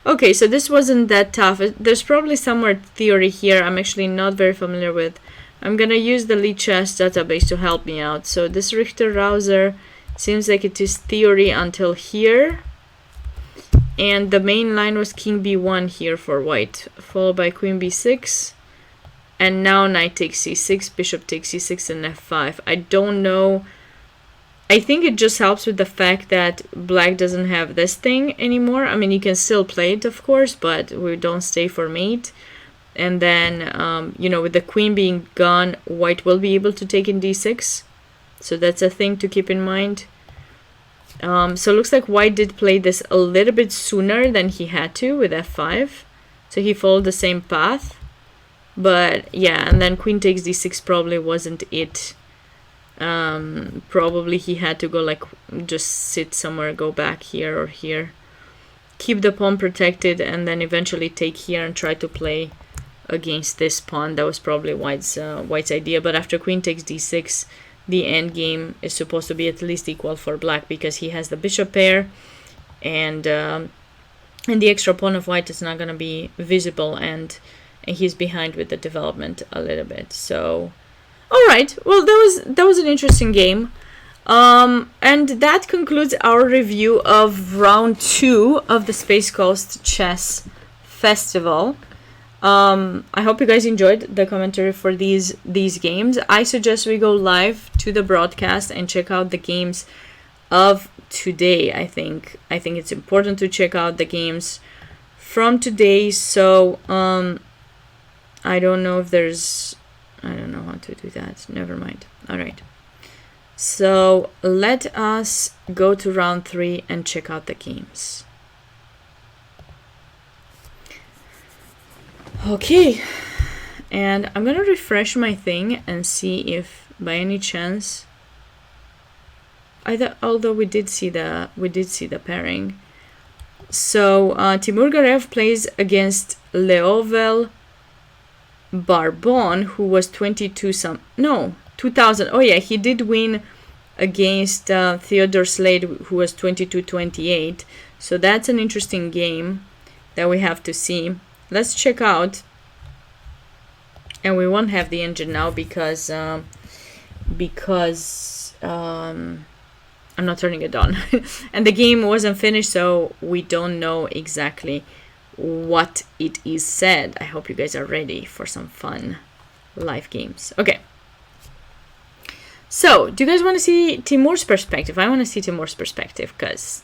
Okay, so this wasn't that tough. There's probably somewhere theory here I'm actually not very familiar with. I'm gonna use the Lichess database to help me out. So this Richter-Rauser seems like it is theory until here. And the main line was king b1 here for white, followed by queen b6. And now knight takes c6, bishop takes c6, and f5. I don't know. I think it just helps with the fact that black doesn't have this thing anymore. I mean, you can still play it, of course, but we don't stay for mate. And then, you know, with the queen being gone, white will be able to take in d6. So that's a thing to keep in mind. So it looks like white did play this a little bit sooner than he had to with f5. So he followed the same path. But yeah, and then queen takes d6 probably wasn't it. Probably he had to go like just sit somewhere, go back here or here, keep the pawn protected, and then eventually take here and try to play against this pawn. That was probably white's idea. But after queen takes d6, the end game is supposed to be at least equal for black because he has the bishop pair, and the extra pawn of white is not going to be visible, and he's behind with the development a little bit. So all right, well, that was an interesting game, and that concludes our review of round 2 of the Space Coast Chess Festival. I hope you guys enjoyed the commentary for these games. I suggest we go live to the broadcast and check out the games of today. I think it's important to check out the games from today. So I don't know if there's. I don't know how to do that. Never mind. All right. So let us go to round 3 and check out the games. Okay. And I'm going to refresh my thing and see if by any chance, although we did see the pairing. So Timur Garev plays against Leovel Barbon, who was 2000. Oh yeah, he did win against Theodore Slade, who was 22-28. So that's an interesting game that we have to see. Let's check out. And we won't have the engine now because I'm not turning it on. And the game wasn't finished, so we don't know exactly what it is said. I hope you guys are ready for some fun live games. Okay. So, do you guys want to see Timur's perspective? I want to see Timur's perspective because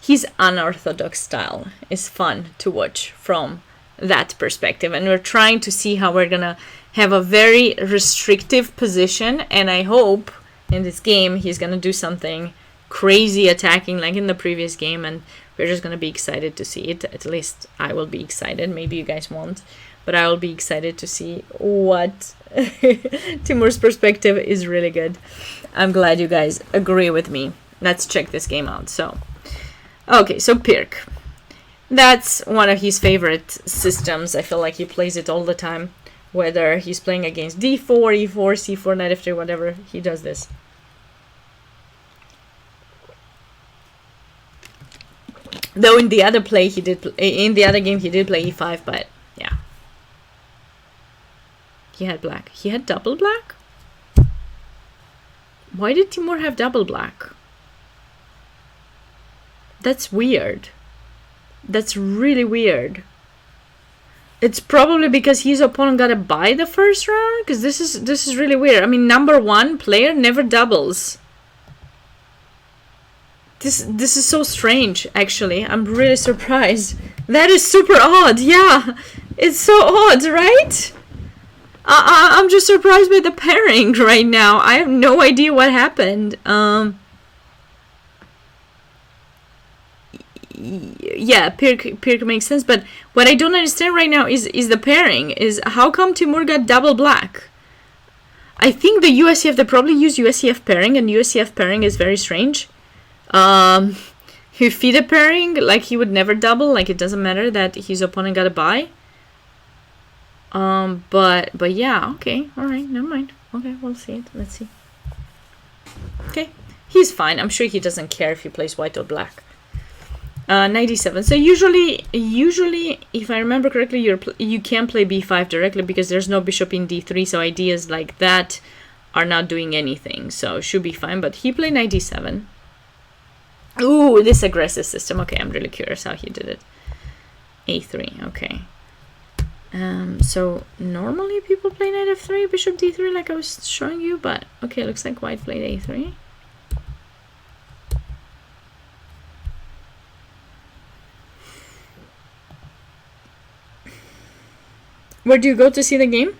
his unorthodox style is fun to watch from that perspective. And we're trying to see how we're going to have a very restrictive position. And I hope in this game he's going to do something crazy attacking like in the previous game, and we're just going to be excited to see it. At least I will be excited. Maybe you guys won't, but I will be excited to see what Timur's perspective is really good. I'm glad you guys agree with me. Let's check this game out. So, okay, so Pirk. That's one of his favorite systems. I feel like he plays it all the time. Whether he's playing against d4, e4, c4, knight f3, whatever, he does this. Though in the other game he did play e5, but yeah. He had black. He had double black? Why did Timur have double black? That's weird. That's really weird. It's probably because his opponent got a bye the first round, because this is really weird. I mean, number 1 player never doubles. This is so strange, actually. I'm really surprised. That is super odd. Yeah, it's so odd, right? I'm just surprised by the pairing right now. I have no idea what happened. Yeah, Pirk makes sense, but what I don't understand right now is the pairing. Is how come Timur got double black? I think the USCF, they probably use USCF pairing, and USCF pairing is very strange. He feed a pairing, like he would never double, like it doesn't matter that his opponent got a buy. But yeah, okay, alright, never mind. Okay, we'll see it. Let's see. Okay, he's fine. I'm sure he doesn't care if he plays white or black. 97. So usually, if I remember correctly, you can play b5 directly because there's no bishop in d3. So ideas like that are not doing anything. So should be fine. But he played 97. Ooh, this aggressive system. Okay, I'm really curious how he did it. a3. Okay. So normally people play knight f3, bishop d3, like I was showing you. But okay, looks like white played a3. Where do you go to see the game?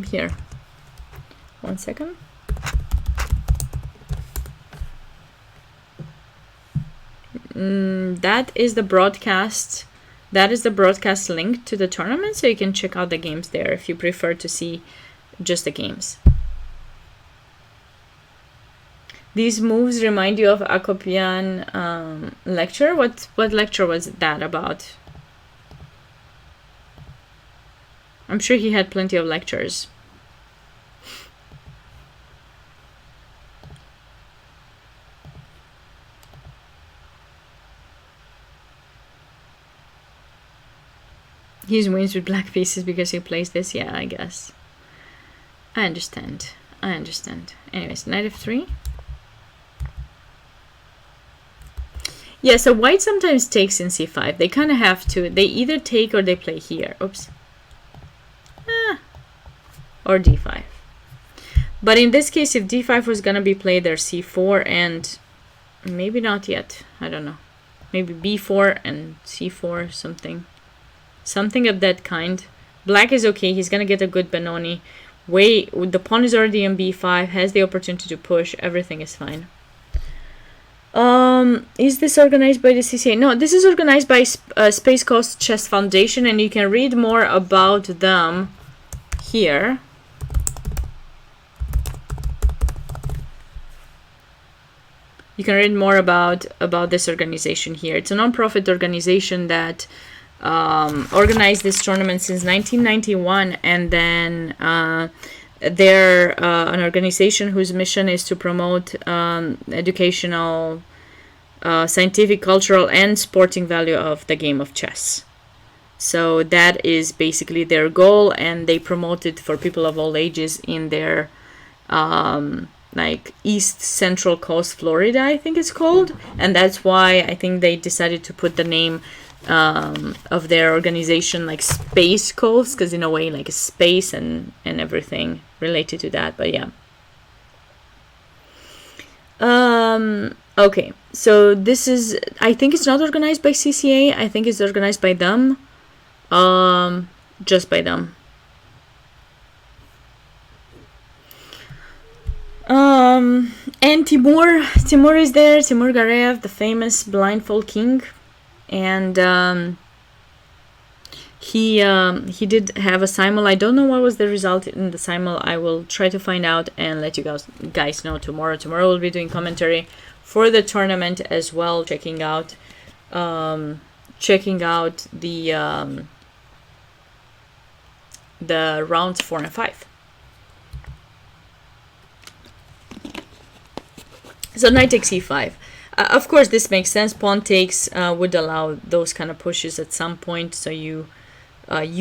Here. 1 second. That is the broadcast. That is the broadcast link to the tournament, so you can check out the games there if you prefer to see just the games. These moves remind you of Akopian lecture. What lecture was that about? I'm sure he had plenty of lectures. He wins with black pieces because he plays this. Yeah, I guess. I understand. Anyways, knight f3. Yeah, so white sometimes takes in c5. They kind of have to. They either take or they play here. Oops. Or d5. But in this case, if d5 was going to be played, there's c4 and maybe not yet. I don't know. Maybe b4 and c4, something of that kind. Black is okay. He's going to get a good Benoni. The pawn is already on b5, has the opportunity to push. Everything is fine. Is this organized by the CCA? No, this is organized by Space Coast Chess Foundation, and you can read more about them here. You can read more about this organization here. It's a non-profit organization that organized this tournament since 1991, and then they're an organization whose mission is to promote educational, scientific, cultural, and sporting value of the game of chess. So that is basically their goal, and they promote it for people of all ages in their like East Central Coast, Florida, I think it's called. And that's why I think they decided to put the name of their organization like Space Coast, because in a way like space and everything related to that. But yeah. Okay, so this is, I think it's not organized by CCA. I think it's organized by them. Just by them. And Timur is there. Timur Gareev, the famous blindfold king, and he did have a simul. I don't know what was the result in the simul. I will try to find out and let you guys know tomorrow. Tomorrow we'll be doing commentary for the tournament as well, checking out the rounds 4 and 5. So knight takes e5. Of course, this makes sense. Pawn takes would allow those kind of pushes at some point. So you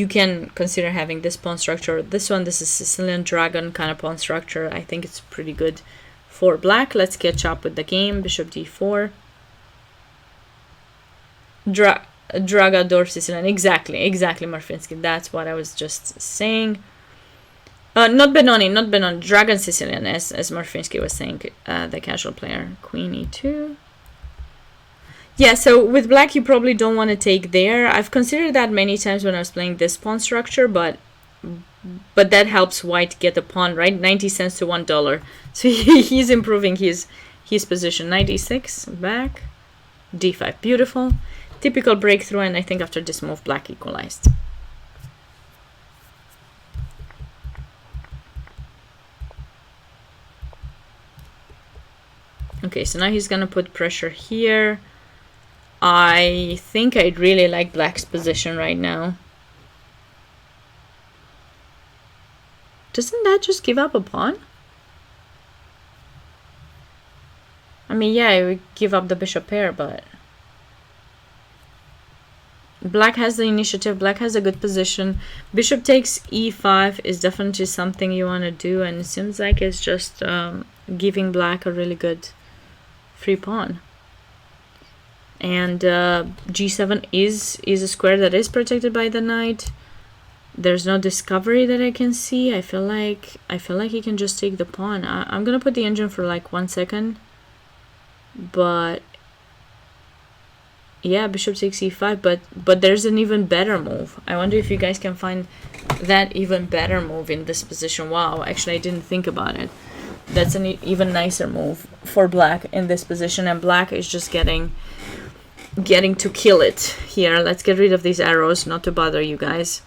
can consider having this pawn structure. This is Sicilian dragon kind of pawn structure. I think it's pretty good for black. Let's catch up with the game. Bishop d4. Dragador Sicilian. Exactly, Marfinsky. That's what I was just saying. Not Benoni. Dragon Sicilian, as Marfinsky was saying, the casual player. Queen e2. Yeah, so with black, you probably don't want to take there. I've considered that many times when I was playing this pawn structure, but that helps white get a pawn, right? 90 cents to $1. So he's improving his position. Knight e6, back. d5, beautiful. Typical breakthrough, and I think after this move, black equalized. Okay, so now he's gonna put pressure here. I think I'd really like black's position right now. Doesn't that just give up a pawn? I mean, yeah, it would give up the bishop pair, but black has the initiative. Black has a good position. Bishop takes e5 is definitely something you want to do, and it seems like it's just giving black a really good free pawn. And g7 is a square that is protected by the knight. There's no discovery that I can see. I feel like he can just take the pawn. I'm gonna put the engine for like 1 second, but yeah, bishop takes e5. But there's an even better move. I wonder if you guys can find that even better move in this position. Wow, actually I didn't think about it. That's an even nicer move for black in this position, and black is just getting to kill it here. Let's get rid of these arrows, not to bother you guys.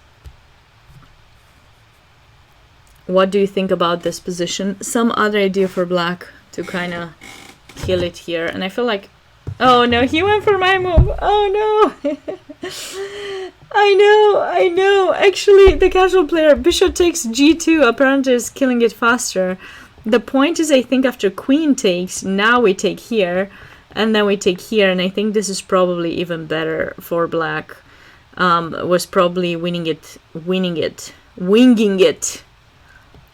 What do you think about this position? Some other idea for black to kind of kill it here? And I feel like, oh no, he went for my move. Oh no. I know. Actually, the casual player, bishop takes g2, apparently is killing it faster. The point is, I think after queen takes, now we take here, and then we take here, and I think this is probably even better for black. Was probably winging it.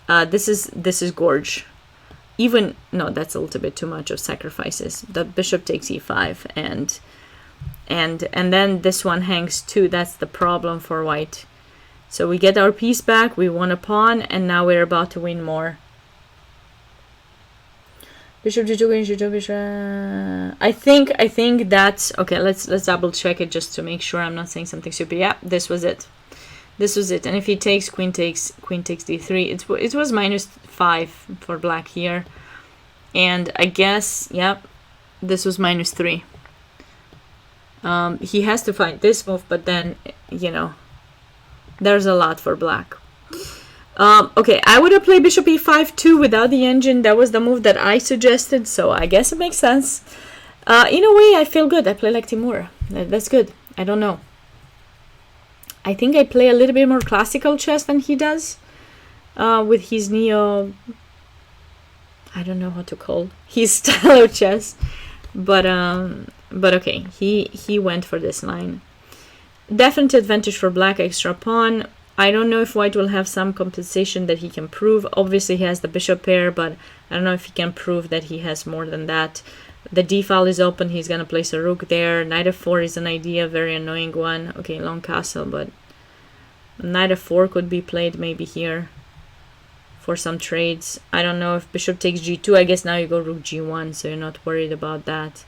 This is gorge. Even no, that's a little bit too much of sacrifices. The bishop takes e5, and then this one hangs too. That's the problem for white. So we get our piece back. We won a pawn, and now we're about to win more. Bishop g2, queen g2, bishop. I think that's okay. Let's double check it just to make sure I'm not saying something stupid. Yeah, this was it. And if he takes queen takes d3, it was -5 for black here, and I guess yep, this was -3. He has to find this move, but then there's a lot for black. Okay, I would have played bishop e5 too without the engine. That was the move that I suggested, so I guess it makes sense. In a way, I feel good. I play like Timur. That's good. I don't know. I think I play a little bit more classical chess than he does, with his neo. I don't know how to call his style of chess, but okay, he went for this line. Definite advantage for black, extra pawn. I don't know if white will have some compensation that he can prove. Obviously, he has the bishop pair, but I don't know if he can prove that he has more than that. The d file is open. He's gonna place a rook there. Knight f4 is an idea, very annoying one. Okay, long castle, but knight f4 could be played maybe here for some trades. I don't know if bishop takes g2. I guess now you go rook g1, so you're not worried about that.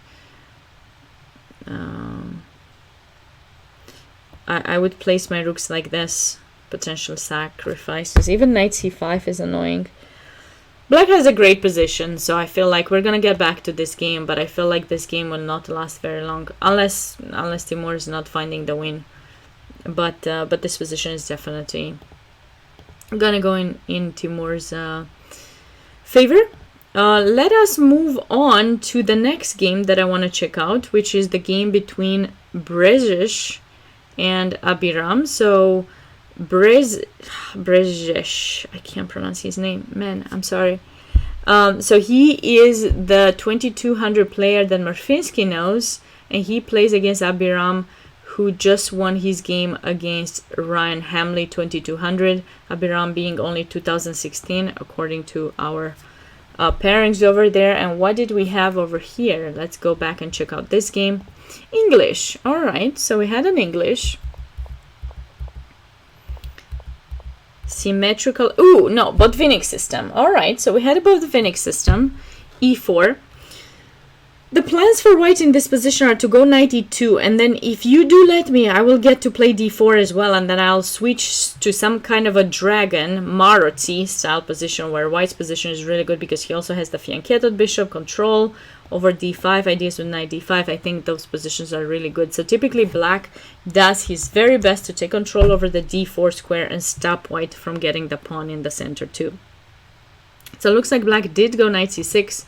I would place my rooks like this. Potential sacrifices. Even knight c5 is annoying. Black has a great position, so I feel like we're gonna get back to this game, but I feel like this game will not last very long unless Timur is not finding the win. But this position is definitely gonna go in Timur's favor. Let us move on to the next game that I want to check out, which is the game between Brezish and Abiram. So Brezish, I can't pronounce his name, man, I'm sorry. So he is the 2200 player that Marfinsky knows, and he plays against Abiram, who just won his game against Ryan Hamley 2200, Abiram being only 2016 according to our pairings over there. And what did we have over here? Let's go back and check out this game. English. All right, so we had an English. Symmetrical. Ooh, no, Botvinnik system. All right, so we had a Botvinnik system. E4. The plans for white in this position are to go knight e2, and then if you do let me, I will get to play d4 as well, and then I'll switch to some kind of a dragon, Maroczy style position, where white's position is really good because he also has the fianchetto bishop control over d5, ideas with knight d5. I think those positions are really good. So typically black does his very best to take control over the d4 square and stop white from getting the pawn in the center too. So it looks like black did go knight c6.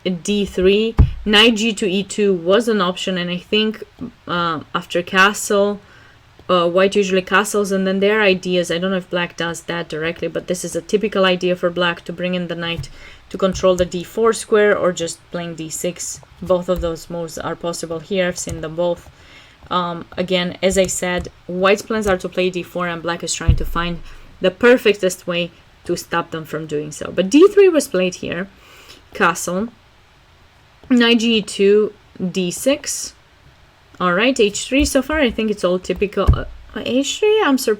d3. Knight g to e2 was an option, and I think after castle, white usually castles, and then their ideas, I don't know if black does that directly, but this is a typical idea for black to bring in the knight to control the d4 square, or just playing d6. Both of those moves are possible here. I've seen them both. Again, as I said, white's plans are to play d4, and black is trying to find the perfectest way to stop them from doing so. But d3 was played here. Castle. Knight g2, d6. All right, h3. So far, I think it's all typical. h3,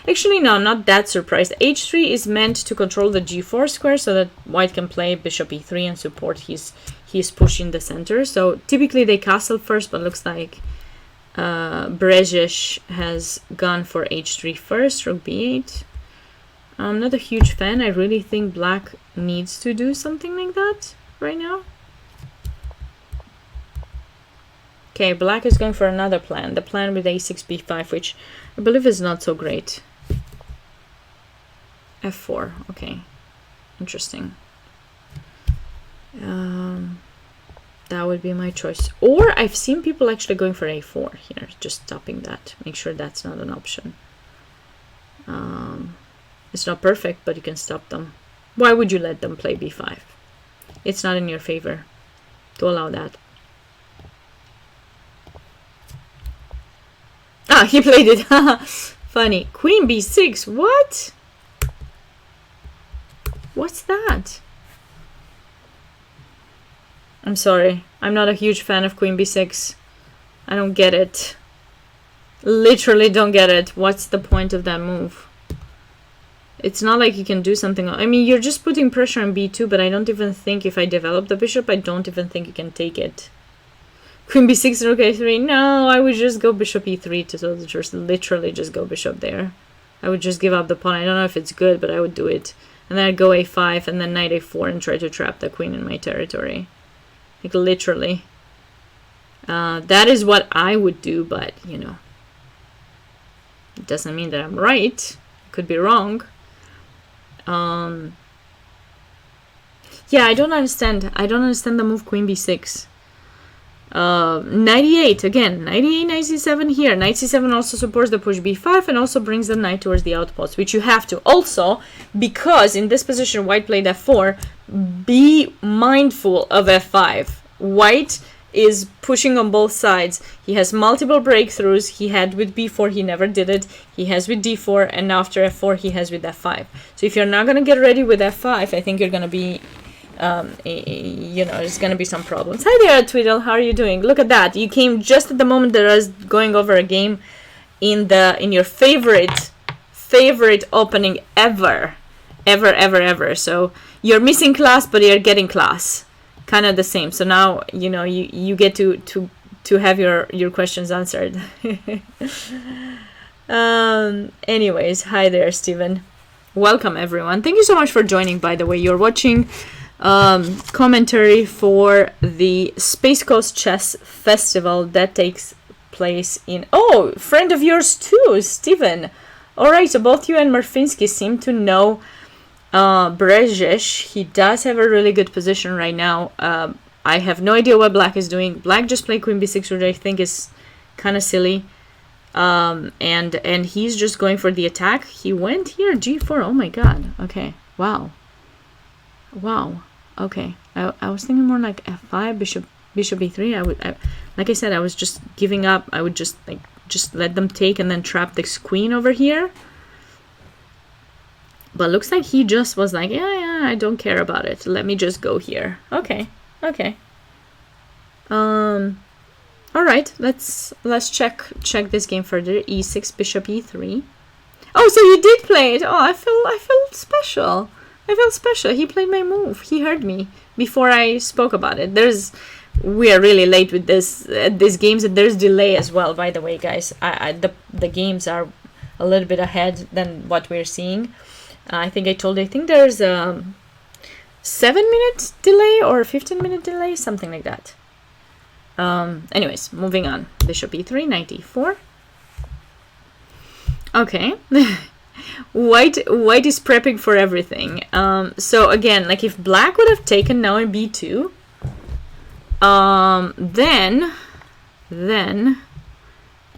actually, no, not that surprised. h3 is meant to control the g4 square so that white can play bishop e3 and support his push in the center. So typically they castle first, but looks like Brezish has gone for h3 first, rook b8. I'm not a huge fan. I really think black needs to do something like that right now. Okay, black is going for another plan. The plan with a6, b5, which I believe is not so great. f4, okay. Interesting. That would be my choice. Or I've seen people actually going for a4 here. Just stopping that. Make sure that's not an option. It's not perfect, but you can stop them. Why would you let them play b5? It's not in your favor to allow that. Ah, he played it. Funny. Queen b6. What? What's that? I'm sorry. I'm not a huge fan of queen b6. I don't get it. Literally don't get it. What's the point of that move? It's not like you can do something. I mean, you're just putting pressure on b2, but I don't even think if I develop the bishop, I don't even think you can take it. Queen b6, rook a3. No, I would just go bishop e3 to just literally just go bishop there. I would just give up the pawn. I don't know if it's good, but I would do it. And then I'd go a5 and then knight a4 and try to trap the queen in my territory. Like literally. That is what I would do, but you know. It doesn't mean that I'm right. I could be wrong. Yeah, I don't understand. I don't understand the move queen b6. 98 again. 98, knight c7 here. Knight c7 also supports the push b5 and also brings the knight towards the outpost, which you have to. Also, because in this position white played f4, be mindful of f5. White is pushing on both sides. He has multiple breakthroughs. He had with b4, he never did it. He has with d4, and after f4 he has with f5. So if you're not going to get ready with f5, I think you're going to be you know, there's gonna be some problems. Hi there, Tweedle. How are you doing? Look at that. You came just at the moment that I was going over a game in your favorite opening ever. So you're missing class, but you're getting class. Kind of the same. So now you know you get to have your questions answered. Anyways, hi there, Steven. Welcome everyone. Thank you so much for joining. By the way, you're watching commentary for the Space Coast Chess Festival that takes place in... Oh, friend of yours too, Steven. Alright, so both you and Murfinsky seem to know Brezish. He does have a really good position right now. I have no idea what black is doing. Black just played queen b6, which I think is kind of silly. And he's just going for the attack. He went here, g4. Oh my god. Okay. Wow. Okay. I was thinking more like f5, bishop e3. Like I said, I was just giving up. I would just let them take and then trap this queen over here. But looks like he just was like, yeah, I don't care about it. Let me just go here. Okay. All right, let's check this game further. e6, bishop e3. Oh, so you did play it. Oh, I felt special. He played my move. He heard me before I spoke about it. We are really late with these games, and there's delay as well. By the way, guys, the games are a little bit ahead than what we're seeing. I think there's a 7-minute delay or 15-minute delay, something like that. Anyways, moving on. Bishop e3, knight e4. Okay. White is prepping for everything. So again, like if black would have taken now in b2, Then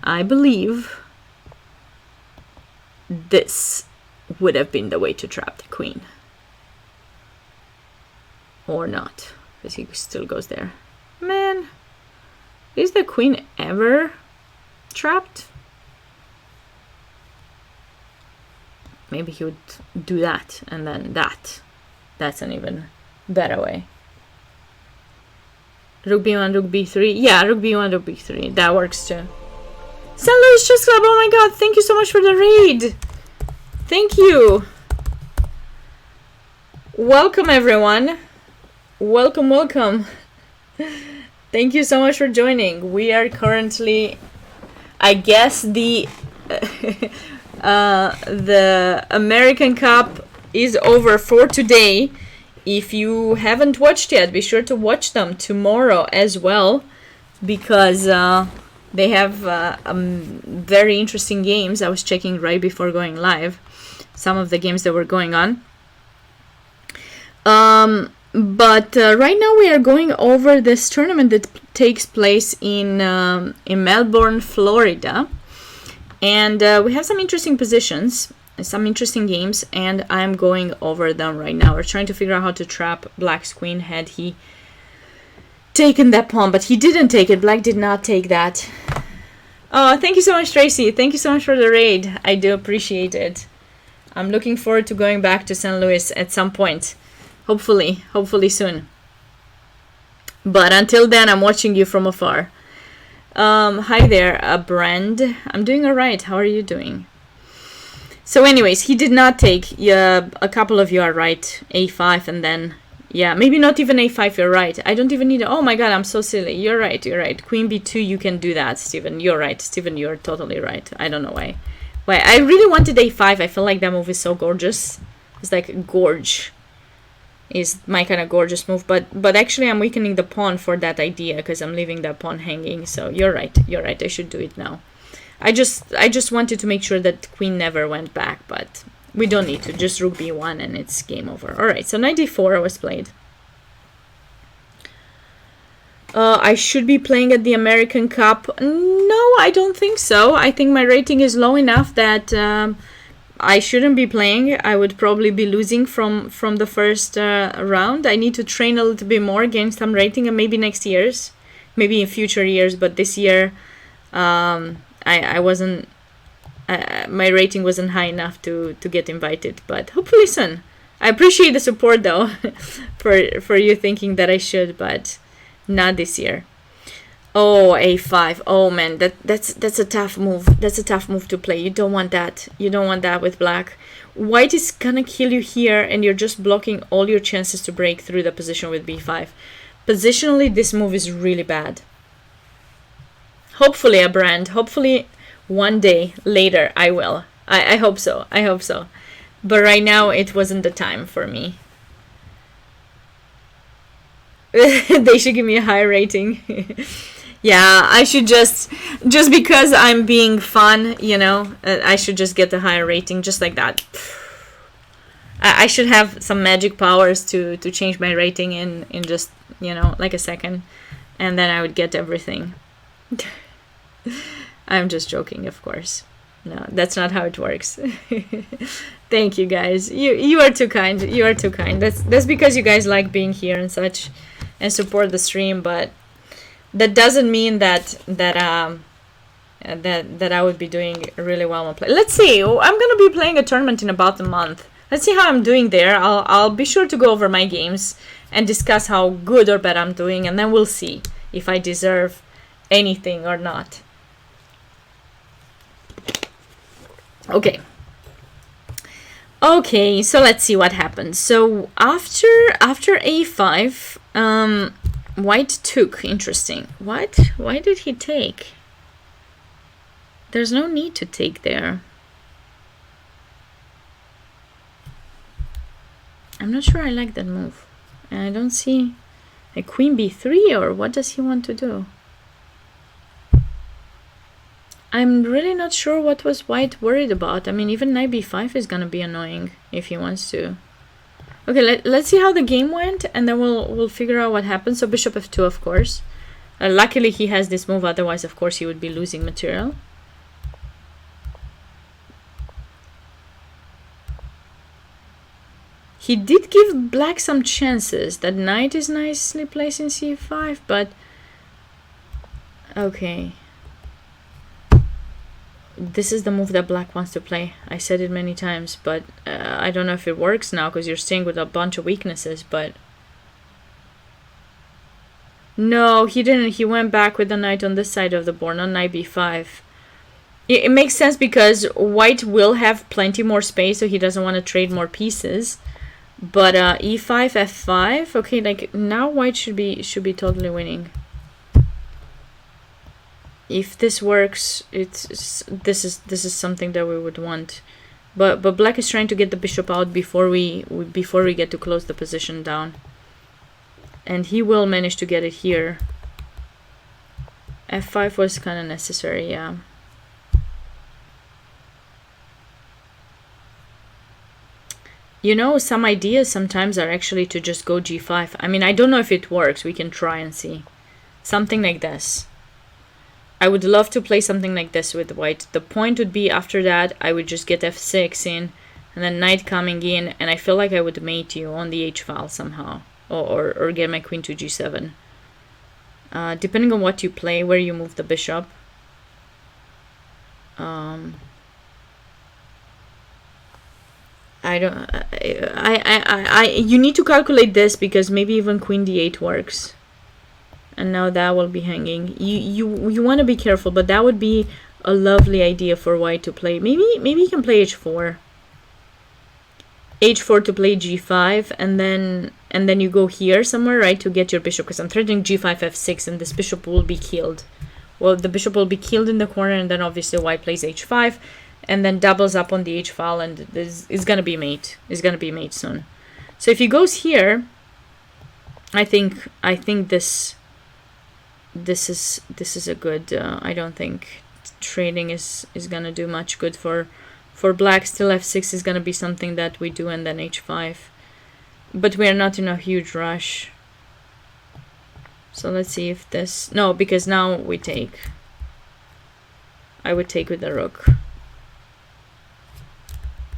I believe this would have been the way to trap the queen. Or not, because he still goes there. Man, is the queen ever trapped? Maybe he would do that, and then that. That's an even better way. Rook b1, rook b3. Yeah, rook b1, rook b3. That works too. St. Louis Chess Club, oh my god, thank you so much for the raid. Thank you. Welcome, everyone. Welcome, welcome. Thank you so much for joining. We are currently, I guess, the American Cup is over for today. If you haven't watched yet, be sure to watch them tomorrow as well, because they have very interesting games. I was checking right before going live some of the games that were going on. But right now we are going over this tournament that takes place in Melbourne, Florida. And we have some interesting positions, some interesting games, and I'm going over them right now. We're trying to figure out how to trap Black's queen had he taken that pawn, but he didn't take it. Black did not take that. Oh, thank you so much, Tracy. Thank you so much for the raid. I do appreciate it. I'm looking forward to going back to St. Louis at some point. Hopefully soon. But until then, I'm watching you from afar. Hi there, Brand. I'm doing alright. How are you doing? So anyways, he did not take, a couple of you are right, a5, and then, yeah, maybe not even a5, you're right. I don't even need, oh my god, I'm so silly. You're right. Queen b2, you can do that, Steven. You're right. Steven, you're totally right. I don't know why. I really wanted a5. I feel like that move is so gorgeous. It's like gorge is my kind of gorgeous move, but actually I'm weakening the pawn for that idea because I'm leaving that pawn hanging. So you're right, I should do it now. I just wanted to make sure that queen never went back, but we don't need to. Just rook b1 and it's game over. All right, so knight d4 was played. I should be playing at the American Cup. No, I don't think so. I think my rating is low enough that I shouldn't be playing. I would probably be losing from the first round. I need to train a little bit more, gain some rating, and maybe next year's, maybe in future years. But this year, I wasn't. My rating wasn't high enough to get invited. But hopefully soon. I appreciate the support though, for you thinking that I should, but not this year. Oh, a5. Oh man, that's a tough move. That's a tough move to play. You don't want that. You don't want that with black. White is gonna kill you here, and you're just blocking all your chances to break through the position with b5. Positionally, this move is really bad. Hopefully, a brand. Hopefully, one day later, I will. I hope so. I hope so. But right now, it wasn't the time for me. They should give me a high rating. Yeah, I should just because I'm being fun, you know, I should just get a higher rating, just like that. I should have some magic powers to change my rating in just, you know, like a second, and then I would get everything. I'm just joking, of course. No, that's not how it works. Thank you guys. You are too kind. You are too kind. That's because you guys like being here and such, and support the stream, but that doesn't mean that I would be doing really well on play. Let's see. I'm gonna be playing a tournament in about a month. Let's see how I'm doing there. I'll be sure to go over my games and discuss how good or bad I'm doing, and then we'll see if I deserve anything or not. Okay. Okay, so let's see what happens. So after a5, white took. Interesting. What? Why did he take? There's no need to take there. I'm not sure I like that move. And I don't see a queen b3, or what does he want to do? I'm really not sure what was white worried about. I mean, even knight b5 is gonna be annoying if he wants to Okay, let's see how the game went, and then we'll figure out what happened. So bishop f2, of course. Luckily he has this move, otherwise of course he would be losing material. He did give black some chances. That knight is nicely placed in c5, but okay. This is the move that black wants to play. I said it many times, but I don't know if it works now because you're staying with a bunch of weaknesses, but no, he didn't. He went back with the knight on this side of the board, on knight b5. It makes sense because white will have plenty more space, so he doesn't want to trade more pieces. But e5, f5. Okay, like now white should be totally winning. If this works, this is something that we would want. But black is trying to get the bishop out before we get to close the position down. And he will manage to get it here. f5 was kind of necessary, yeah. You know, some ideas sometimes are actually to just go g5. I mean, I don't know if it works. We can try and see. Something like this. I would love to play something like this with white. The point would be after that, I would just get f6 in, and then knight coming in, and I feel like I would mate you on the h-file somehow. Or get my queen to g7. Depending on what you play, where you move the bishop. I don't. You need to calculate this because maybe even queen d8 works. And now that will be hanging. You want to be careful, but that would be a lovely idea for white to play. Maybe you can play h4. h4 to play g5, and then you go here somewhere, right, to get your bishop, because I'm threatening g5, f6, and this bishop will be killed. Well, the bishop will be killed in the corner, and then obviously white plays h5, and then doubles up on the h-file, and this is gonna be mate. It's gonna be mate soon. So if he goes here, I think this is a good. I don't think trading is gonna do much good for black. Still f6 is gonna be something that we do, and then h5. But we are not in a huge rush. So let's see if this... No, because now we take. I would take with the rook.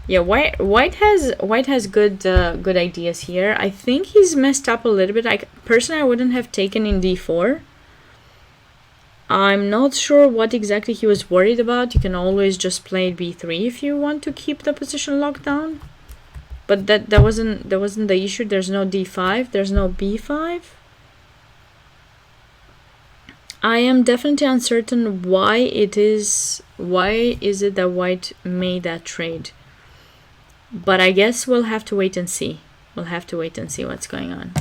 Yeah, white has good ideas here. I think he's messed up a little bit. Personally, I wouldn't have taken in d4. I'm not sure what exactly he was worried about. You can always just play b3 if you want to keep the position locked down. But that wasn't the issue. There's no d5. There's no b5. I am definitely uncertain why is it that white made that trade. But I guess we'll have to wait and see. We'll have to wait and see what's going on.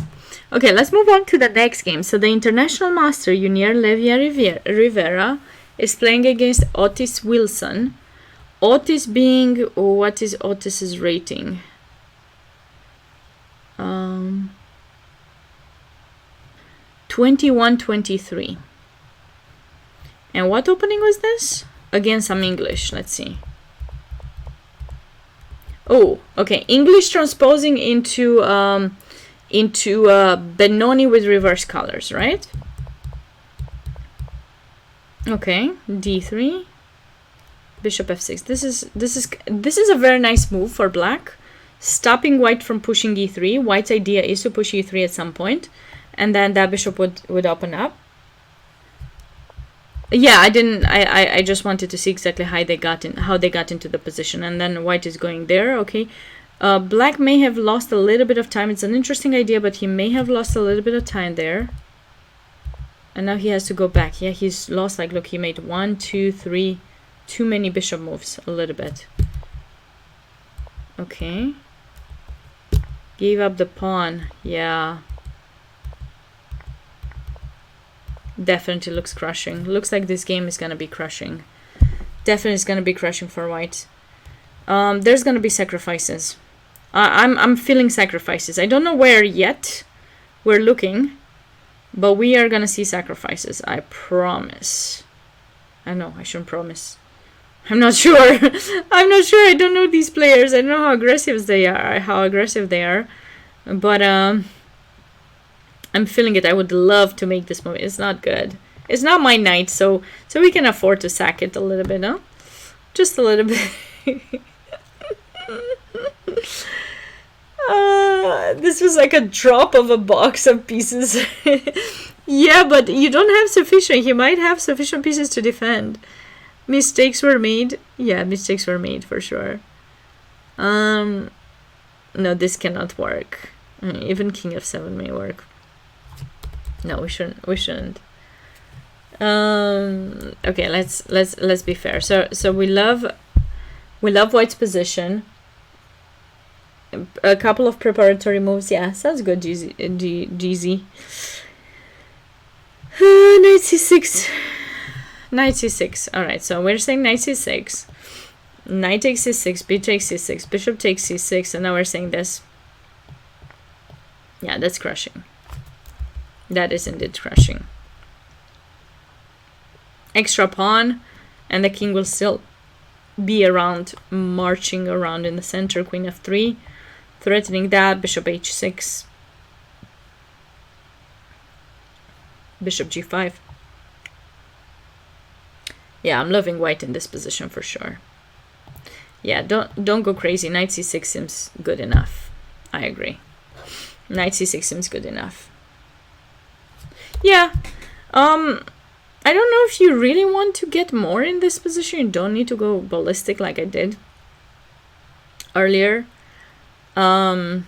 Okay, let's move on to the next game. So the international master, Junior Levia Rivera, is playing against Otis Wilson. Otis being... What is Otis's rating? 21-23. And what opening was this? Again, some English. Let's see. Oh, okay. English transposing into Benoni with reverse colors, right? Okay, d3, bishop f6. This is a very nice move for black, stopping white from pushing e3. White's idea is to push e3 at some point, and then that bishop would open up. Yeah, I just wanted to see exactly how they got into the position, and then white is going there. Okay, black may have lost a little bit of time. It's an interesting idea, but he may have lost a little bit of time there. And now he has to go back. Yeah, he's lost, like, look, he made 1, 2, 3, too many bishop moves, a little bit. Okay. Gave up the pawn. Yeah. Definitely looks crushing. Looks like this game is going to be crushing. Definitely is going to be crushing for white. There's going to be sacrifices. I'm feeling sacrifices. I don't know where yet. We're looking. But we are going to see sacrifices. I promise. I know, I shouldn't promise. I'm not sure. I'm not sure. I don't know these players. I don't know how aggressive they are. But I'm feeling it. I would love to make this move. It's not good. It's not my knight, so we can afford to sack it a little bit, no? Just a little bit. This was like a drop of a box of pieces. Yeah, but you don't have sufficient. He might have sufficient pieces to defend. Mistakes were made. Yeah, mistakes were made for sure. No, this cannot work. Even King of 7 may work. No, we shouldn't. We shouldn't. Okay, let's be fair. So we love White's position. A couple of preparatory moves. Yeah, sounds good, GZ. Knight c6. Knight c6. Alright, so we're saying knight c6. Knight takes c6, b takes c6, bishop takes c6, and now we're saying this. Yeah, that's crushing. That is indeed crushing. Extra pawn, and the king will still be around, marching around in the center. Queen f3, threatening that. Bishop h6. Bishop g5. Yeah, I'm loving white in this position for sure. Yeah, don't go crazy. Knight c6 seems good enough. I agree. Knight c6 seems good enough. Yeah. I don't know if you really want to get more in this position. You don't need to go ballistic like I did earlier. You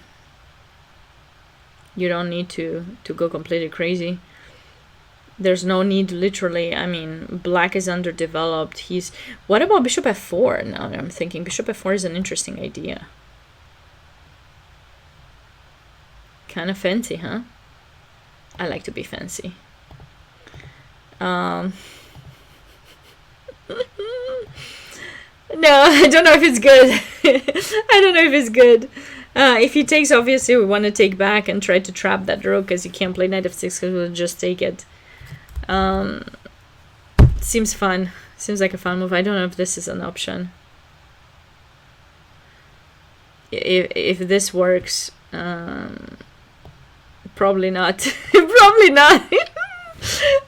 don't need to go completely crazy. There's no need, literally. I mean, black is underdeveloped. What about bishop f4? Now I'm thinking bishop f4 is an interesting idea. Kind of fancy, huh? I like to be fancy. No, I don't know if it's good. I don't know if it's good. If he takes, obviously we want to take back and try to trap that rook, because you can't play knight f6 because we'll just take it. Seems fun. Seems like a fun move. I don't know if this is an option. If this works, probably not. Probably not.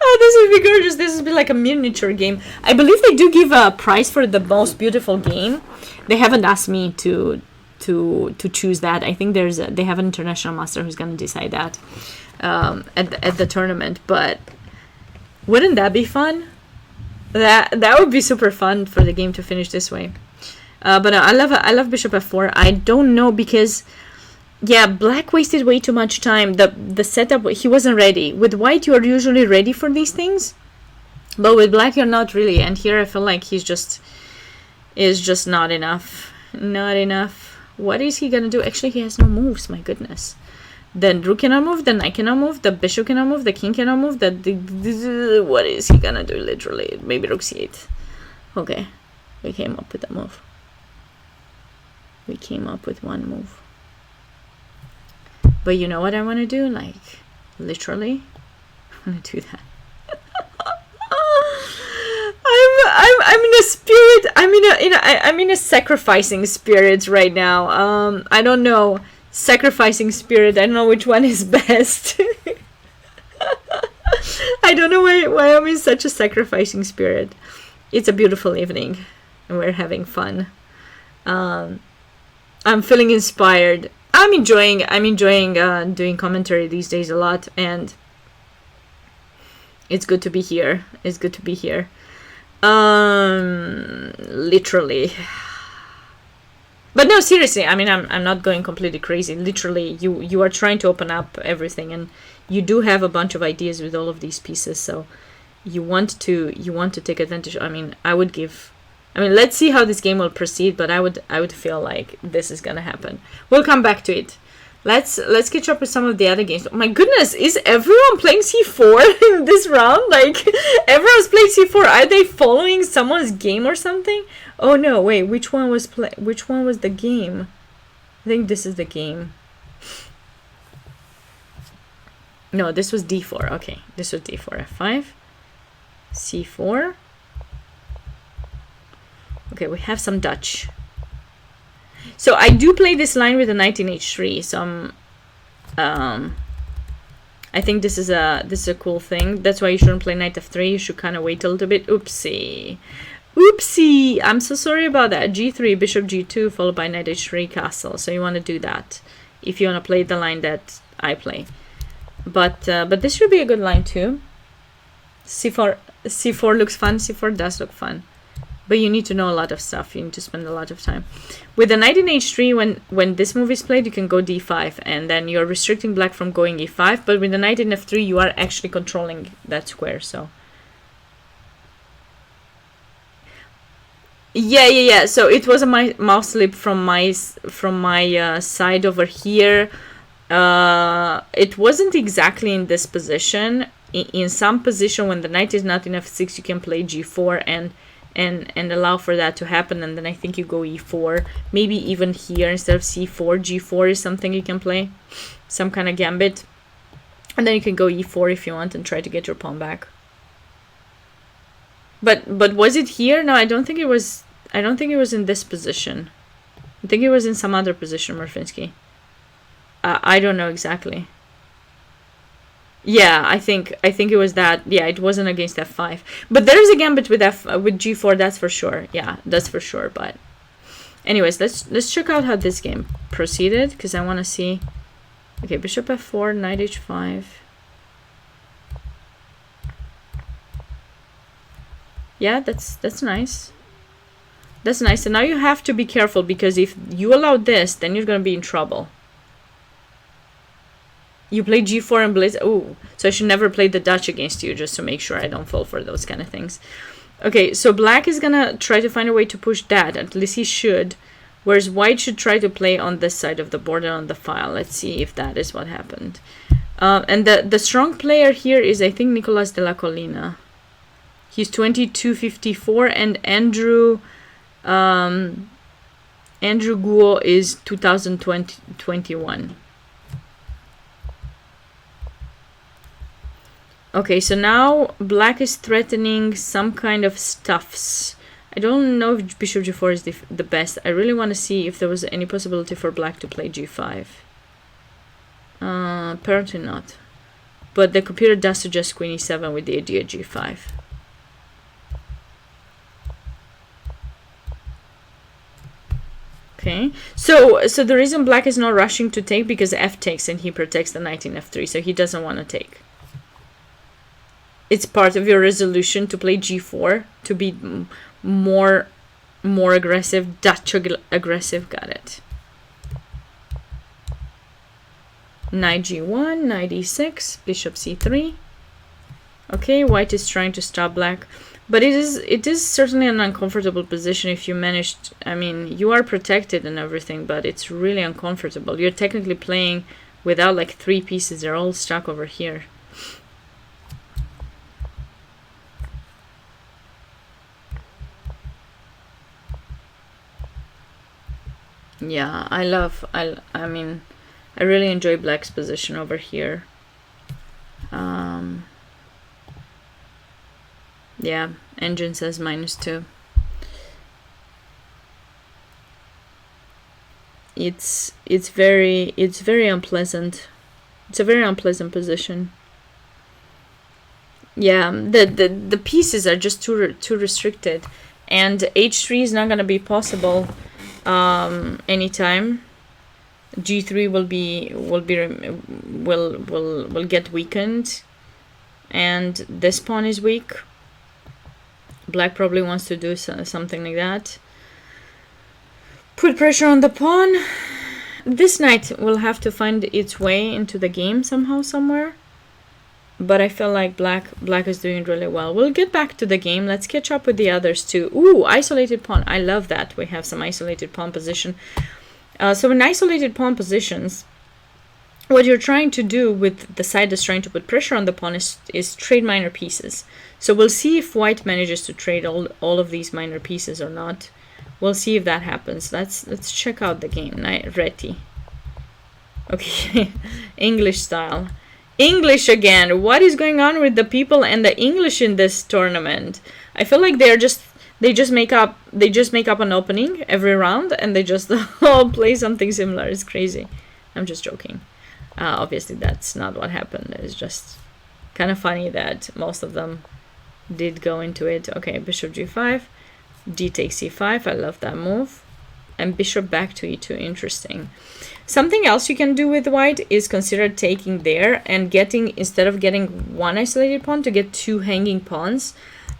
Oh, this would be gorgeous. This would be like a miniature game. I believe they do give a prize for the most beautiful game. They haven't asked me to choose that. I think they have an international master who's going to decide that at the tournament. But wouldn't that be fun? That would be super fun for the game to finish this way. But I love bishop f4. I don't know, because yeah, black wasted way too much time. The setup, he wasn't ready. With white, you are usually ready for these things, but with black, you're not really. And here, I feel like is just not enough. Not enough. What is he gonna do? Actually, he has no moves. My goodness. The rook cannot move. The knight cannot move. The bishop cannot move. The king cannot move. What is he gonna do? Literally, maybe rook c8. Okay, we came up with a move. We came up with one move. But you know what I want to do? Like, literally, I want to do that. I'm in a spirit. I'm in a sacrificing spirit right now. I don't know. Sacrificing spirit. I don't know which one is best. I don't know why I'm in such a sacrificing spirit. It's a beautiful evening, and we're having fun. I'm feeling inspired. I'm enjoying doing commentary these days a lot, and it's good to be here. It's good to be here. Literally. But no, seriously, I mean, I'm not going completely crazy. Literally, you are trying to open up everything, and you do have a bunch of ideas with all of these pieces, so you want to take advantage. I mean, let's see how this game will proceed, but I would feel like this is gonna happen. We'll come back to it. Let's catch up with some of the other games. Oh my goodness, is everyone playing c4 in this round? Like, everyone's playing c4. Are they following someone's game or something? Oh no, wait, which one was the game? I think this is the game. No, this was d4. Okay, this was d4. f5, c4. Okay, we have some Dutch. So I do play this line with a knight in h3. So I think this is a cool thing. That's why you shouldn't play knight f3. You should kind of wait a little bit. Oopsie. I'm so sorry about that. g3, bishop g2, followed by knight h3 castle. So you want to do that if you want to play the line that I play. But this should be a good line too. c4 looks fun. c4 does look fun, but you need to know a lot of stuff. You need to spend a lot of time. With the knight in h3, when this move is played, you can go d5, and then you're restricting black from going e5. But with the knight in f3, you are actually controlling that square. So yeah. So it was a mouse slip from my side over here. It wasn't exactly in this position. In some position, when the knight is not in f6, you can play g4 and allow for that to happen, and then I think you go e4, maybe even here instead of c4. g4 is something you can play, some kind of gambit, and then you can go e4 if you want and try to get your pawn back. But was it here? No, I don't think it was. I don't think it was in this position. I think it was in some other position, Murfinsky. I don't know exactly. Yeah, I think it was that. Yeah, it wasn't against f5. But there is a gambit with with g4, that's for sure. Yeah, that's for sure. But anyways, let's check out how this game proceeded, because I want to see. Okay, bishop f4, knight h5. Yeah, that's nice. That's nice. And now you have to be careful, because if you allow this, then you're going to be in trouble. You play g4 and blitz. Oh, so I should never play the Dutch against you, just to make sure I don't fall for those kind of things. Okay, so black is going to try to find a way to push that. At least he should. Whereas white should try to play on this side of the board and on the file. Let's see if that is what happened. And the strong player here is, I think, Nicolas de la Colina. He's 2254, and Andrew Guo is 2021. Okay, so now black is threatening some kind of stuffs. I don't know if bishop g4 is the best. I really want to see if there was any possibility for black to play g5. Apparently not. But the computer does suggest queen e7 with the idea g5. Okay, so the reason black is not rushing to take, because f takes and he protects the knight in f3, so he doesn't want to take. It's part of your resolution to play g4 to be more aggressive, Dutch aggressive. Got it. Knight g1, knight e6, bishop c3. Okay, white is trying to stop black, but it is certainly an uncomfortable position if you managed. I mean, you are protected and everything, but it's really uncomfortable. You're technically playing without like 3 pieces. They're all stuck over here. Yeah, I mean, I really enjoy black's position over here. Yeah, engine says -2. It's very unpleasant. It's a very unpleasant position. Yeah, the pieces are just too restricted, and h3 is not going to be possible anytime. g3 will get weakened, and this pawn is weak. Black probably wants to do something like that. Put pressure on the pawn. This knight will have to find its way into the game somehow, somewhere. But I feel like black is doing really well. We'll get back to the game. Let's catch up with the others too. Ooh, isolated pawn. I love that. We have some isolated pawn position. So in isolated pawn positions, what you're trying to do with the side that's trying to put pressure on the pawn is trade minor pieces. So we'll see if white manages to trade all of these minor pieces or not. We'll see if that happens. Let's check out the game. Reti. Okay, English style. English again. What is going on with the people and the English in this tournament? I feel like they just make up an opening every round, and they just all play something similar. It's crazy. I'm just joking. Obviously, that's not what happened. It's just kind of funny that most of them did go into it. Okay, bishop g5, d takes c5. I love that move. And bishop back to e2. Interesting. Something else you can do with white is consider taking there and getting, instead of getting one isolated pawn, to get two hanging pawns.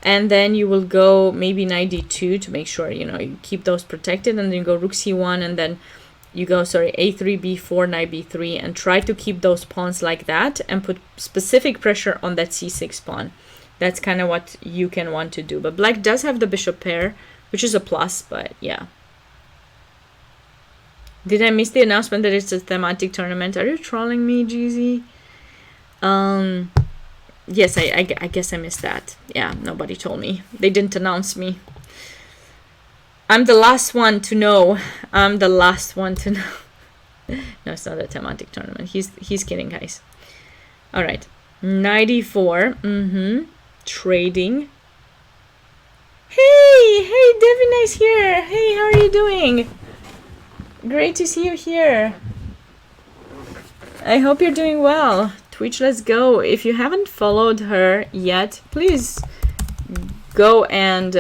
And then you will go maybe knight d2 to make sure, you know, you keep those protected. And then you go rook c1, and then you go, sorry, a3, b4, knight b3, and try to keep those pawns like that and put specific pressure on that c6 pawn. That's kind of what you can want to do. But black does have the bishop pair, which is a plus, but yeah. Did I miss the announcement that it's a thematic tournament? Are you trolling me, Jeezy? Yes, I guess I missed that. Yeah, nobody told me. They didn't announce me. I'm the last one to know. I'm the last one to know. No, it's not a thematic tournament. He's kidding, guys. All right. 94. Trading. Hey, Devin is here. Hey, how are you doing? Great to see you here. I hope you're doing well. Twitch, let's go. If you haven't followed her yet, please go and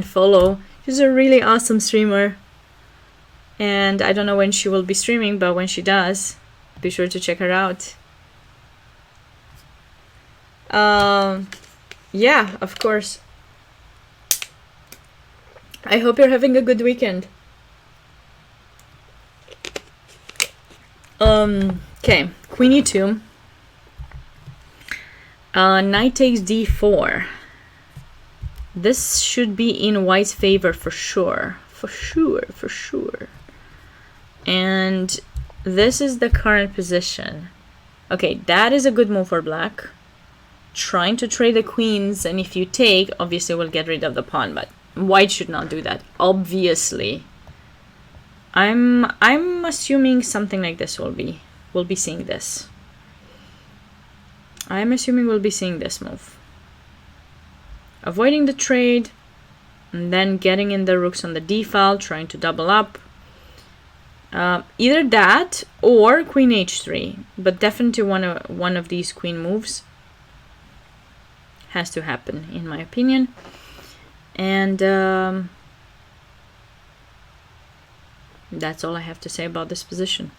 follow. She's a really awesome streamer. And I don't know when she will be streaming, but when she does, be sure to check her out. Yeah, of course. I hope you're having a good weekend. Okay, queen e2. Knight takes d4. This should be in white's favor for sure. For sure. And this is the current position. Okay, that is a good move for black. Trying to trade the queens, and if you take, obviously we'll get rid of the pawn, but white should not do that, obviously. I'm assuming something like this we'll be seeing this. I'm assuming we'll be seeing this move. Avoiding the trade, and then getting in the rooks on the d file, trying to double up. Either that or queen h3, but definitely one of these queen moves has to happen, in my opinion. And that's all I have to say about this position.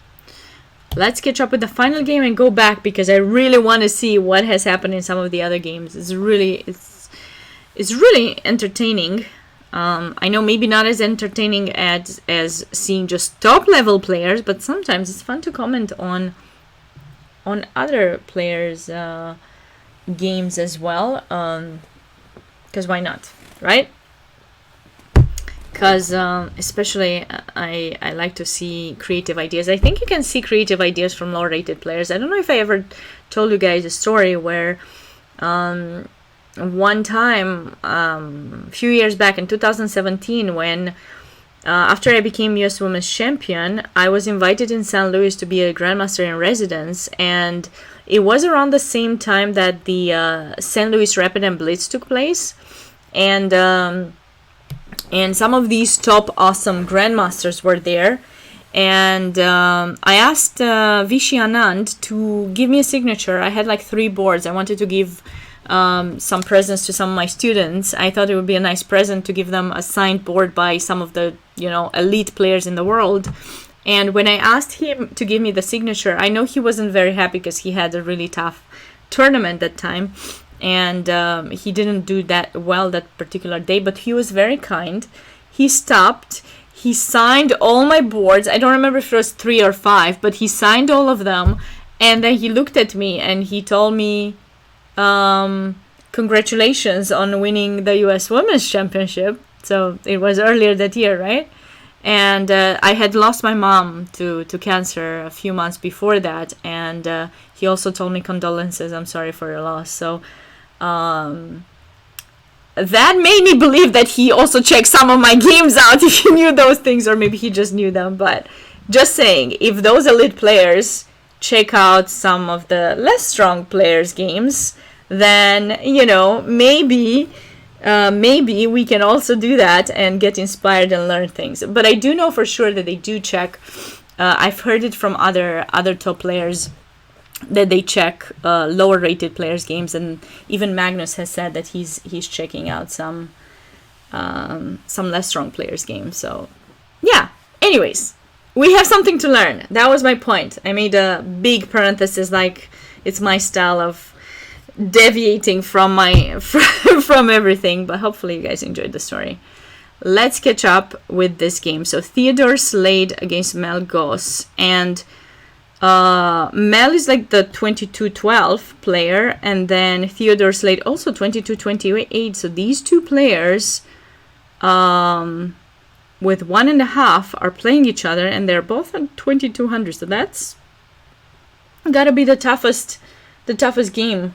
Let's catch up with the final game and go back, because I really want to see what has happened in some of the other games. It's really entertaining. I know maybe not as entertaining as seeing just top level players, but sometimes it's fun to comment on other players' games as well. Because why not, right? Because especially I like to see creative ideas. I think you can see creative ideas from low rated players. I don't know if I ever told you guys a story where one time a few years back in 2017, when after I became US Women's Champion, I was invited in St. Louis to be a Grandmaster in residence, and it was around the same time that the St. Louis Rapid and Blitz took place, and some of these top awesome grandmasters were there. And I asked Vishy Anand to give me a signature. I had like 3 boards. I wanted to give some presents to some of my students. I thought it would be a nice present to give them a signed board by some of the, elite players in the world. And when I asked him to give me the signature, I know he wasn't very happy because he had a really tough tournament that time. And he didn't do that well that particular day, but he was very kind. He stopped. He signed all my boards. I don't remember if it was 3 or 5, but he signed all of them. And then he looked at me and he told me, congratulations on winning the US Women's Championship. So it was earlier that year, right? And I had lost my mom to cancer a few months before that. And he also told me condolences. I'm sorry for your loss. So that made me believe that he also checked some of my games out, if he knew those things, or maybe he just knew them. But just saying, if those elite players check out some of the less strong players' games, then maybe we can also do that and get inspired and learn things. But I do know for sure that they do check I've heard it from other top players that they check lower rated players' games, and even Magnus has said that he's checking out some less strong players' games. So yeah. Anyways, we have something to learn. That was my point. I made a big parenthesis, like it's my style of deviating from from everything. But hopefully you guys enjoyed the story. Let's catch up with this game. So Theodore Slade against Mel Goss, and Mel is like the 22-12 player, and then Theodore Slade also 22-28. So these two players with 1.5 are playing each other, and they're both at 2200. So that's gotta be the toughest game.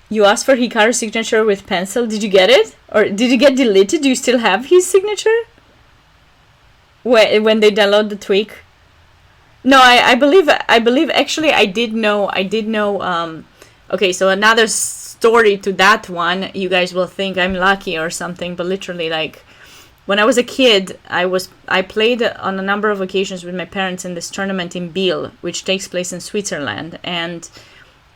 You asked for Hikaru's signature with pencil. Did you get it? Or did it get deleted? Do you still have his signature? When they download the tweak? No, I believe actually I did know okay, so another story to that one. You guys will think I'm lucky or something, but literally, like, when I was a kid, I played on a number of occasions with my parents in this tournament in Biel, which takes place in Switzerland. And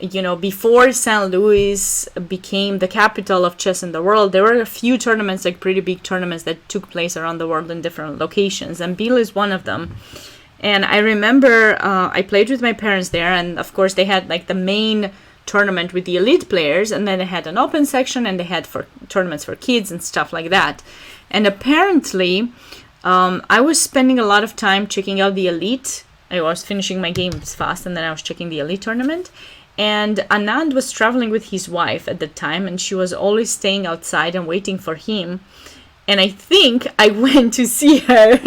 you know, before St. Louis became the capital of chess in the world, there were a few tournaments, like pretty big tournaments, that took place around the world in different locations, and Biel is one of them. And I remember I played with my parents there, and of course they had like the main tournament with the elite players, and then they had an open section, and they had for tournaments for kids and stuff like that. And apparently I was spending a lot of time checking out the elite. I was finishing my games fast, and then I was checking the elite tournament. And Anand was traveling with his wife at the time, and she was always staying outside and waiting for him. And I think I went to see her,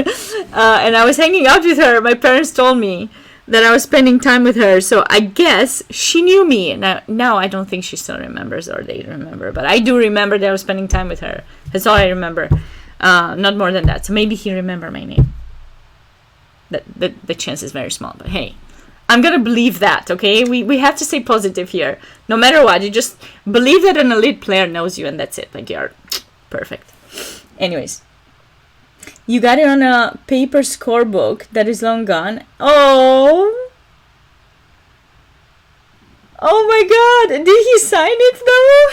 and I was hanging out with her. My parents told me that I was spending time with her, so I guess she knew me. Now I don't think she still remembers, or they remember, but I do remember that I was spending time with her. That's all I remember, not more than that. So maybe he remembered my name. The chance is very small, but hey. I'm gonna believe that, okay? We have to stay positive here. No matter what, you just believe that an elite player knows you, and that's it. Like, you're perfect. Anyways, you got it on a paper scorebook that is long gone. Oh my god, did he sign it though?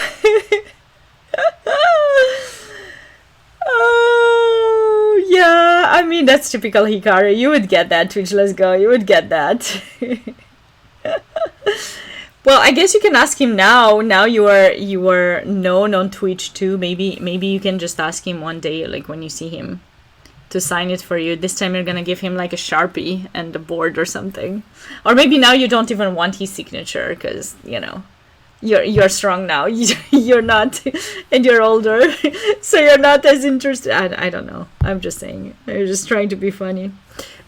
Oh, yeah, I mean, that's typical Hikaru. You would get that, Twitch, let's go. You would get that. Well, I guess you can ask him now. Now you are known on Twitch too. Maybe you can just ask him one day, like when you see him, to sign it for you. This time you're gonna give him like a Sharpie and a board or something. Or maybe now you don't even want his signature because, you know, you're strong now. You're not, and you're older, so you're not as interested. I don't know. I'm just saying. I'm just trying to be funny.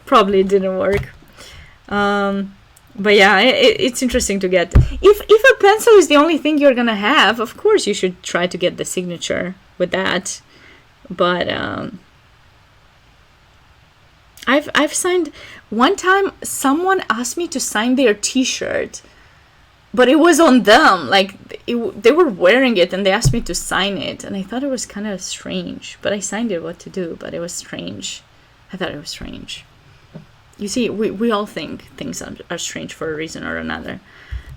Probably it didn't work. But yeah, it's interesting to get. If a pencil is the only thing you're gonna have, of course you should try to get the signature with that. But I've signed one time. Someone asked me to sign their T-shirt. But it was on them, like, they were wearing it, and they asked me to sign it, and I thought it was kind of strange. But I signed it, what to do, but it was strange. I thought it was strange. You see, we all think things are strange for a reason or another.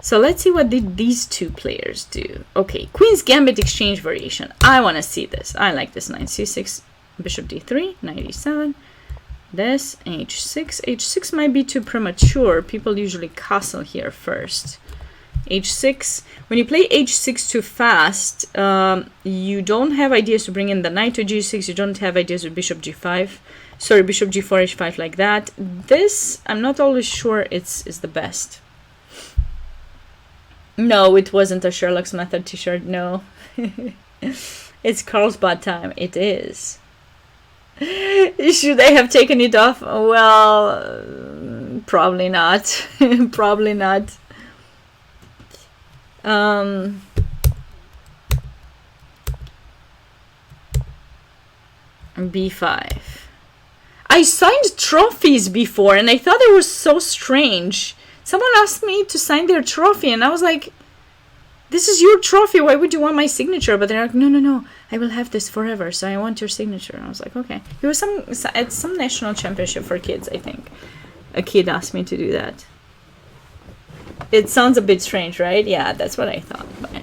So let's see what did these two players do. Okay, Queen's Gambit exchange variation. I want to see this. I like this. Knight c6, bishop d3, knight e7. This, h6. h6 might be too premature. People usually castle here first. h6. When you play h6 too fast, you don't have ideas to bring in the knight to g6. You don't have ideas with bishop g5. Sorry, bishop g4, h5 like that. This, I'm not always sure is the best. No, it wasn't a Sherlock's Method t-shirt, no. It's Carlsbad time. It is. Should I have taken it off? Well, probably not. Probably not. B5. I signed trophies before, and I thought it was so strange. Someone asked me to sign their trophy, and I was like, this is your trophy. Why would you want my signature? But they're like, no, no, no. I will have this forever. So I want your signature. I was like, okay. It was at some national championship for kids, I think. A kid asked me to do that. It sounds a bit strange, right? Yeah, that's what I thought. But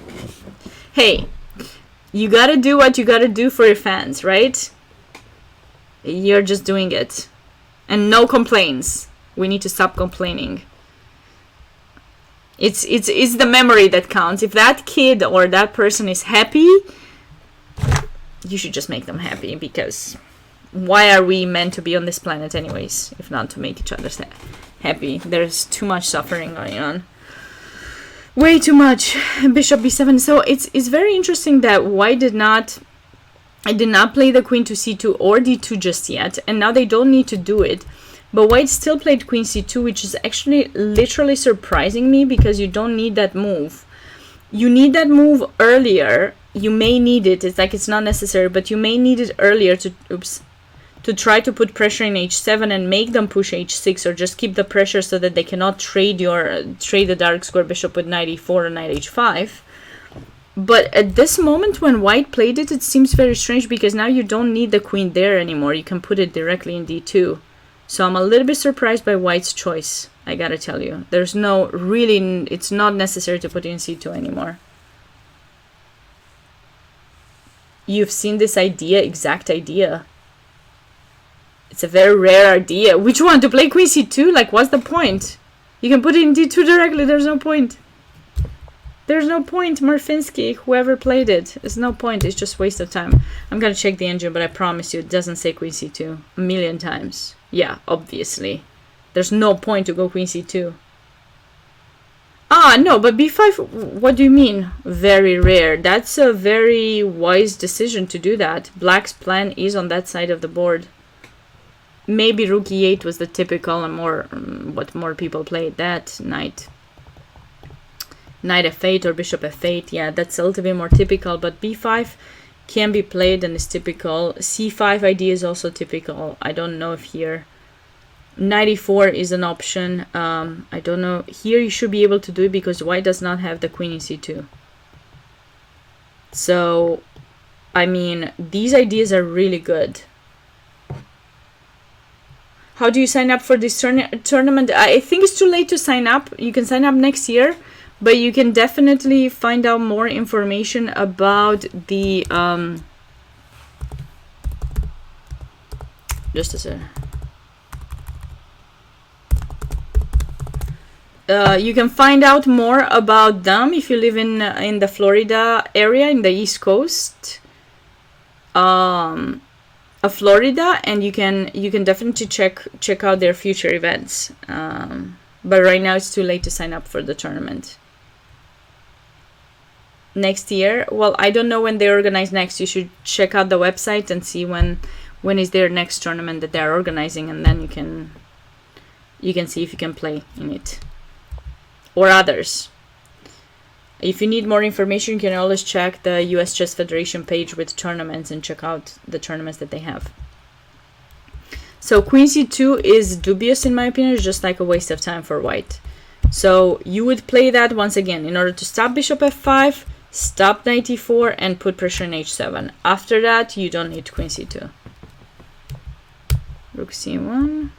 hey, you gotta do what you gotta do for your fans, right? You're just doing it. And no complaints. We need to stop complaining. It's the memory that counts. If that kid or that person is happy, you should just make them happy, because why are we meant to be on this planet anyways, if not to make each other happy? There's too much suffering going on. Way too much. Bishop b7. So it's very interesting that white did not play the queen to c2 or d2 just yet, and now they don't need to do it. But white still played queen c2, which is actually literally surprising me, because you don't need that move. You need that move earlier. You may need it. It's like it's not necessary, but you may need it earlier to try to put pressure in h7 and make them push h6, or just keep the pressure so that they cannot trade the dark square bishop with knight e4 or knight h5. But at this moment when white played it, it seems very strange, because now you don't need the queen there anymore. You can put it directly in d2. So I'm a little bit surprised by white's choice, I gotta tell you. There's no really, it's not necessary to put it in c2 anymore. You've seen this exact idea. It's a very rare idea. Which one? To play queen c2? Like, what's the point? You can put it in d2 directly. There's no point. There's no point, Marfinsky, whoever played it. There's no point. It's just waste of time. I'm gonna check the engine, but I promise you it doesn't say queen c2 a million times. Yeah, obviously. There's no point to go queen c2. Ah, no, but b5, what do you mean? Very rare. That's a very wise decision to do that. Black's plan is on that side of the board. Maybe rook e8 was the typical and more what more people played. That knight f8 or bishop f8, yeah, that's a little bit more typical. But b5 can be played and is typical. c5 idea is also typical. I don't know if here knight e4 is an option. I don't know. Here you should be able to do it because white does not have the queen in c2. So, I mean, these ideas are really good. How do you sign up for this tournament? I think it's too late to sign up. You can sign up next year, but you can definitely find out more information about the just a second. You can find out more about them if you live in the Florida area, in the East Coast of Florida, and you can definitely check out their future events. But right now it's too late to sign up for the tournament. Next year, well, I don't know when they organize next. You should check out the website and see when is their next tournament that they're organizing, and then you can see if you can play in it or others. If you need more information, you can always check the US Chess Federation page with tournaments and check out the tournaments that they have. So queen c2 is dubious in my opinion. It's just like a waste of time for white. So you would play that once again in order to stop bishop f5, stop knight e4, and put pressure on h7. After that, you don't need queen c2. Rook c1.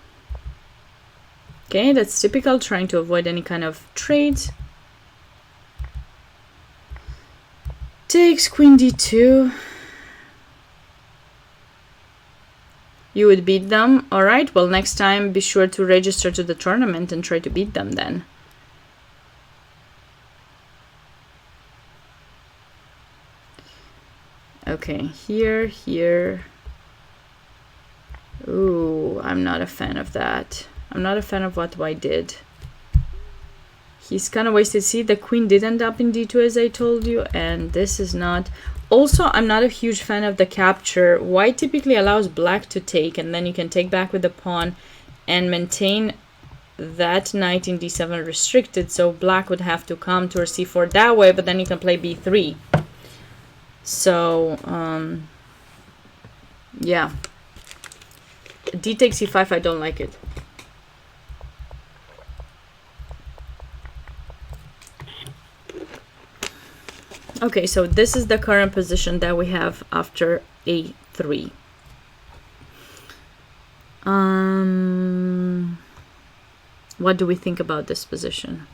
Okay, that's typical, trying to avoid any kind of trades. Takes queen d2. You would beat them. All right, well, next time be sure to register to the tournament and try to beat them then. Okay, here. Ooh, I'm not a fan of that. I'm not a fan of what white did. He's kind of wasted. See, the queen did end up in d2 as I told you, and this is not. Also, I'm not a huge fan of the capture. White typically allows black to take, and then you can take back with the pawn and maintain that knight in d7 restricted, so black would have to come to c4 that way, but then you can play b3. So, yeah. D takes c5, I don't like it. Okay, so this is the current position that we have after a3. What do we think about this position?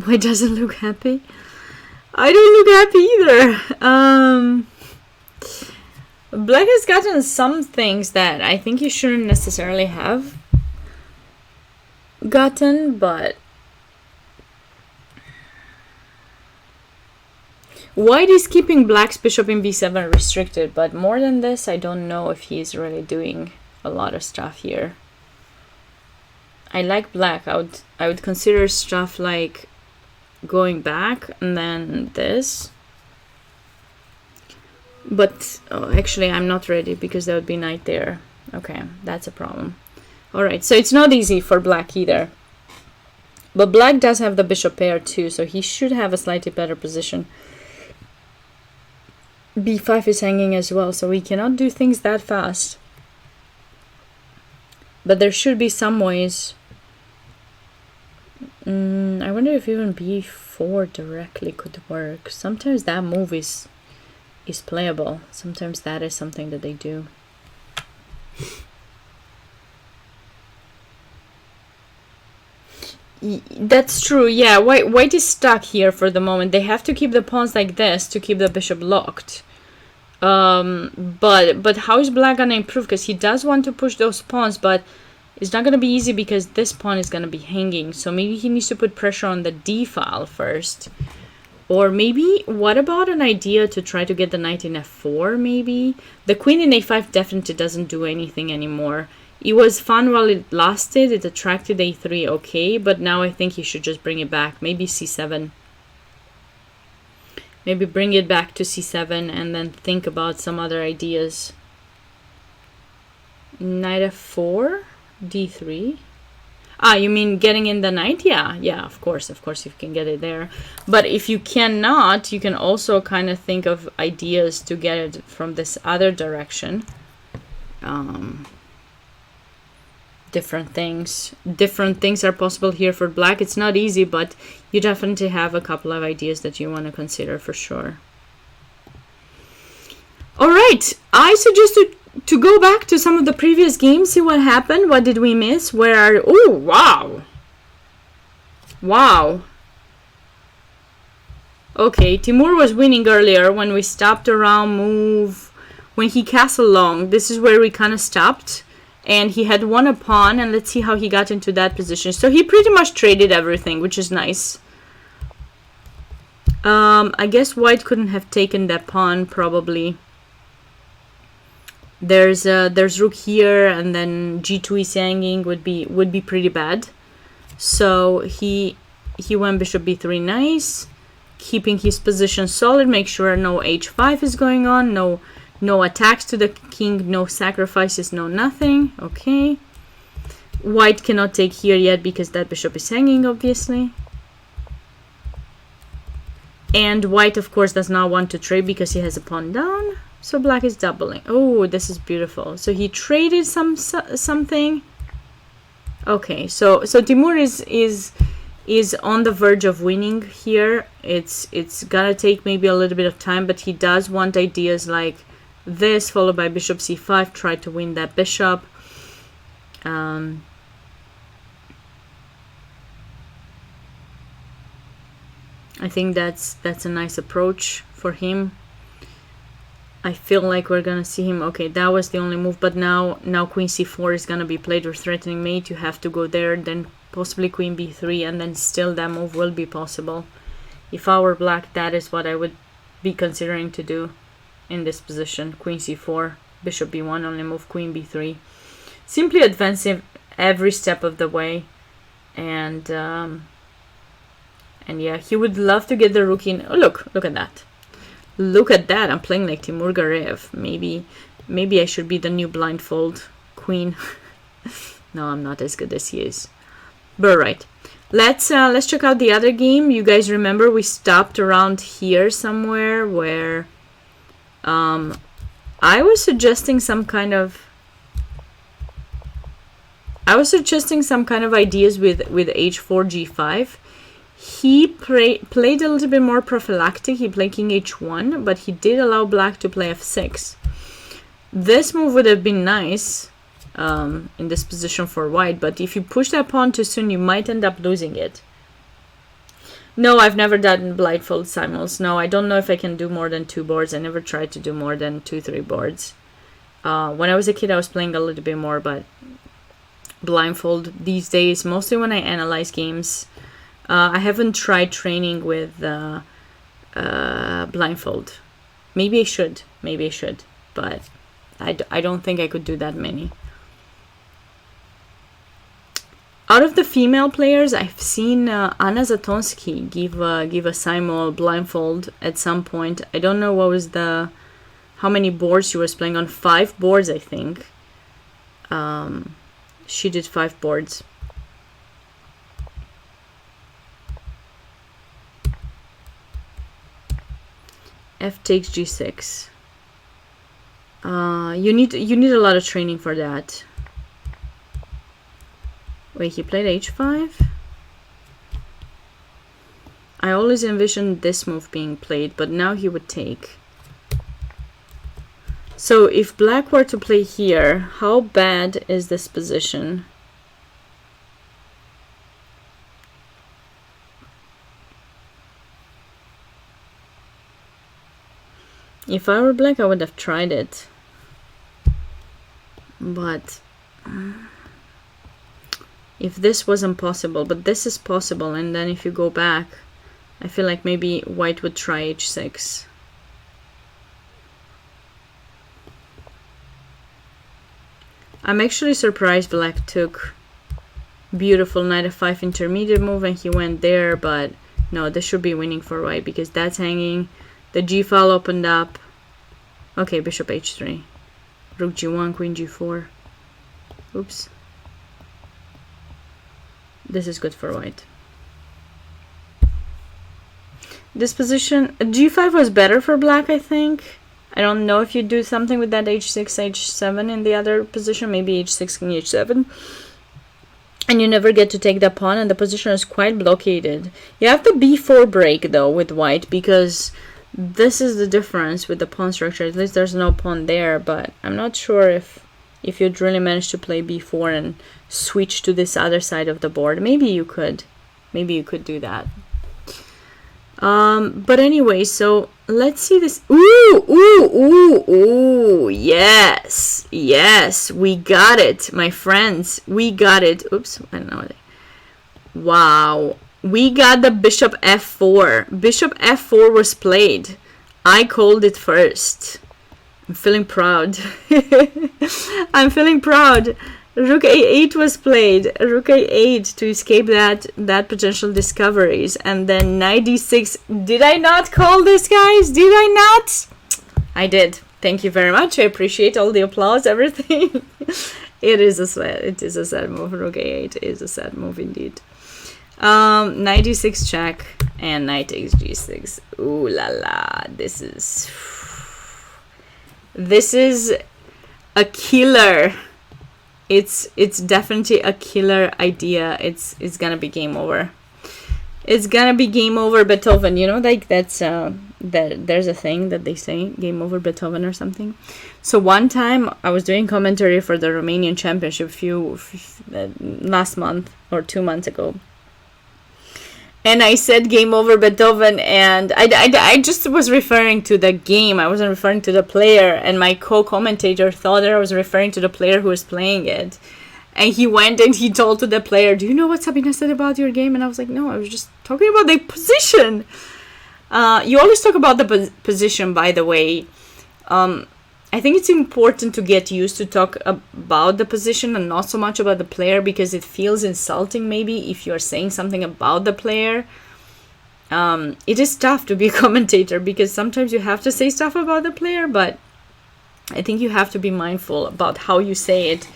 Why doesn't look happy? I don't look happy either. Black has gotten some things that I think you shouldn't necessarily have gotten, but White is keeping Black's bishop in b7 restricted, but more than this, I don't know if he's really doing a lot of stuff here. I like Black. I would consider stuff like going back and then this. But actually, I'm not ready because there would be knight there. Okay, that's a problem. All right, so it's not easy for Black either. But Black does have the bishop pair too, so he should have a slightly better position. b5 is hanging as well, so we cannot do things that fast. But there should be some ways. I wonder if even b4 directly could work. Sometimes that move is playable. Sometimes that is something that they do. That's true, yeah. White is stuck here for the moment. They have to keep the pawns like this to keep the bishop locked. But how is Black gonna improve? Because he does want to push those pawns, but it's not gonna be easy because this pawn is gonna be hanging. So maybe he needs to put pressure on the d file first. Or maybe, what about an idea to try to get the knight in f4, maybe? The queen in a5 definitely doesn't do anything anymore. It was fun while it lasted, it attracted a3, okay, but now I think you should just bring it back. Maybe c7. Maybe bring it back to c7 and then think about some other ideas. Knight f4, d3. Ah, you mean getting in the knight? Yeah, of course you can get it there. But if you cannot, you can also kind of think of ideas to get it from this other direction. Different things are possible here for Black. It's not easy, but you definitely have a couple of ideas that you want to consider for sure. All right, I suggest to go back to some of the previous games, see what happened, what did we miss, where are... Oh, wow. Okay, Timur was winning earlier when we stopped around move, when he castled long. This is where we kind of stopped, and he had won a pawn, and let's see how he got into that position. So he pretty much traded everything, which is nice. I guess White couldn't have taken that pawn, probably. There's rook here, and then g2 is hanging, would be pretty bad. So he went bishop b3, nice, keeping his position solid. Make sure no h5 is going on, no attacks to the king, no sacrifices, no nothing. Okay. White cannot take here yet because that bishop is hanging, obviously. And White, of course, does not want to trade because he has a pawn down. So Black is doubling. Oh, this is beautiful. So he traded something. Okay, so Timur is on the verge of winning here. It's gonna take maybe a little bit of time, but he does want ideas like this, followed by bishop c5. Try to win that bishop. I think that's a nice approach for him. I feel like we're gonna see him. Okay, that was the only move, but now queen c4 is gonna be played or threatening mate. You have to go there, then possibly queen b3, and then still that move will be possible. If I were Black, that is what I would be considering to do in this position. Queen c4, bishop b1, only move queen b3. Simply advancing every step of the way, and yeah, he would love to get the rook in. Oh, look at that. Look at that, I'm playing like Timur Gareev. Maybe I should be the new blindfold queen. No, I'm not as good as he is. But right. Let's check out the other game. You guys remember we stopped around here somewhere where I was suggesting some kind of ideas with h4 g5. He played a little bit more prophylactic. He played king h1, but he did allow black to play f6. This move would have been nice in this position for white, but if you push that pawn too soon, you might end up losing it. No, I've never done blindfold simuls. No, I don't know if I can do more than 2 boards. I never tried to do more than 2-3 boards. When I was a kid, I was playing a little bit more, but blindfold these days, mostly when I analyze games. I haven't tried training with blindfold. Maybe I should, but I don't think I could do that many. Out of the female players, I've seen Anna Zatonsky give a simul blindfold at some point. I don't know what was how many boards she was playing on. 5 boards, I think. She did 5 boards. F takes g6. You need a lot of training for that. Wait, he played h5? I always envisioned this move being played, but now he would take. So if black were to play here, how bad is this position? If I were black, I would have tried it. But if this wasn't possible, but this is possible, and then if you go back, I feel like maybe white would try h6. I'm actually surprised black took beautiful knight f5 intermediate move and he went there, but no, this should be winning for white because that's hanging. The g file opened up. Okay, bishop h3. Rook g1, queen g4. Oops. This is good for white. This position, g5 was better for black, I think. I don't know if you do something with that h6, h7 in the other position, maybe h6, king h7. And you never get to take the pawn, and the position is quite blockaded. You have the b4 break, though, with white, because this is the difference with the pawn structure. At least there's no pawn there, but I'm not sure if you'd really manage to play b4 and switch to this other side of the board. Maybe you could. Maybe you could do that. But anyway, so let's see this. Ooh, yes, we got it, my friends, we got it. Oops, I don't know. Wow, we got the bishop f4. Bishop f4 was played. I called it first. I'm feeling proud. I'm feeling proud. Rook a8 was played. Rook a8 to escape that potential discoveries, and then knight d6. Did I not call this, guys? Did I not? I did. Thank you very much. I appreciate all the applause, everything. It is a sad move. Rook a8 is a sad move indeed. Knight d6 check and knight takes g6. Ooh la la. This is a killer. It's definitely a killer idea. It's gonna be game over. It's gonna be game over Beethoven. You know, like that's there's a thing that they say, game over Beethoven or something. So one time I was doing commentary for the Romanian Championship last month or 2 months ago. And I said game over Beethoven, and I just was referring to the game. I wasn't referring to the player, and my co-commentator thought that I was referring to the player who was playing it. And he went and he told to the player, do you know what Sabina said about your game? And I was like, no, I was just talking about the position. You always talk about the position, by the way. I think it's important to get used to talk about the position and not so much about the player, because it feels insulting maybe if you're saying something about the player. It is tough to be a commentator because sometimes you have to say stuff about the player, but I think you have to be mindful about how you say it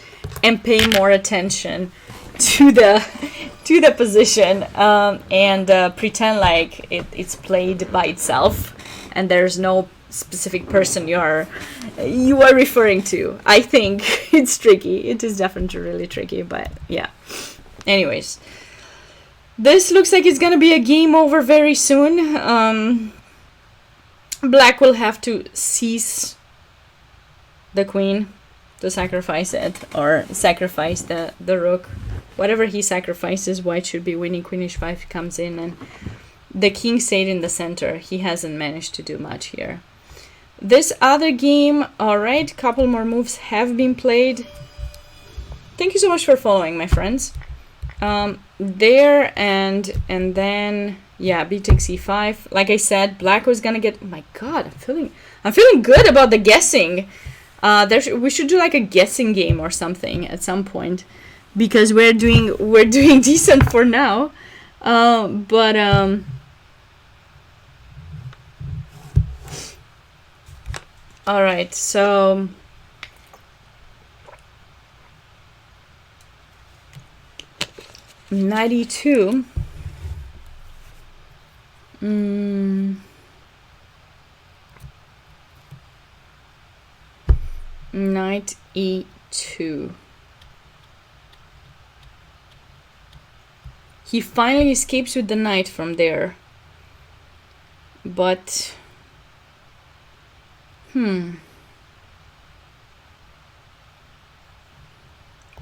and pay more attention to the position, and pretend like it's played by itself and there's no specific person you are referring to. I think it's tricky. It is definitely really tricky, but yeah. Anyways, this looks like it's gonna be a game over very soon. Black will have to seize the queen to sacrifice it, or sacrifice the rook. Whatever he sacrifices, white should be winning. Queen h5 comes in, and the king stayed in the center. He hasn't managed to do much here. This other game, alright, couple more moves have been played. Thank you so much for following, my friends. There and then yeah, b takes e5. Like I said, black was gonna get. Oh my god, I'm feeling good about the guessing. We should do like a guessing game or something at some point, because we're doing decent for now. But all right, so 92. Knight e2. He finally escapes with the knight from there. But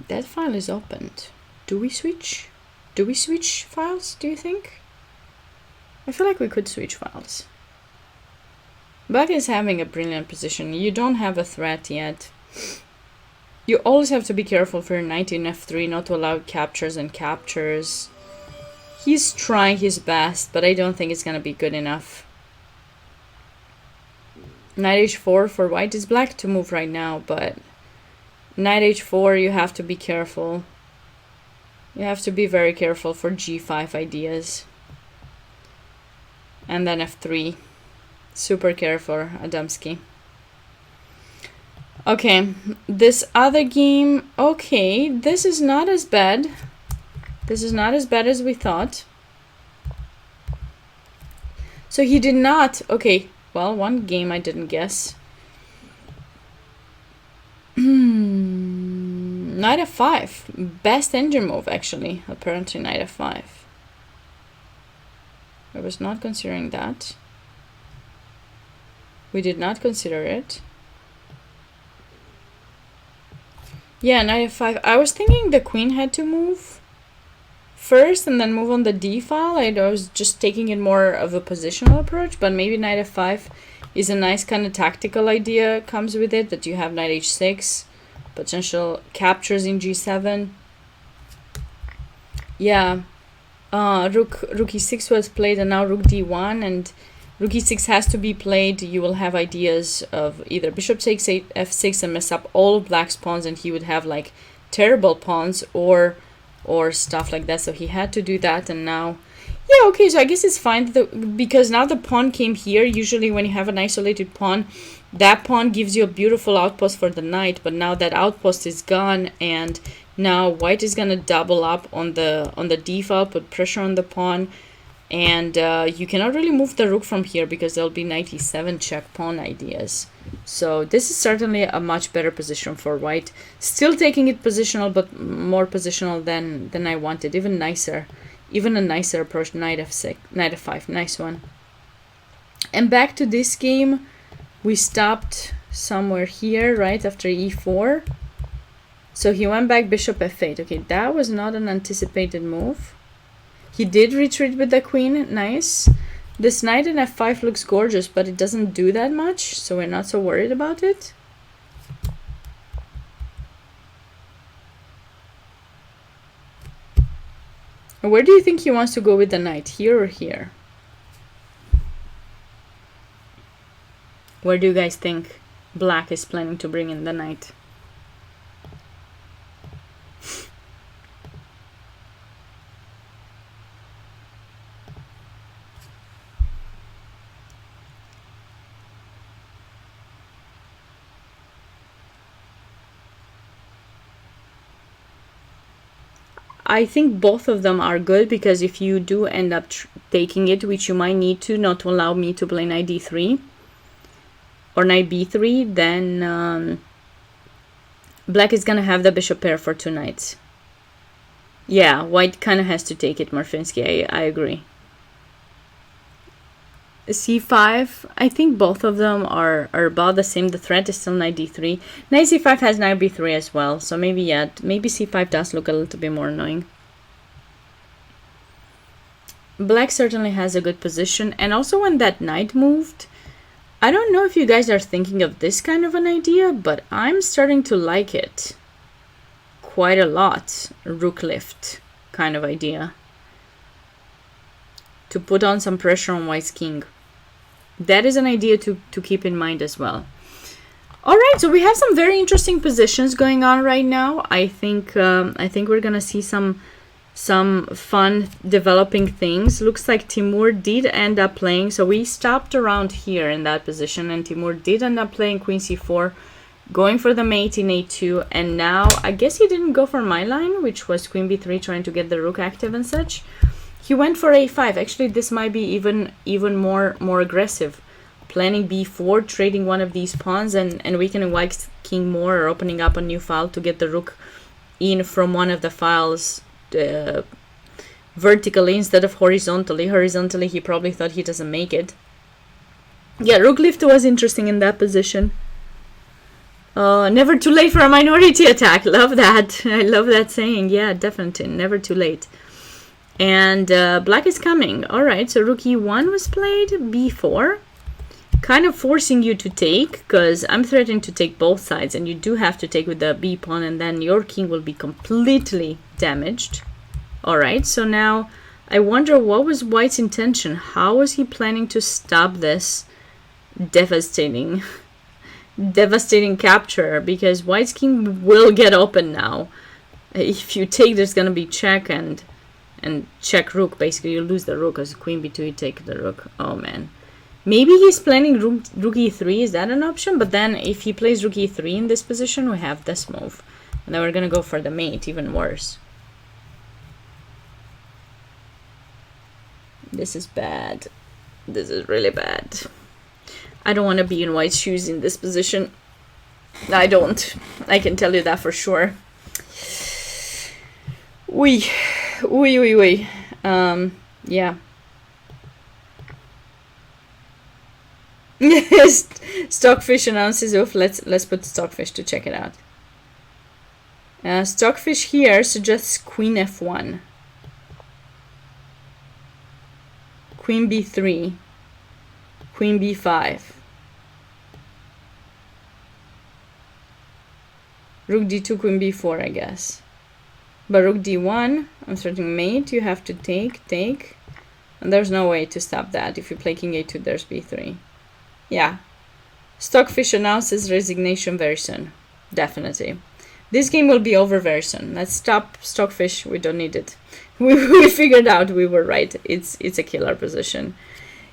that file is opened. Do we switch? Do we switch files, do you think? I feel like we could switch files. Black is having a brilliant position. You don't have a threat yet. You always have to be careful for your knight in f3, not to allow captures and captures. He's trying his best, but I don't think it's gonna be good enough. Knight h4 for white. Is black to move right now, but knight h4, you have to be careful. You have to be very careful for g5 ideas. And then f3. Super careful, Adamski. Okay, this other game. Okay, this is not as bad. This is not as bad as we thought. So he did not. Okay, well, one game I didn't guess. Knight f5. Best engine move, actually. Apparently, knight f5. I was not considering that. We did not consider it. Yeah, knight f5. I was thinking the queen had to move first and then move on the d file. I was just taking it more of a positional approach, but maybe knight f5 is a nice kind of tactical idea comes with it, that you have knight h6, potential captures in g7. Yeah, rook e6 was played, and now rook d1, and rook e6 has to be played. You will have ideas of either bishop takes f6 and mess up all black's pawns, and he would have like terrible pawns, or stuff like that. So he had to do that, and now, yeah, okay, so I guess it's fine because now the pawn came here. Usually when you have an isolated pawn, that pawn gives you a beautiful outpost for the knight, but now that outpost is gone, and now white is gonna double up on the d file, put pressure on the pawn, and you cannot really move the rook from here because there'll be knight e7 check pawn ideas. So this is certainly a much better position for white. Still taking it positional, but more positional than I wanted. Even nicer. Even a nicer approach. Knight f6, knight f5. Nice one. And back to this game. We stopped somewhere here, right after e4. So he went back bishop f8. Okay, that was not an anticipated move. He did retreat with the queen. Nice. This knight in f5 looks gorgeous, but it doesn't do that much, so we're not so worried about it. Where do you think he wants to go with the knight? Here or here? Where do you guys think black is planning to bring in the knight? I think both of them are good, because if you do end up taking it, which you might need to, not to allow me to play knight d3 or knight b3, then black is gonna have the bishop pair for 2 knights. Yeah, white kind of has to take it, Marfinsky. I agree. c5, I think both of them are about the same. The threat is still knight d3. Knight c5 has knight b3 as well, so maybe, yeah, maybe c5 does look a little bit more annoying. Black certainly has a good position, and also when that knight moved, I don't know if you guys are thinking of this kind of an idea, but I'm starting to like it quite a lot. Rook lift kind of idea, to put on some pressure on white's king. That is an idea to keep in mind as well. All right, so we have some very interesting positions going on right now. I think we're gonna see some fun developing things. Looks like Timur did end up playing, so we stopped around here in that position, and Timur did end up playing queen c4, going for the mate in a2, and now I guess he didn't go for my line, which was queen b3, trying to get the rook active and such. He went for a5. Actually, this might be even more aggressive. Planning b4, trading one of these pawns, and weakening white's king more, or opening up a new file to get the rook in from one of the files vertically instead of horizontally. Horizontally, he probably thought he doesn't make it. Yeah, rook lift was interesting in that position. Never too late for a minority attack. Love that. I love that saying. Yeah, definitely. Never too late. And black is coming. All right, so rook e1 was played, b4, kind of forcing you to take, because I'm threatening to take both sides, and you do have to take with the b pawn, and then your king will be completely damaged. All right, so now I wonder, what was white's intention? How was he planning to stop this devastating capture? Because white's king will get open now. If you take, there's gonna be check and check rook. Basically, you lose the rook, as queen b2, you take the rook. Oh man, maybe he's planning rook e3. Is that an option? But then if he plays rook e3 in this position, we have this move, and then we're gonna go for the mate. Even worse. This is bad. This is really bad. I don't want to be in white's shoes in this position. I don't. I can tell you that for sure. Oui. Yeah. Stockfish announces, oof, let's put Stockfish to check it out. Stockfish here suggests queen f1, queen b3, queen b5, rook d2, queen b4, I guess. But rook d1, I'm starting mate, you have to take, and there's no way to stop that. If you play king a2, there's b3. Yeah, Stockfish announces resignation very soon. Definitely. This game will be over very soon. Let's stop Stockfish, we don't need it. We figured out we were right. It's a killer position.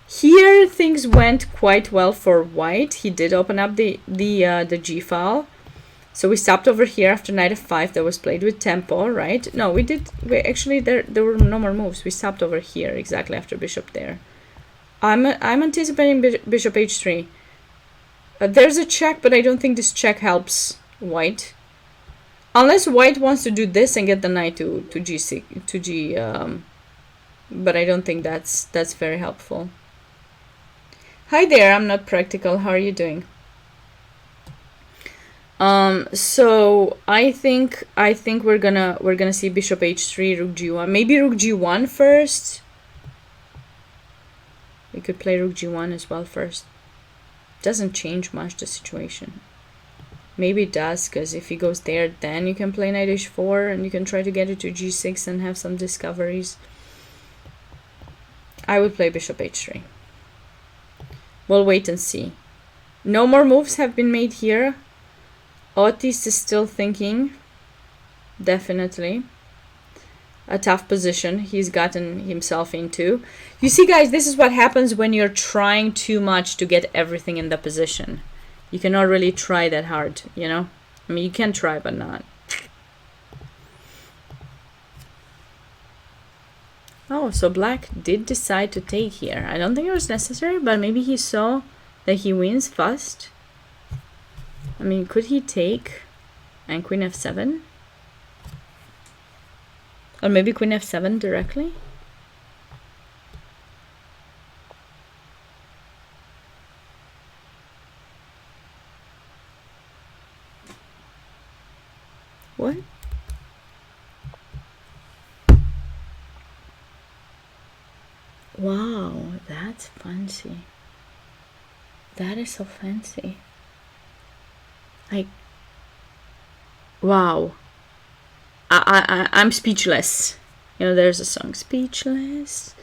Here things went quite well for white. He did open up the g file. So we stopped over here after knight f5 that was played with tempo, right? No, we actually there were no more moves. We stopped over here exactly after bishop there. I'm anticipating bishop h3. There's a check, but I don't think this check helps white, unless white wants to do this and get the knight to g6 to g. But I don't think that's very helpful. Hi there, I'm not practical. How are you doing? So I think we're gonna see bishop h3, rook g1, maybe rook g1 first. We could play rook g1 as well first. Doesn't change much the situation. Maybe it does, because if he goes there, then you can play knight h4 and you can try to get it to g6 and have some discoveries. I would play bishop h3. We'll wait and see. No more moves have been made here. Otis is still thinking. Definitely. A tough position he's gotten himself into. You see, guys, this is what happens when you're trying too much to get everything in the position. You cannot really try that hard, you know? I mean, you can try, but not. Oh, so black did decide to take here. I don't think it was necessary, but maybe he saw that he wins fast. I mean, could he take and queen f7? Or maybe queen f7 directly? What? Wow, that's fancy. That is so fancy. Like, wow. I'm speechless. You know, there's a song, Speechless.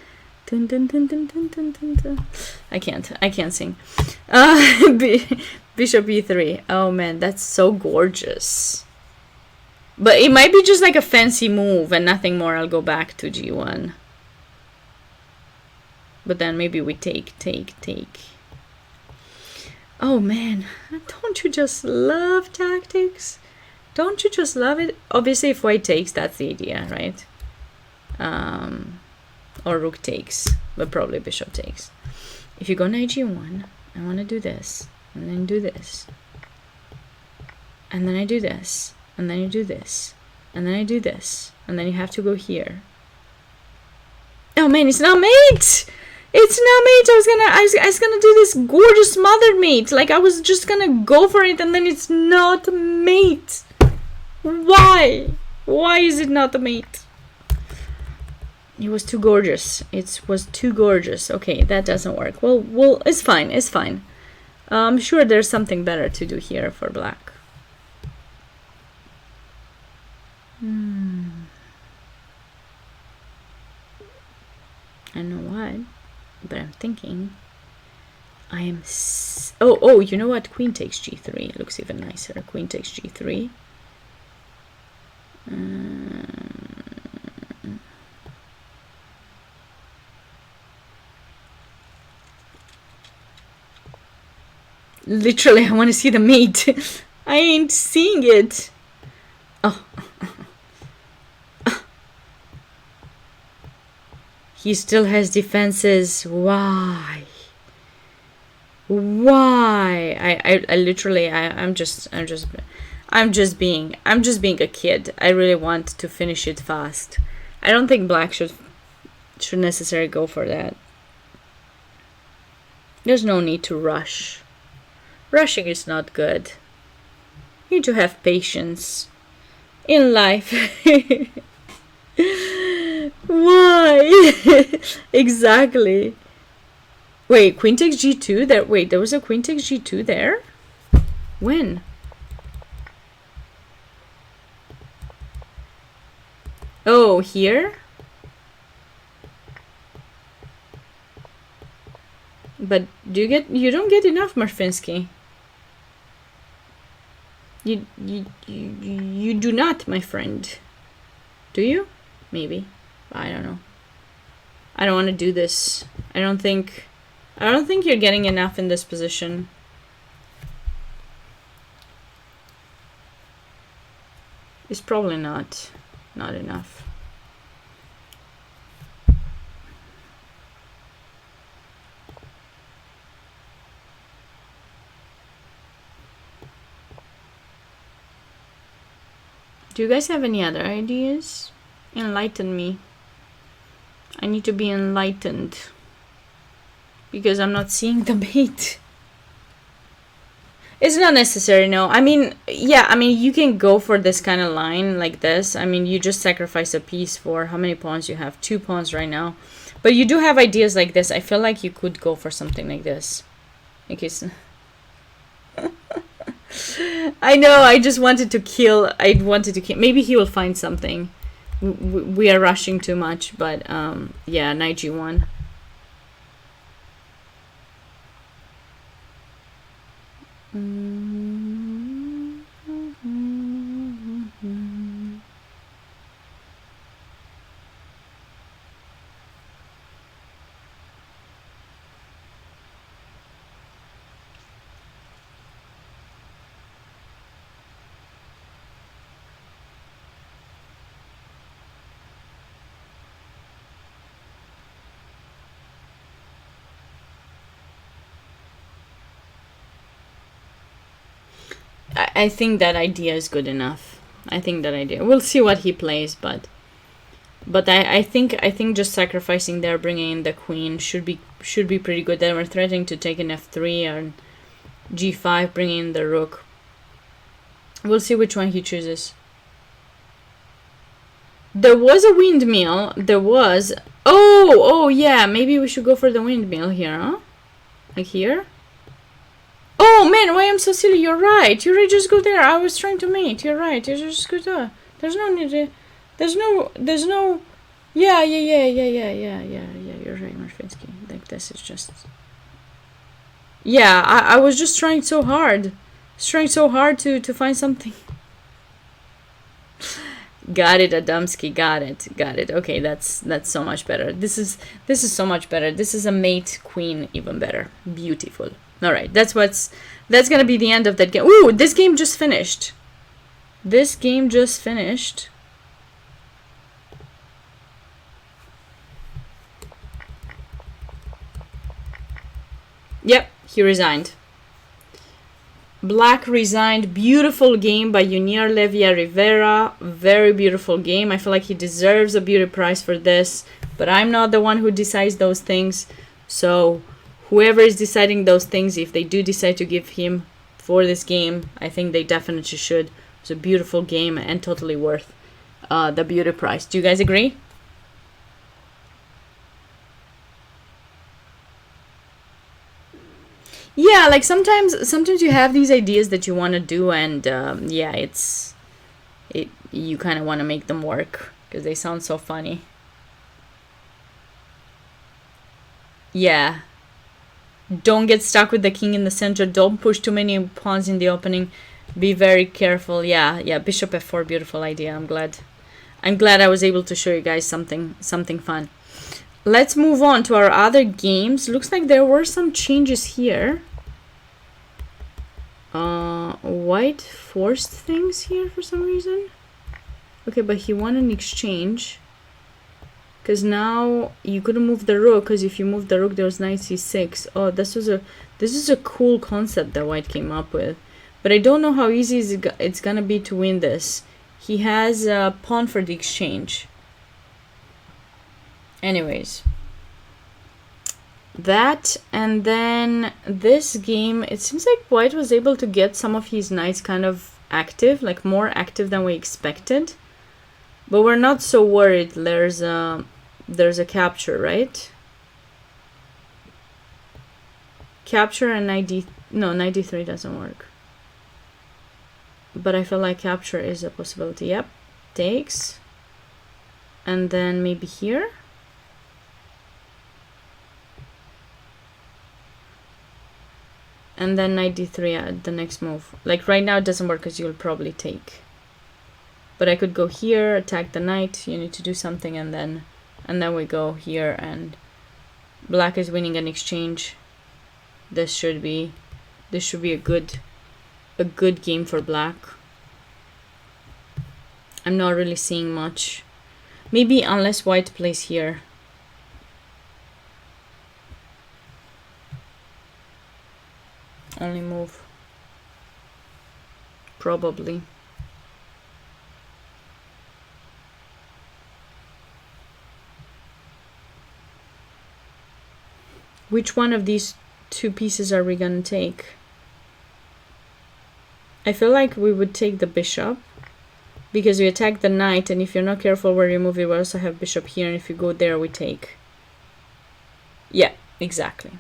Dun, dun, dun, dun, dun, dun, dun, dun. I can't sing. Bishop e3. Oh man, that's so gorgeous. But it might be just like a fancy move and nothing more. I'll go back to g1. But then maybe we take. Oh man, don't you just love tactics? Don't you just love it? Obviously, if white takes, that's the idea, right? Or rook takes, but probably bishop takes. If you go knight g1, I want to do this, and then do this. And then I do this, and then you do this, and then I do this, and then you have to go here. Oh man, it's not mate! It's not mate! I was gonna do this gorgeous mother mate. Like, I was just gonna go for it, and then it's not mate. Why? Why is it not the mate? It was too gorgeous. It was too gorgeous. Okay, that doesn't work. Well, it's fine. It's fine. I'm sure there's something better to do here for black. I don't know what, but I'm thinking. Oh, you know what? Queen takes g3. It looks even nicer. Queen takes g3. Literally, I want to see the mate. I ain't seeing it. Oh. He still has defenses. Why? Why? I literally, I'm just being a kid. I really want to finish it fast. I don't think black should necessarily go for that. There's no need to rush. Rushing is not good. You need to have patience in life. Why? Exactly. Wait, queen takes g2 there? Wait, there was a queen takes g2 there? When? Oh, here? But you don't get enough, Marfinsky. You do not, my friend. Do you? Maybe. I don't know. I don't want to do this. I don't think you're getting enough in this position. It's probably not enough. Do you guys have any other ideas? Enlighten me. I need to be enlightened. Because I'm not seeing the mate. It's not necessary, no. I mean, yeah, I mean, you can go for this kind of line like this. I mean, you just sacrifice a piece for how many pawns you have? 2 pawns right now. But you do have ideas like this. I feel like you could go for something like this. In case... I know, I just wanted to kill. Maybe he will find something. We are rushing too much, but yeah, knight g1. I think that idea is good enough. I think that idea. We'll see what he plays, but I think just sacrificing there, bringing in the queen should be pretty good. Then we're threatening to take an f3 and g5, bringing in the rook. We'll see which one he chooses. There was a windmill. There was. Oh yeah. Maybe we should go for the windmill here, huh? Like here. Oh man, why I'm so silly? You're right. You're right. Just go there. I was trying to mate. You're right. You just go there. There's no need to. There's no. Yeah. You're right, Marfinsky. Like this is just. Yeah, I was just trying so hard. Trying so hard to find something. Got it, Adamski. Got it. Okay, that's so much better. This is so much better. This is a mate queen, even better. Beautiful. All right, that's gonna be the end of that game. Ooh, this game just finished. Yep, he resigned. Black resigned. Beautiful game by Junior Levia Rivera. Very beautiful game. I feel like he deserves a beauty prize for this, but I'm not the one who decides those things. So whoever is deciding those things, if they do decide to give him for this game, I think they definitely should. It's a beautiful game and totally worth the beauty prize. Do you guys agree? Yeah, like sometimes you have these ideas that you want to do, and yeah, you kind of want to make them work because they sound so funny. Yeah. Don't get stuck with the king in the center. Don't push too many pawns in the opening. Be very careful. Yeah. Bishop f4, beautiful idea. I'm glad I was able to show you guys something fun. Let's move on to our other games. Looks like there were some changes here. White forced things here for some reason. Okay, but he won an exchange. Because now you couldn't move the rook, because if you move the rook, there was knight c6. Oh, this is a cool concept that White came up with. But I don't know how easy it's gonna be to win this. He has a pawn for the exchange. Anyways. That, and then this game, it seems like White was able to get some of his knights kind of active, like more active than we expected. But we're not so worried. There's a capture, right? Capture and knight d3 doesn't work. But I feel like capture is a possibility. Yep, takes. And then maybe here. And then knight d3 at the next move. Like right now it doesn't work because you'll probably take. But I could go here, attack the knight. You need to do something, and then we go here, and black is winning an exchange. This should be a good game for black. I'm not really seeing much. Maybe unless White plays here. Only move. Probably. Which one of these two pieces are we gonna take? I feel like we would take the bishop, because we attack the knight, and if you're not careful where you move, you will also have bishop here, and if you go there, we take. Yeah, exactly.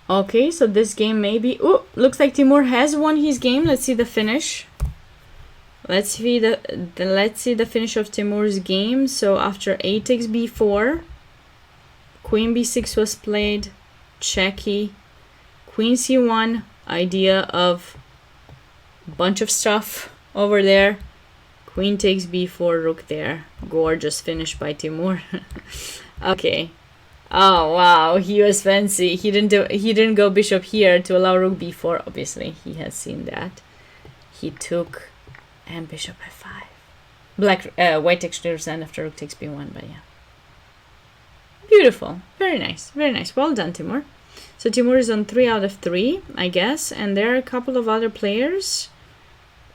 Okay, so this game maybe... Oh, looks like Timur has won his game. Let's see the finish. Let's see the finish of Timur's game. So after a takes b4, queen b6 was played, checky, queen c1, idea of bunch of stuff over there, queen takes b4, rook there. Gorgeous finish by Timur. Okay. Oh wow, he was fancy. He didn't go bishop here to allow rook b4. Obviously, he has seen that. He took and bishop f5. White takes 2% after rook takes b1, but yeah. Beautiful. Very nice. Very nice. Well done, Timur. So Timur is on 3 out of 3, I guess. And there are a couple of other players.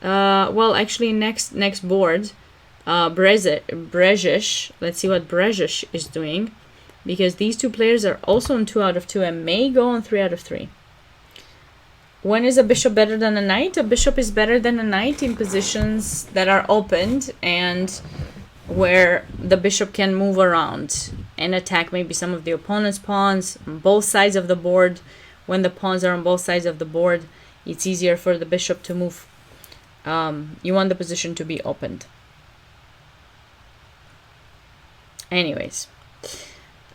Well, actually, next board, Brezish. Let's see what Brezish is doing. Because these two players are also on 2 out of 2 and may go on 3 out of 3. When is a bishop better than a knight? A bishop is better than a knight in positions that are opened and where the bishop can move around and attack maybe some of the opponent's pawns on both sides of the board. When the pawns are on both sides of the board, it's easier for the bishop to move. You want the position to be opened. Anyways.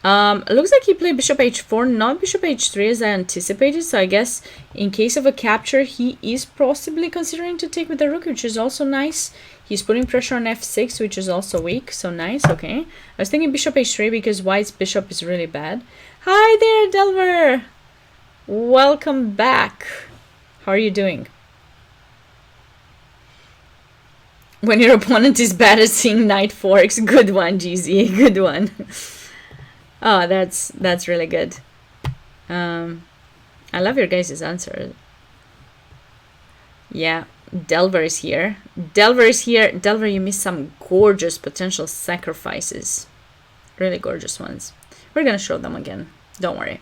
It looks like he played bishop h4, not bishop h3 as I anticipated. So I guess in case of a capture, he is possibly considering to take with the rook, which is also nice. He's putting pressure on f6, which is also weak. So nice, okay. I was thinking bishop h3 because white's bishop is really bad. Hi there, Delver! Welcome back. How are you doing? When your opponent is bad at seeing knight forks. Good one, GZ. Good one. Oh, that's really good. I love your guys' answer. Yeah, Delver is here. Delver is here. Delver, you missed some gorgeous potential sacrifices. Really gorgeous ones. We're gonna show them again. Don't worry.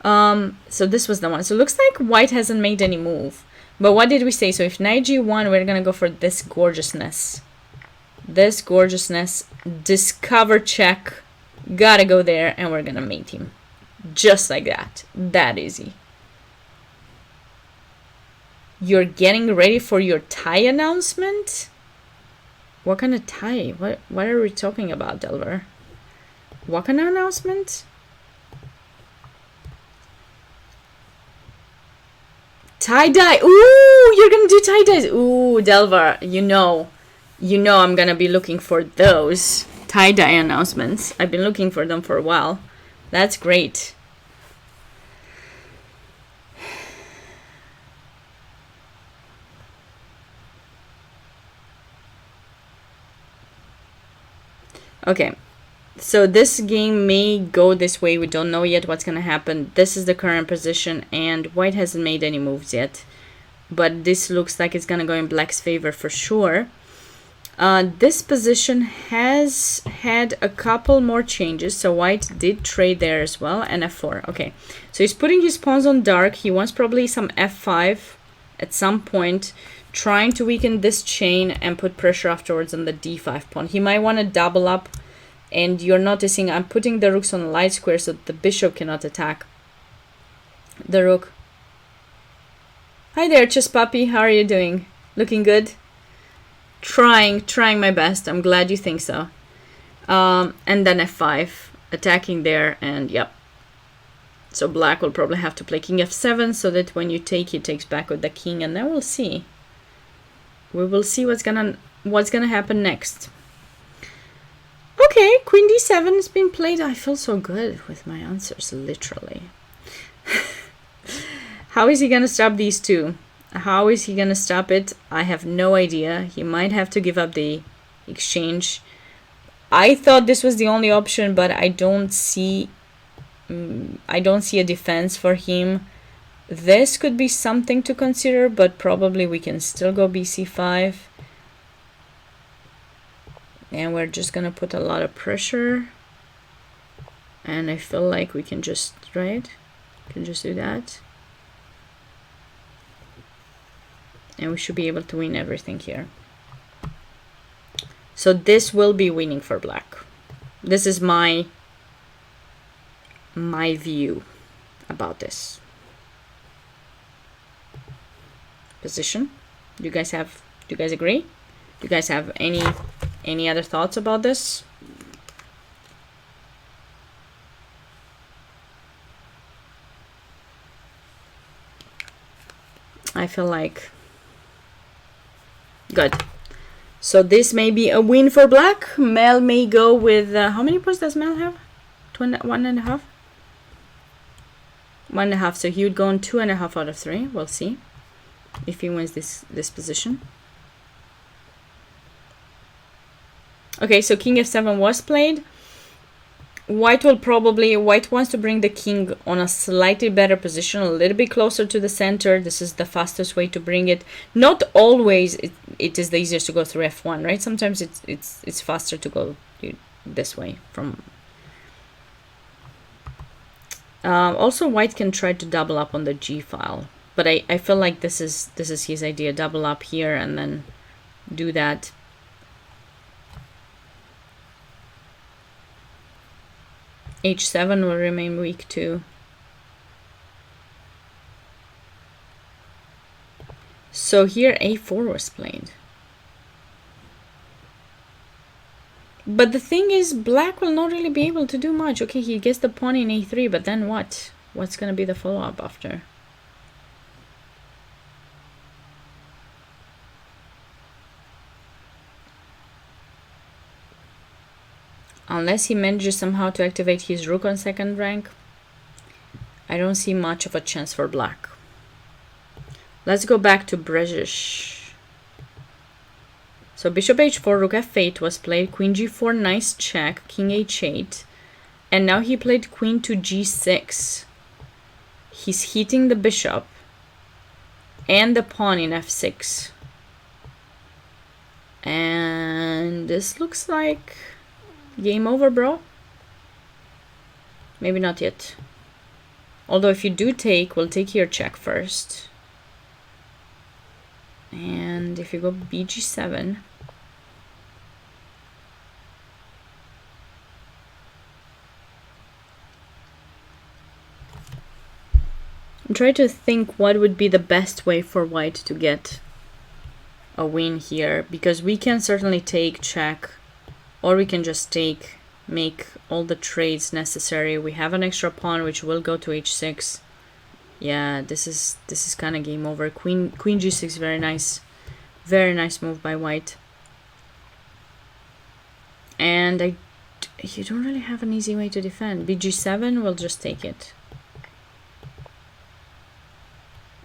So this was the one. So it looks like white hasn't made any move. But what did we say? So if knight g1, we're gonna go for this gorgeousness. This gorgeousness. Discover check. Gotta go there, and we're gonna mate him. Just like that. That easy. You're getting ready for your tie announcement? What kind of tie? What are we talking about, Delver? What kind of announcement? Tie-dye! Ooh! You're gonna do tie-dyes! Ooh, Delver, you know I'm gonna be looking for those tie-dye announcements. I've been looking for them for a while. That's great. Okay, so this game may go this way. We don't know yet what's gonna happen. This is the current position, and white hasn't made any moves yet. But this looks like it's gonna go in black's favor for sure. This position has had a couple more changes, so white did trade there as well, and f4. Okay, so he's putting his pawns on dark. He wants probably some f5 at some point, trying to weaken this chain and put pressure afterwards on the d5 pawn. He might want to double up, and you're noticing I'm putting the rooks on a light square so the bishop cannot attack the rook. Hi there, Chess Puppy. How are you doing? Looking good? Trying my best. I'm glad you think so. And then f5, attacking there, and yep. So black will probably have to play king f7 so that when you take, he takes back with the king, and then we'll see. We will see what's gonna happen next. Okay, queen d7 has been played. I feel so good with my answers, literally. How is he gonna stop these two? How is he gonna stop it? I have no idea. He might have to give up the exchange. I thought this was the only option, but I don't see a defense for him. This could be something to consider, but probably we can still go bc5. And we're just gonna put a lot of pressure. And I feel like we can just, right? Can just do that. And we should be able to win everything here. So this will be winning for black. This is my view about this position. Do you guys agree? Do you guys have any other thoughts about this? I feel like good. So this may be a win for black. Mel may go with how many points does Mel have? 1.5. 1.5. So he would go on 2.5 out of 3. We'll see if he wins this position. Okay, so king f7 was played. White wants to bring the king on a slightly better position, a little bit closer to the center. This is the fastest way to bring it. Not always it is the easiest to go through f1, right? Sometimes it's faster to go this way from. Also, white can try to double up on the g file, but I feel like this is his idea. Double up here and then do that. h7 will remain weak too. So here a4 was played. But the thing is, black will not really be able to do much. Okay, he gets the pawn in a3, but then what? What's going to be the follow-up after? Unless he manages somehow to activate his rook on second rank, I don't see much of a chance for black. Let's go back to Brezish. So bishop h4, rook f8 was played, queen g4, nice check, king h8. And now he played queen to g6. He's hitting the bishop and the pawn in f6. And this looks like game over, bro. Maybe not yet. Although if you do take, we'll take your check first. And if you go bg7, I'm trying to think what would be the best way for white to get a win here, because we can certainly take check, or we can just take, make all the trades necessary. We have an extra pawn which will go to h6. Yeah, this is kind of game over. Queen g6, very nice move by white. And you don't really have an easy way to defend. bg7, we'll just take it.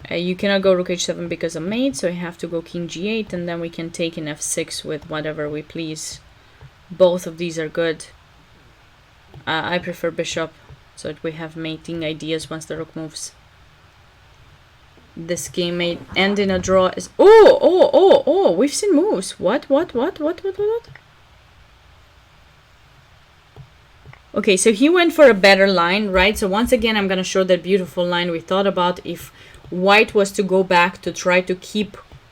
You cannot go rook h7 because of mate, so you have to go king g8, and then we can take in f6 with whatever we please. Both of these are good. I prefer bishop, so that we have mating ideas once the rook moves. This game may end in a draw. Oh, we've seen moves. What? Okay, so he went for a better line, right? So once again, I'm going to show that beautiful line we thought about. If white was to go back to try to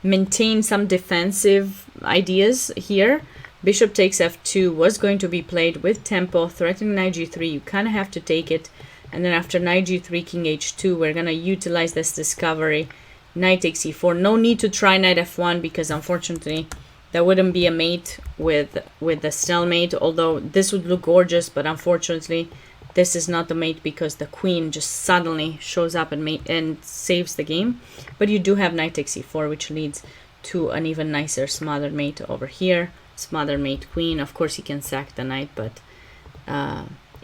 maintain some defensive ideas here, bishop takes f2 was going to be played with tempo, threatening knight g3. You kind of have to take it. And then after knight g3, king h2, we're going to utilize this discovery. Knight takes e4. No need to try knight f1 because unfortunately there wouldn't be a mate with the stalemate. Although this would look gorgeous, but unfortunately this is not the mate because the queen just suddenly shows up and saves the game. But you do have knight takes e4, which leads to an even nicer smothered mate over here. Smothered mate queen. Of course, you can sack the knight, but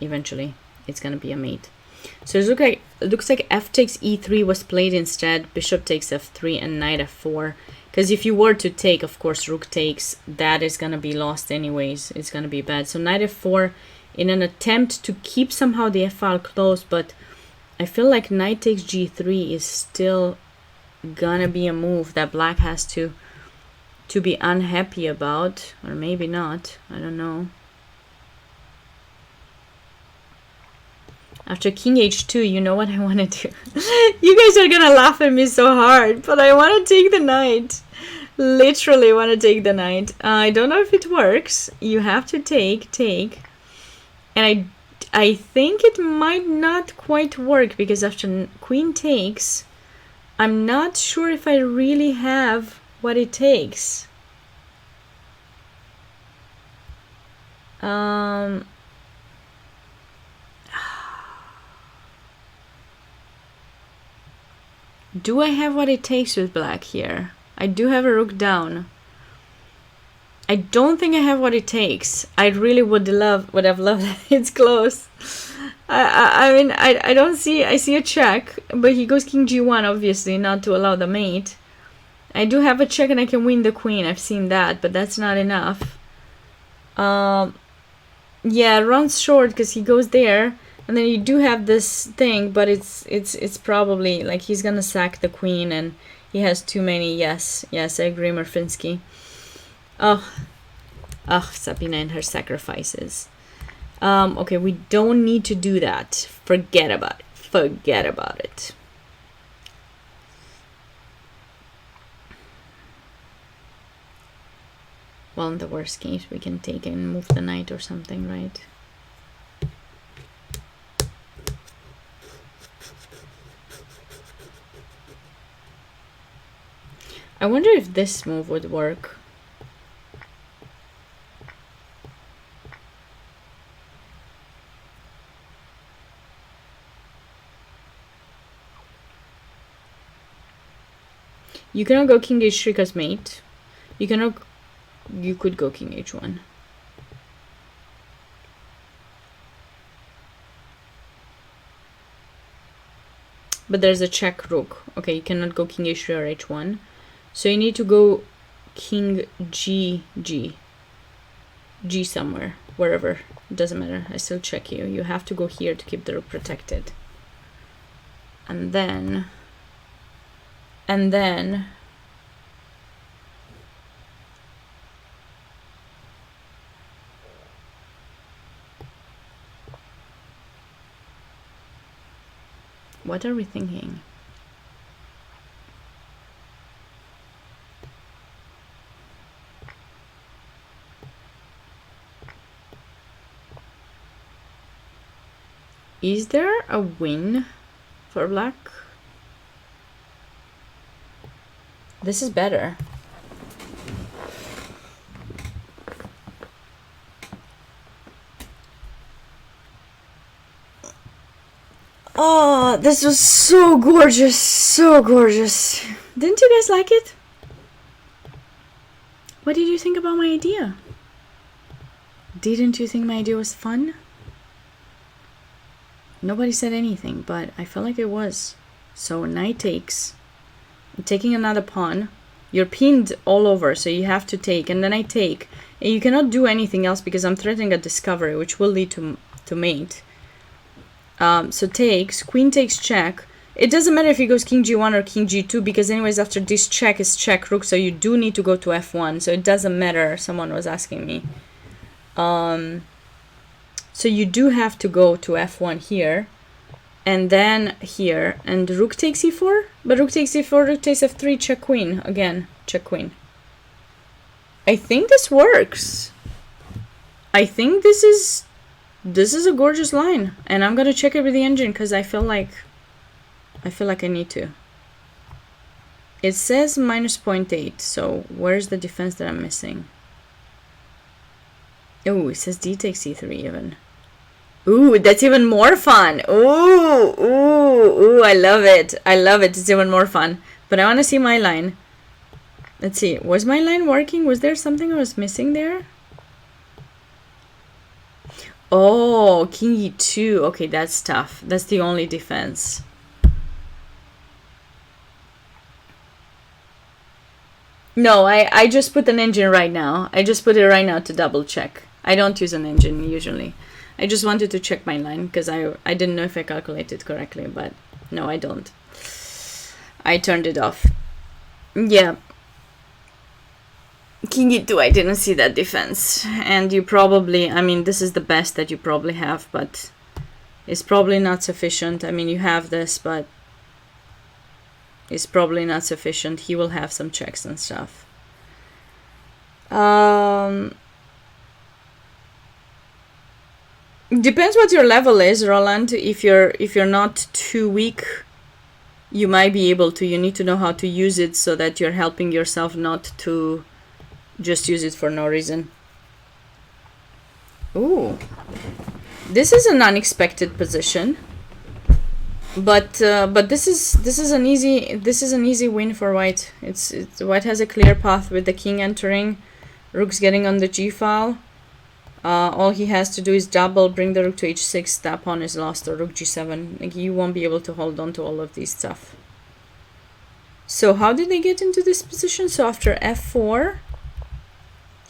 eventually it's going to be a mate. So it looks like f takes e3 was played instead. Bishop takes f3 and knight f4. Because if you were to take, of course, rook takes. That is going to be lost anyways. It's going to be bad. So knight f4 in an attempt to keep somehow the f file closed. But I feel like knight takes g3 is still going to be a move that black has to be unhappy about. Or maybe not. I don't know. After king h2, you know what I want to do? You guys are gonna laugh at me so hard, but I want to take the knight. Literally want to take the knight. I don't know if it works. You have to take. And I think it might not quite work because after queen takes, I'm not sure if I really have what it takes. Do I have what it takes with black here? I do have a rook down. I don't think I have what it takes. I really would have loved it. It's close. I mean, I don't see, I see a check, but he goes king g1, obviously, not to allow the mate. I do have a check and I can win the queen. I've seen that, but that's not enough. Yeah, runs short because he goes there, and then you do have this thing, but it's probably like he's gonna sack the queen, and he has too many. Yes, yes, I agree, Murfinski. Oh, Sabina and her sacrifices. Okay, we don't need to do that. Forget about it. Forget about it. Well, in the worst case, we can take and move the knight or something, right? I wonder if this move would work. You cannot go king h3 because mate. You cannot. You could go king h1. But there's a check rook. Okay, you cannot go king h3 or h1. So you need to go king g somewhere, wherever. It doesn't matter. I still check you. You have to go here to keep the rook protected. And then what are we thinking? Is there a win for black? This is better. Oh, this was so gorgeous, so gorgeous. Didn't you guys like it? What did you think about my idea? Didn't you think my idea was fun? Nobody said anything, but I felt like it was. So knight takes. I'm taking another pawn. You're pinned all over, so you have to take, and then I take. And you cannot do anything else because I'm threatening a discovery, which will lead to mate. So takes, queen takes check. It doesn't matter if he goes king g1 or king g2, because anyways after this check is check rook, so you do need to go to f1, so it doesn't matter. Someone was asking me. So you do have to go to f1 here, and then here, and rook takes e4, but rook takes e4, rook takes f3, check queen, again, check queen. I think this works. I think this is a gorgeous line, and I'm gonna check it with the engine because I feel like I need to. It says minus 0.8, so where's the defense that I'm missing? Oh, it says d takes e3 even. Ooh, that's even more fun. Ooh, I love it. I love it. It's even more fun. But I want to see my line. Let's see. Was my line working? Was there something I was missing there? Oh, king e2. Okay, that's tough. That's the only defense. No, I just put an engine right now. I just put it right now to double check. I don't use an engine usually. I just wanted to check my line because I didn't know if I calculated correctly, but no, I don't. I turned it off. Yeah. King e2, I didn't see that defense. And you probably, I mean, this is the best that you probably have, but it's probably not sufficient. I mean, you have this, but it's probably not sufficient. He will have some checks and stuff. Depends what your level is, Roland. If you're not too weak, you might be able to. You need to know how to use it so that you're helping yourself not to just use it for no reason. Ooh, this is an unexpected position, but this is an easy win for white. It's white has a clear path with the king entering, rook's getting on the g file. All he has to do is double, bring the rook to h6, that pawn is lost, or rook g7. Like, you won't be able to hold on to all of these stuff. So how did they get into this position? So after f4,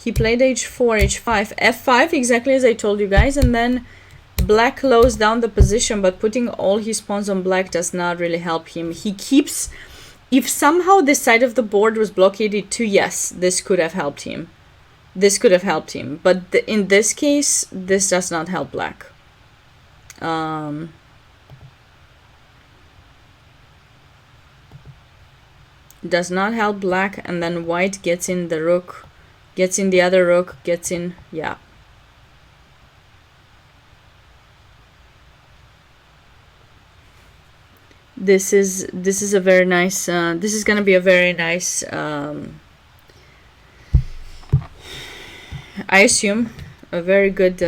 He played h4, h5, f5, exactly as I told you guys, and then black closed down the position, but putting all his pawns on black does not really help him. He keeps... If somehow this side of the board was blockaded too, yes, this could have helped him. This could have helped him. But in this case, this does not help black. Does not help black, and then white gets in the rook, gets in the other rook, gets in... Yeah. This is a very nice... this is going to be a very nice... I assume a very good...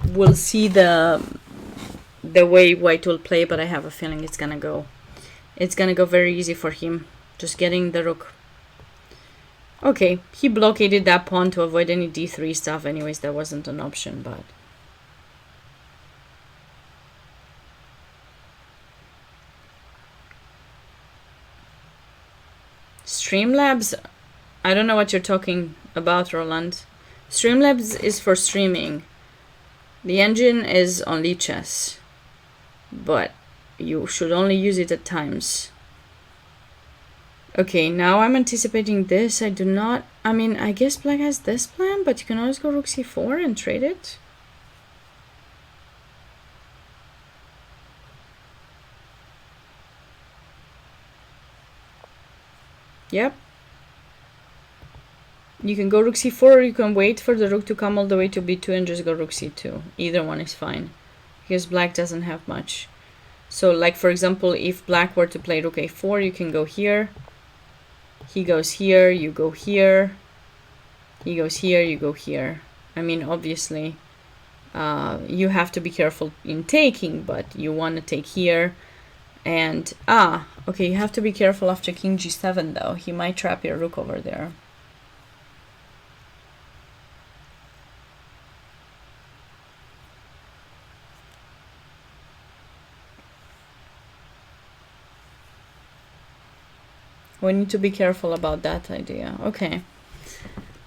we'll see the way white will play, but I have a feeling it's gonna go very easy for him, just getting the rook. Okay, he blockaded that pawn to avoid any d3 stuff. Anyways, that wasn't an option, but Streamlabs, I don't know what you're talking about, Roland. Streamlabs is for streaming. The engine is on Lichess, but you should only use it at times. Okay, now I'm anticipating this. I do not... I mean, I guess black has this plan, but you can always go rook c4 and trade it. Yep. You can go rook c4, or you can wait for the rook to come all the way to b2 and just go rook c2. Either one is fine, because black doesn't have much. So, like, for example, if black were to play rook a4, you can go here. He goes here, you go here. He goes here, you go here. I mean, obviously, you have to be careful in taking, but you want to take here. And, okay, you have to be careful after king g7, though. He might trap your rook over there. We need to be careful about that idea. Okay.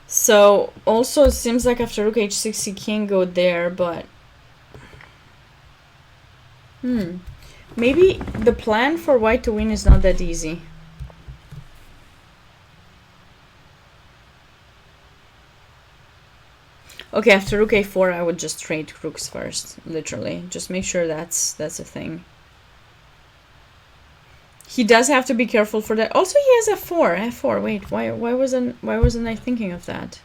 So, also, it seems like after rook h6, he can go there, but... Maybe the plan for white to win is not that easy. Okay, after rook a4, I would just trade rooks first, literally. Just make sure that's a thing. He does have to be careful for that. Also, he has f4. Wait, why wasn't I thinking of that?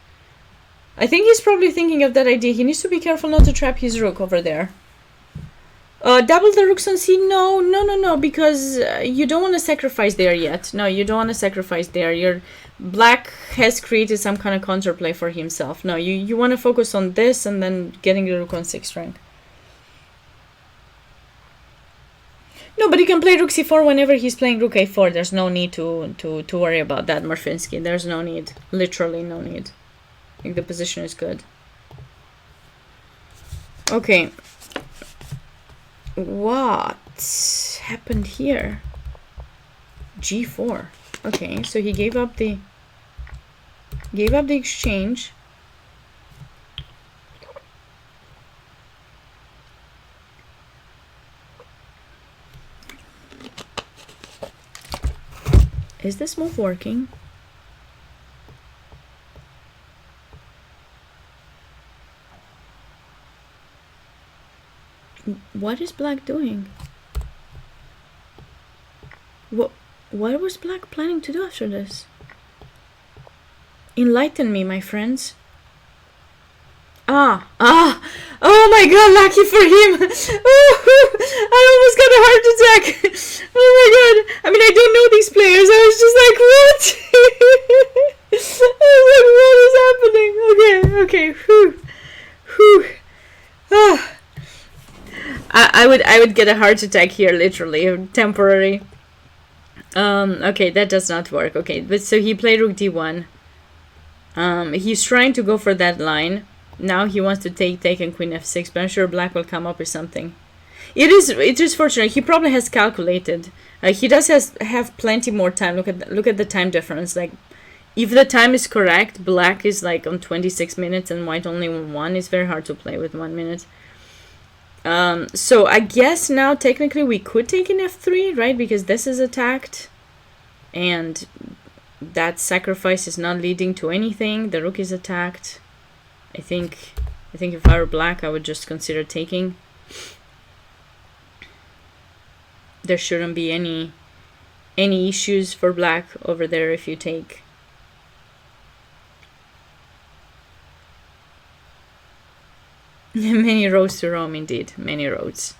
I think he's probably thinking of that idea. He needs to be careful not to trap his rook over there. Double the rooks on c. No, because you don't want to sacrifice there yet. No, you don't want to sacrifice there. Your black has created some kind of counterplay for himself. No, you want to focus on this and then getting the rook on 6th rank. No, but you can play rook c4 whenever he's playing rook a4. There's no need to worry about that, Marfinsky. There's no need. Literally no need. I think the position is good. Okay. What happened here? g4. Okay, so he gave up the exchange. Is this move working? What is black doing? What was black planning to do after this? Enlighten me, my friends. Oh my god, lucky for him. I almost got a heart attack. Oh my god. I mean, I don't know these players. I was just like, what? I was like, what is happening? Okay. Whew. I would get a heart attack here, literally, temporary. Okay, that does not work. Okay, but so he played rook d1. He's trying to go for that line. Now he wants to take and queen f6, but I'm sure black will come up with something. It is fortunate. He probably has calculated. He does have plenty more time. Look at the time difference. Like, if the time is correct, black is like on 26 minutes and white only on 1. It's very hard to play with 1 minute. So I guess now technically we could take in f3, right? Because this is attacked. And that sacrifice is not leading to anything. The rook is attacked. I think if I were black, I would just consider taking. There shouldn't be any issues for black over there if you take. Many roads to Rome, indeed. Many roads.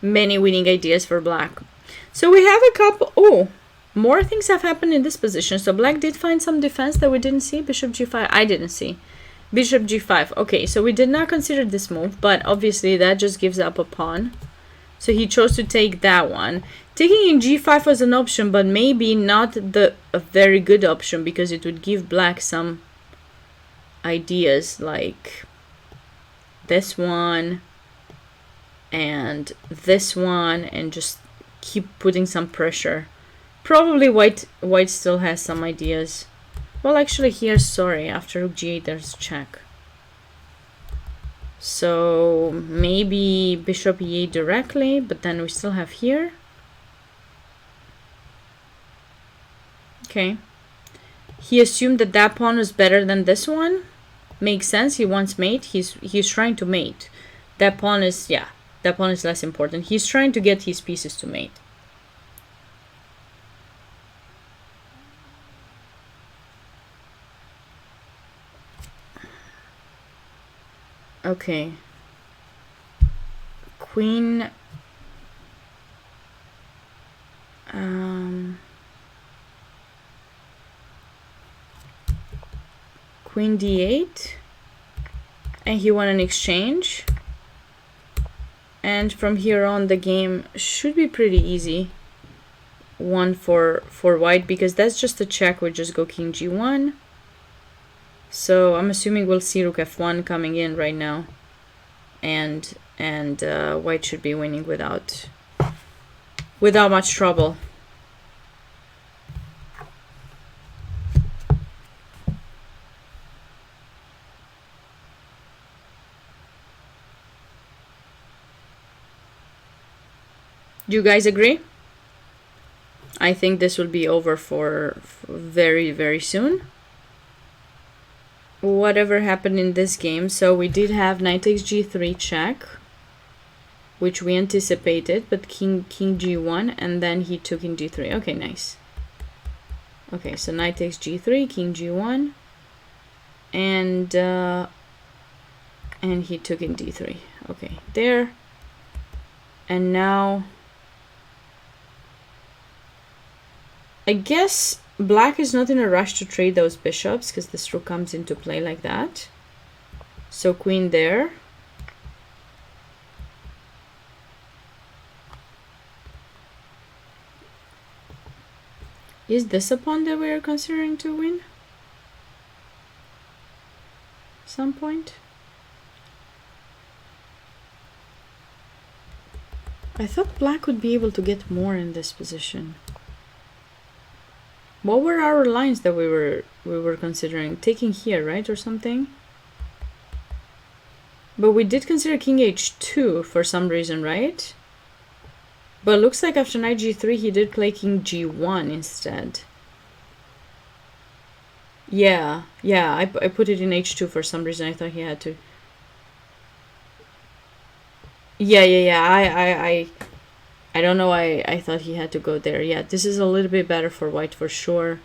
Many winning ideas for black. So we have a couple... Oh, more things have happened in this position. So black did find some defense that we didn't see. Bishop g5. I didn't see. Bishop g5. Okay, so we did not consider this move, but obviously that just gives up a pawn. So he chose to take that one. Taking in g5 was an option, but maybe not a very good option, because it would give black some ideas like this one and this one, and just keep putting some pressure. Probably white still has some ideas. Well, actually here, sorry, after rook g8 there's check. So maybe bishop e8 directly, but then we still have here. Okay. He assumed that that pawn was better than this one. Makes sense. He wants mate. He's trying to mate. That pawn is, yeah, that pawn is less important. He's trying to get his pieces to mate. Okay. Queen. Queen d8. And he won an exchange. And from here on, the game should be pretty easy. One for white, because that's just a check. We just go king g1. So I'm assuming we'll see rook f1 coming in right now, and white should be winning without much trouble. Do you guys agree? I think this will be over for very, very soon. Whatever happened in this game, so we did have knight takes g3 check, which we anticipated, but king g1, and then he took in g3. Okay, nice. Okay, so knight takes g3, king g1, and he took in d3. Okay, there. And now I guess black is not in a rush to trade those bishops, because this rook comes into play like that. So queen there. Is this a pawn that we are considering to win? Some point? I thought black would be able to get more in this position. What were our lines that we were considering? Taking here, right, or something? But we did consider king h2 for some reason, right? But it looks like after knight g3 he did play king g1 instead. Yeah, I put it in h2 for some reason. I thought he had to. Yeah. I don't know why I thought he had to go there. Yeah, this is a little bit better for white for sure.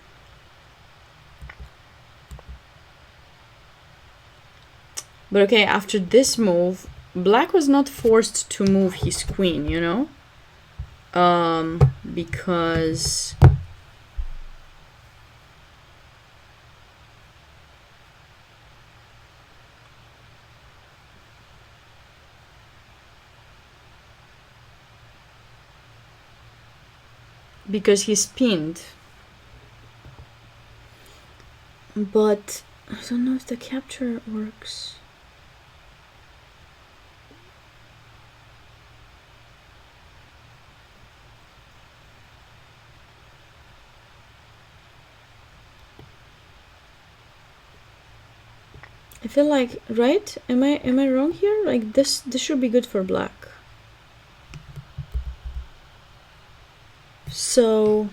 But okay, after this move, black was not forced to move his queen, you know? Because he's pinned. But I don't know if the capture works. I feel like, right? Am I wrong here? Like this should be good for black. So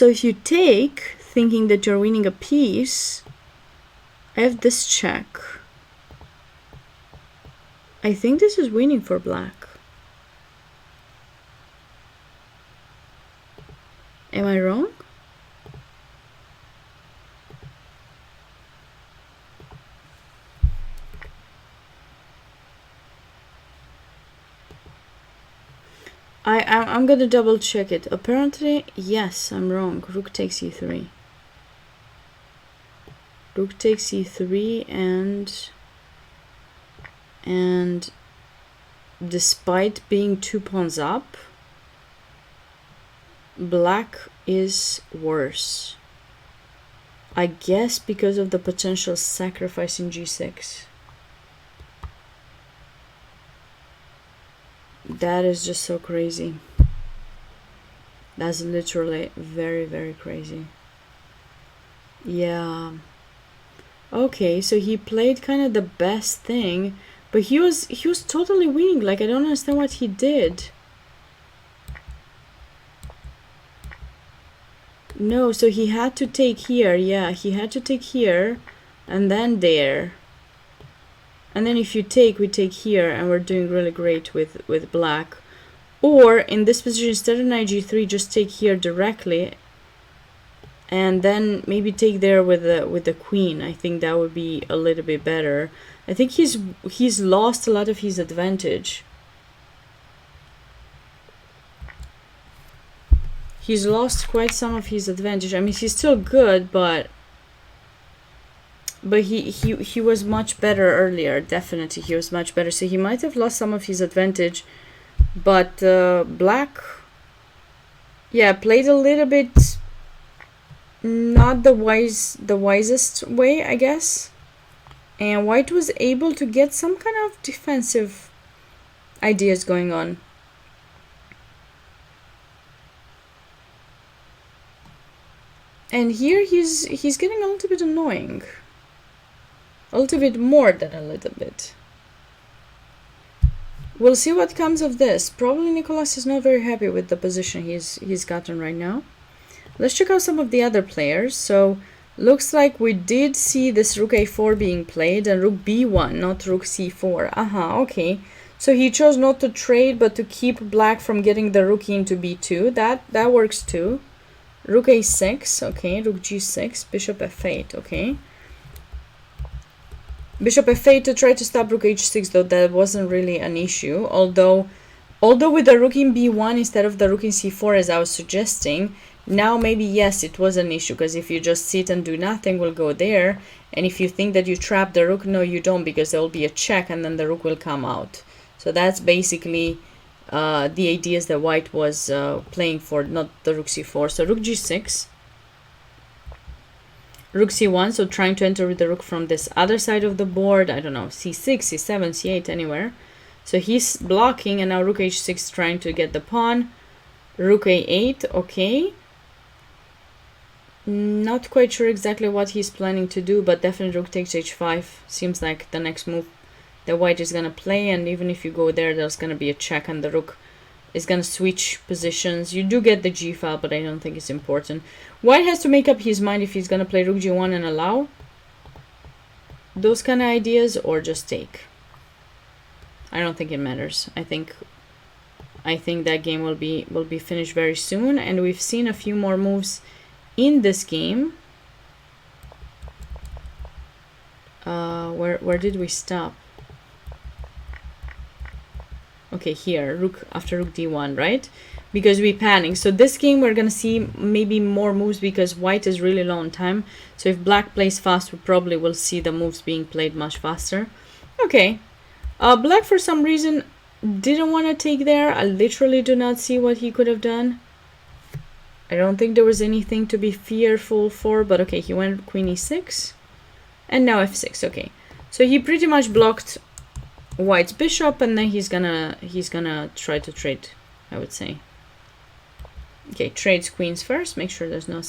if you take, thinking that you're winning a piece, I have this check. I think this is winning for black. Am I wrong? I'm gonna double check it. Apparently, yes, I'm wrong. Rook takes e3. Rook takes e3 and despite being 2 pawns up, black is worse. I guess because of the potential sacrifice in g6. That is just so crazy. That's literally very, very crazy. Yeah. Okay, so he played kind of the best thing, but he was totally winning. Like, I don't understand what he did. No, so he had to take here. Yeah, he had to take here and then there. And then if you take, we take here, and we're doing really great with black. Or in this position, instead of knight g3, just take here directly, and then maybe take there with the queen. I think that would be a little bit better. I think he's lost a lot of his advantage. He's lost quite some of his advantage. I mean, he's still good, but he was much better earlier. Definitely he was much better, so he might have lost some of his advantage, but black, yeah, played a little bit not the wisest way, I guess, and white was able to get some kind of defensive ideas going on. And here he's getting a little bit annoying. A little bit more than a little bit. We'll see what comes of this. Probably Nicolas is not very happy with the position he's gotten right now. Let's check out some of the other players. So looks like we did see this rook a4 being played and rook b1, not rook c4. Okay. So he chose not to trade, but to keep black from getting the rook into b2. That works too. Rook a6, okay. Rook g6, bishop f8, okay. Bishop f8 to try to stop rook h6, though that wasn't really an issue. Although with the rook in b1 instead of the rook in c4, as I was suggesting, now maybe yes, it was an issue, because if you just sit and do nothing, we'll go there. And if you think that you trap the rook, no, you don't, because there will be a check and then the rook will come out. So that's basically the ideas that white was playing for, not the rook c4. So rook g6. Rook c1, so trying to enter with the rook from this other side of the board. I don't know, c6, c7, c8, anywhere. So he's blocking, and now rook h6 trying to get the pawn. Rook a8, okay. Not quite sure exactly what he's planning to do, but definitely rook takes h5 seems like the next move that white is going to play. And even if you go there, there's going to be a check, and the rook is going to switch positions. You do get the g file, but I don't think it's important. White has to make up his mind if he's going to play rook g1 and allow those kind of ideas, or just take. I don't think it matters. I think that game will be finished very soon, and we've seen a few more moves in this game. Where did we stop? Okay, here, rook after rook d1, right? Because we panic. So this game we're gonna see maybe more moves because white is really low on time. So if black plays fast, we probably will see the moves being played much faster. Okay, black for some reason didn't want to take there. I literally do not see what he could have done. I don't think there was anything to be fearful for, but okay, he went queen e6 and now f6. Okay, so he pretty much blocked white's bishop, and then he's gonna try to trade, I would say. Okay, trades queens first. Make sure there's no...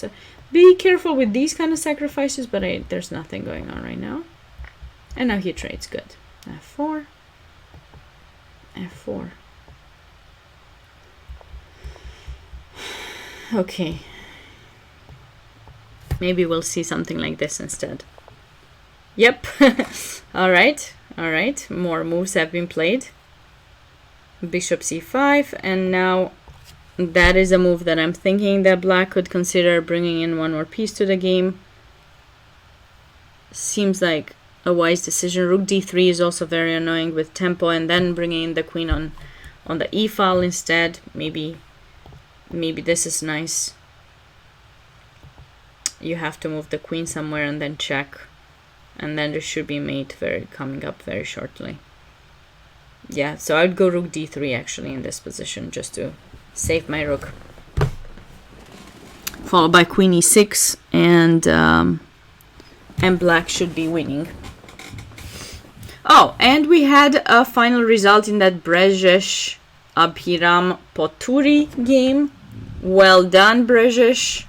Be careful with these kind of sacrifices, but there's nothing going on right now. And now he trades. Good. F4. F4. Okay. Maybe we'll see something like this instead. Yep. All right. All right. More moves have been played. Bishop c5. And now that is a move that I'm thinking that black could consider, bringing in one more piece to the game. Seems like a wise decision. Rook d3 is also very annoying with tempo, and then bringing in the queen on the e file instead. Maybe this is nice. You have to move the queen somewhere and then check, and then there should be mate coming up very shortly. Yeah, so I'd go rook d3 actually in this position just to save my rook. Followed by queen e6, and black should be winning. Oh, and we had a final result in that Brejesh Abhiram Poturi game. Well done, Brejesh.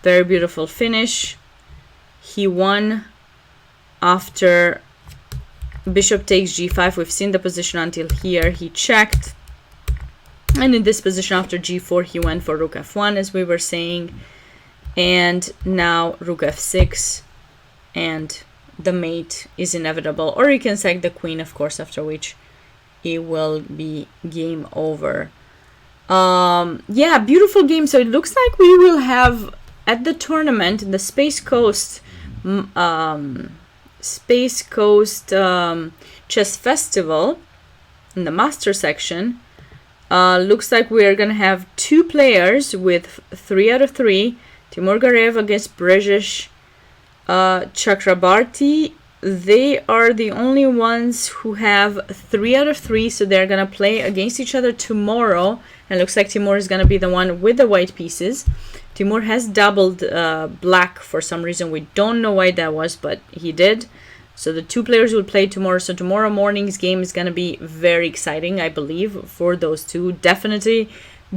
Very beautiful finish. He won after bishop takes g5. We've seen the position until here. He checked. And in this position after g4, he went for rook f1, as we were saying. And now rook f6. And the mate is inevitable. Or you can sack the queen, of course, after which it will be game over. Yeah, beautiful game. So it looks like we will have at the tournament in the Space Coast Chess Festival in the master section. Looks like we are gonna have two players with 3 out of 3. Timur Garev against Brejesh Chakrabarti. They are the only ones who have 3 out of 3, so they're gonna play against each other tomorrow. And looks like Timur is gonna be the one with the white pieces. Timur has doubled black for some reason. We don't know why that was, but he did. So the two players will play tomorrow. So tomorrow morning's game is gonna be very exciting, I believe, for those two. Definitely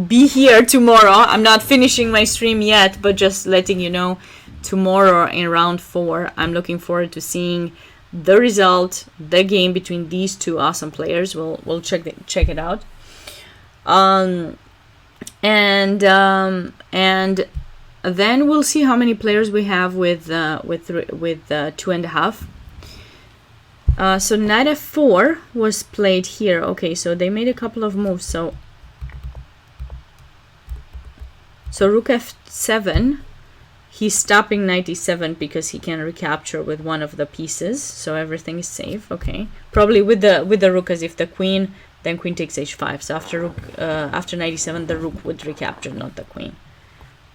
be here tomorrow. I'm not finishing my stream yet, but just letting you know, tomorrow in round 4, I'm looking forward to seeing the result, the game between these two awesome players. We'll check it out. And then we'll see how many players we have with 2.5. So knight f4 was played here. Okay, so they made a couple of moves. So rook f7. He's stopping knight e7 because he can recapture with one of the pieces. So everything is safe. Okay, probably with the rook, as if the queen, then queen takes h5. So after knight e7, the rook would recapture, not the queen,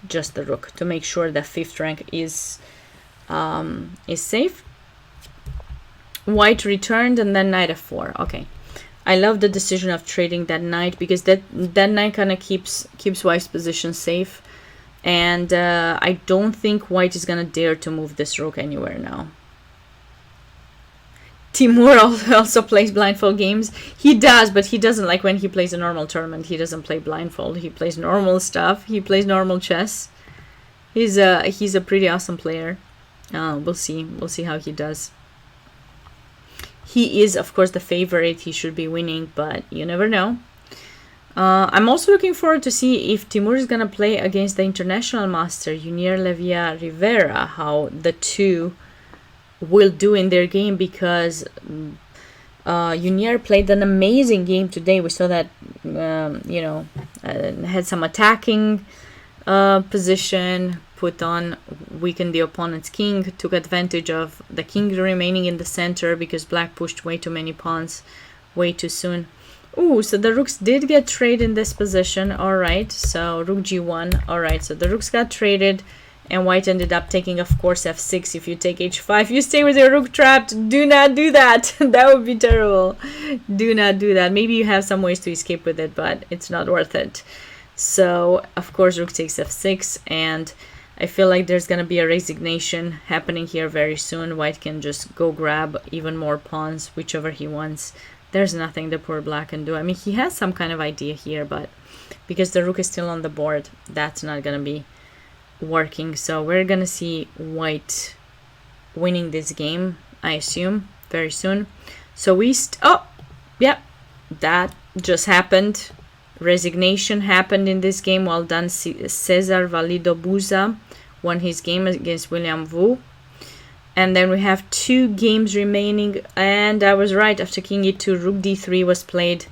just the rook, to make sure that 5th rank is safe. White returned, and then knight f4. Okay, I love the decision of trading that knight, because that knight kind of keeps white's position safe. And I don't think white is gonna dare to move this rook anywhere now. Timur also plays blindfold games. He does, but he doesn't, like when he plays a normal tournament, he doesn't play blindfold. He plays normal stuff. He plays normal chess. He's a pretty awesome player. We'll see how he does. He is, of course, the favorite. He should be winning, but you never know. I'm also looking forward to see if Timur is going to play against the international master, Junior Levia Rivera, how the two will do in their game, because Junior played an amazing game today. We saw that, had some attacking position, weakened the opponent's king, took advantage of the king remaining in the center because black pushed way too many pawns way too soon. Ooh, so the rooks did get traded in this position. All right, so rook g1. All right, so the rooks got traded, and white ended up taking, of course, f6. If you take h5, you stay with your rook trapped. Do not do that. That would be terrible. Do not do that. Maybe you have some ways to escape with it, but it's not worth it. So, of course, rook takes f6, and I feel like there's going to be a resignation happening here very soon. White can just go grab even more pawns, whichever he wants. There's nothing the poor black can do. I mean, he has some kind of idea here, but because the rook is still on the board. That's not gonna be working. So we're gonna see white winning this game, I assume, very soon. So we oh, yeah, that just happened. Resignation happened in this game. Well done, Cesar Valido Buza won his game against William Wu. And then we have 2 games remaining, and I was right. After king e2, rook d3 was played.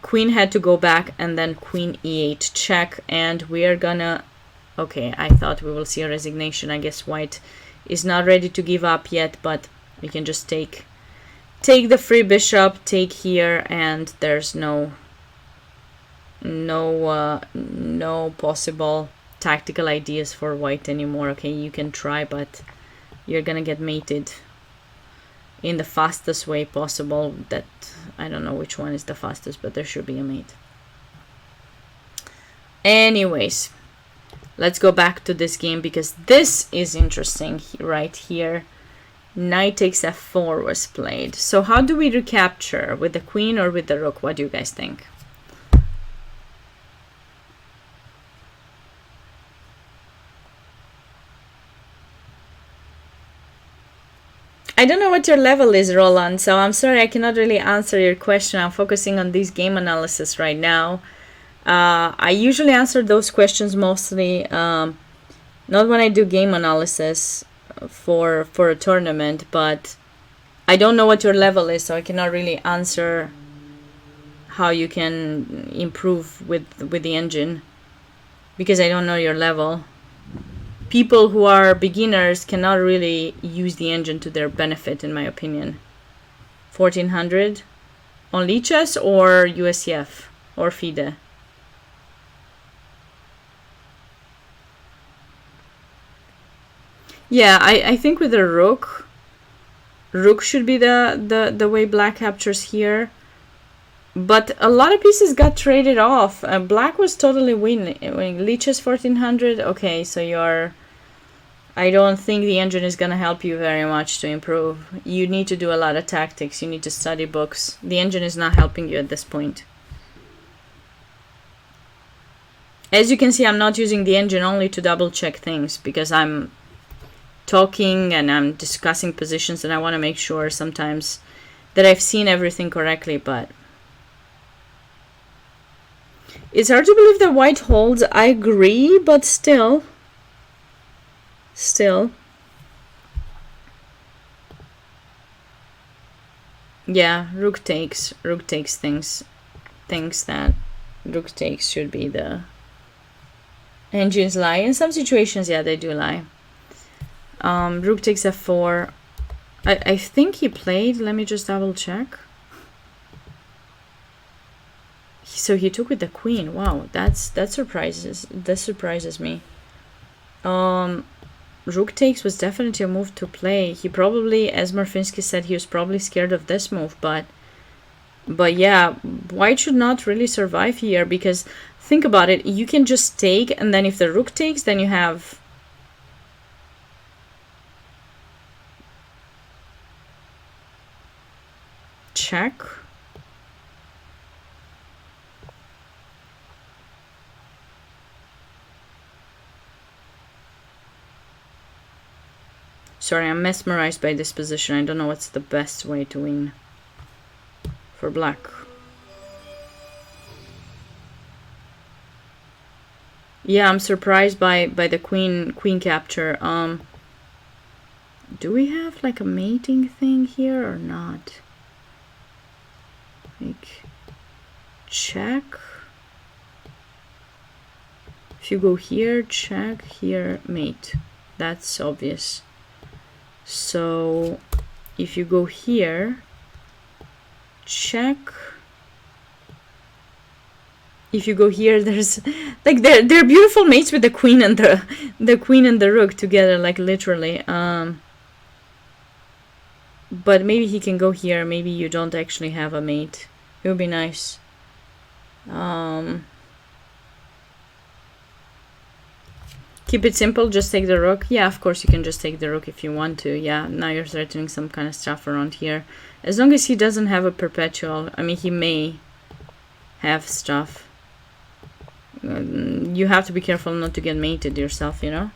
Queen had to go back, and then queen e8 check, and we are gonna... Okay, I thought we will see a resignation. I guess white is not ready to give up yet, but we can just take the free bishop, take here, and there's no possible tactical ideas for white anymore. Okay, you can try, but you're gonna get mated in the fastest way possible. That I don't know which one is the fastest, but there should be a mate. Anyways, let's go back to this game because this is interesting right here. Knight takes f4 was played. So how do we recapture? With the queen or with the rook? What do you guys think? I don't know what your level is, Roland, so I'm sorry I cannot really answer your question. I'm focusing on this game analysis right now. I usually answer those questions mostly not when I do game analysis for a tournament, but I don't know what your level is, so I cannot really answer how you can improve with the engine because I don't know your level. People who are beginners cannot really use the engine to their benefit, in my opinion. 1400 on Lichess or USCF or FIDE? Yeah, I think with the rook should be the way black captures here. But a lot of pieces got traded off. Black was totally winning. Lichess 1400. Okay, so you're... I don't think the engine is going to help you very much to improve. You need to do a lot of tactics. You need to study books. The engine is not helping you at this point. As you can see, I'm not using the engine only to double check things because I'm talking and I'm discussing positions and I want to make sure sometimes that I've seen everything correctly, but it's hard to believe that white holds. I agree, but still. Yeah, rook takes things. Thinks that rook takes should be the engines lie. In some situations, yeah, they do lie. Rook takes f4. I think he played. Let me just double check. So he took with the queen. Wow, that surprises me. Rook takes was definitely a move to play. He probably, as Marfinsky said, he was probably scared of this move, but yeah, white should not really survive here because think about it, you can just take, and then if the rook takes, then you have check. Sorry, I'm mesmerized by this position. I don't know what's the best way to win for black. Yeah, I'm surprised by the queen capture. Do we have like a mating thing here or not? Like check. If you go here, check, here, mate. That's obvious. So if you go here, check. If you go here, there's like they're beautiful mates with the queen and the queen and the rook together, like literally. But maybe he can go here. Maybe you don't actually have a mate. It would be nice. Keep it simple, just take the rook. Yeah, of course you can just take the rook if you want to. Yeah, now you're threatening some kind of stuff around here. As long as he doesn't have a perpetual. I mean, he may have stuff. You have to be careful not to get mated yourself, you know.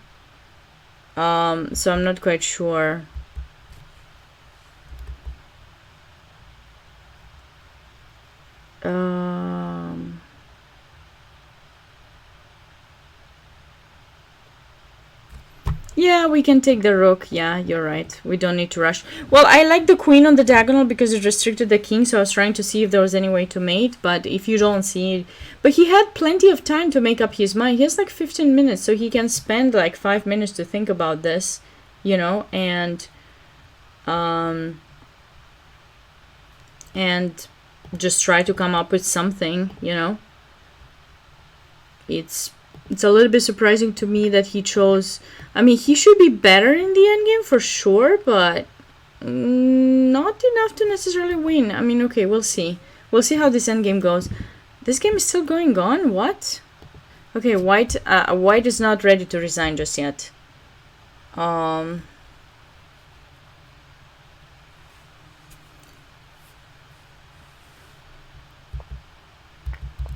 So I'm not quite sure. Yeah, we can take the rook. Yeah, you're right. We don't need to rush. Well, I like the queen on the diagonal because it restricted the king, so I was trying to see if there was any way to mate, but if you don't see it... But he had plenty of time to make up his mind. He has like 15 minutes, so he can spend like 5 minutes to think about this, you know, and just try to come up with something, you know. It's a little bit surprising to me that he chose... I mean, he should be better in the endgame for sure, but not enough to necessarily win. I mean, okay, we'll see. We'll see how this endgame goes. This game is still going on? What? Okay, white is not ready to resign just yet.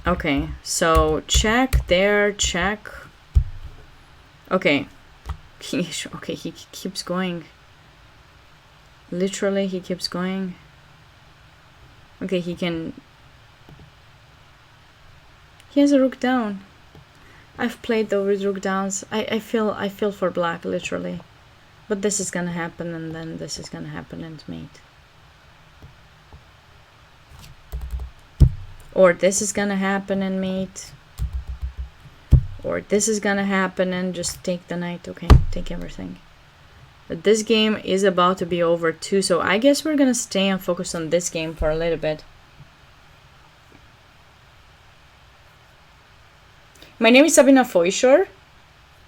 Okay, so check there, check. Okay. Okay, he keeps going. Literally, he keeps going. Okay, he can... He has a rook down. I've played though with rook downs. I feel for black, literally. But this is gonna happen, and then this is gonna happen and mate. Or this is gonna happen and mate. Or this is gonna happen and just take the knight. Okay, take everything. But this game is about to be over too, so I guess we're gonna stay and focus on this game for a little bit. My name is Sabina Foysher,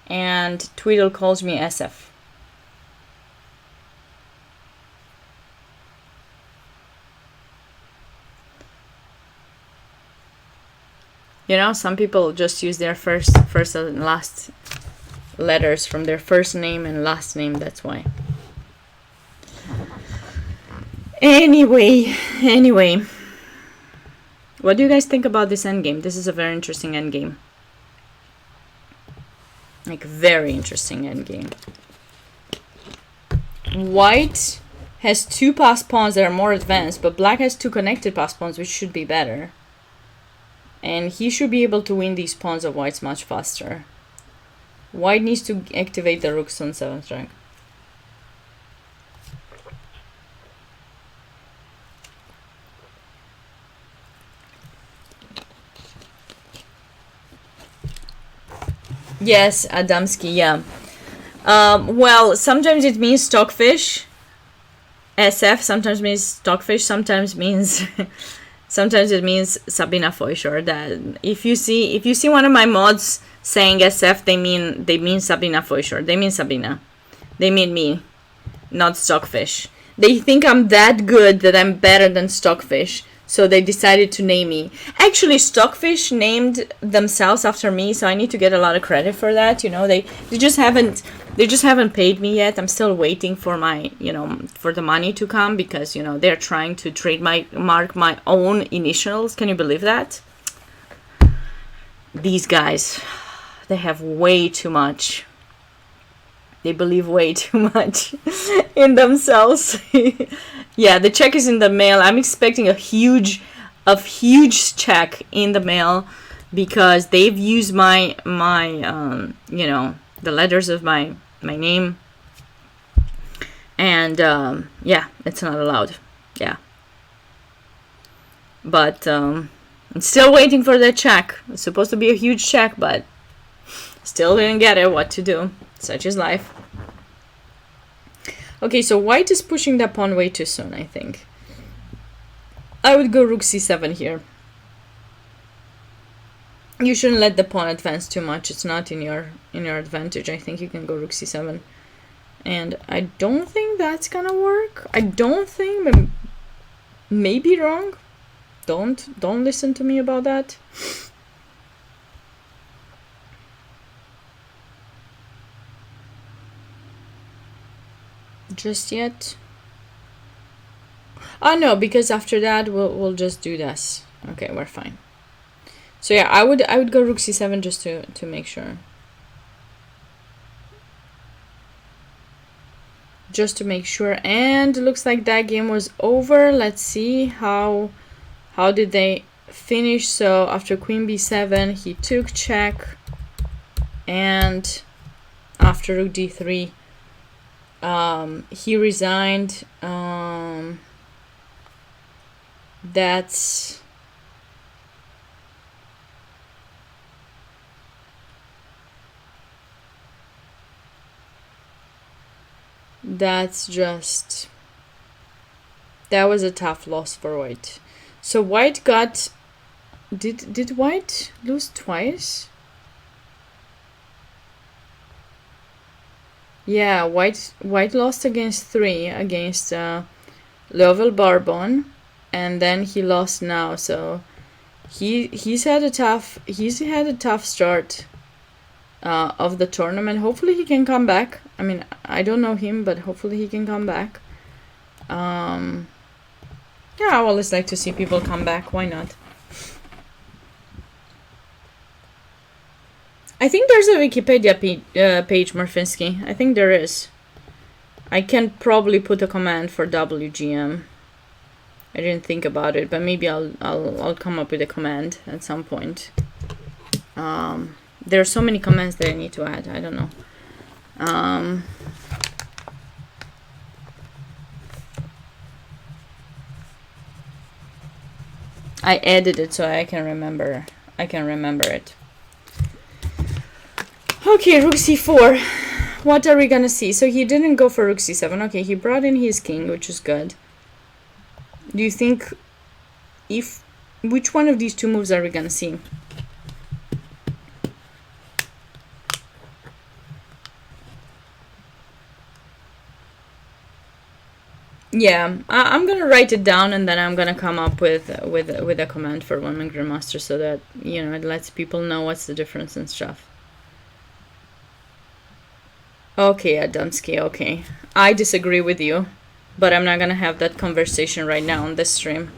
and Tweedle calls me SF. You know, some people just use their first and last letters from their first name and last name, that's why. Anyway. What do you guys think about this endgame? This is a very interesting endgame. Like, very interesting endgame. White has 2 passed pawns that are more advanced, but black has 2 connected passed pawns, which should be better. And he should be able to win these pawns of white's much faster. White needs to activate the rooks on 7th rank. Yes, Adamski, yeah. Well, sometimes it means stockfish. SF sometimes means stockfish, sometimes means... Sometimes it means Sabina Foysher. That if you see one of my mods saying SF, they mean Sabina Foysher. They mean Sabina. They mean me, not Stockfish. They think I'm that good that I'm better than Stockfish, so they decided to name me. Actually, Stockfish named themselves after me, so I need to get a lot of credit for that. You know, they just haven't paid me yet. I'm still waiting for my, for the money to come, because, they're trying to trademark my own initials. Can you believe that? These guys, they have way too much. They believe way too much in themselves. Yeah, the check is in the mail. I'm expecting a huge check in the mail, because they've used my the letters of my name, and yeah, it's not allowed. Yeah, but I'm still waiting for that check. It's supposed to be a huge check, but still didn't get it. What to do? Such is life. Okay, so white is pushing that pawn way too soon, I think. I would go rook c7 here. You shouldn't let the pawn advance too much. It's not in your advantage. I think you can go rook c7. And I don't think that's gonna work. I don't think, but maybe wrong. Don't listen to me about that. Just yet. Oh no, because after that we'll just do this. Okay, we're fine. So yeah, I would go rook c7 just to make sure. Just to make sure. And it looks like that game was over. Let's see how did they finish. So after queen b7 he took check, and after rook d3 he resigned. That's just, that was a tough loss for white. So white got, did white lose twice? Yeah, white lost against 3 against Lovell Barbon, and then he lost now. So he's had a tough start of the tournament. Hopefully he can come back. I mean, I don't know him, but hopefully he can come back. Yeah, I always like to see people come back. Why not? I think there's a Wikipedia page, Murfinski. I think there is. I can probably put a command for WGM. I didn't think about it, but maybe I'll come up with a command at some point. There are so many commands that I need to add. I don't know. I added it so I can remember. It. Okay, rook c4. What are we gonna see? So he didn't go for rook c7. Okay, he brought in his king, which is good. Do you think which one of these two moves are we gonna see? Yeah, I'm gonna write it down, and then I'm gonna come up with a command for Women Grandmaster, so that it lets people know what's the difference and stuff. Okay, Adamski. Okay, I disagree with you, but I'm not gonna have that conversation right now on this stream.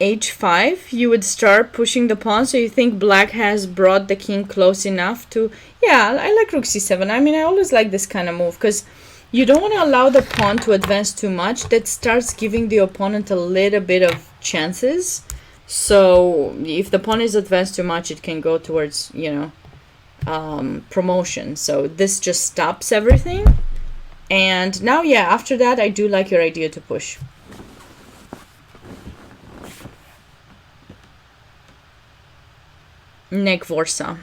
H5, you would start pushing the pawn. So you think black has brought the king close enough to... Yeah, I like rook c7. I mean, I always like this kind of move, because you don't want to allow the pawn to advance too much. That starts giving the opponent a little bit of chances. So if the pawn is advanced too much, it can go towards, promotion. So this just stops everything. And now, yeah, after that, I do like your idea to push. Neg Vorsa.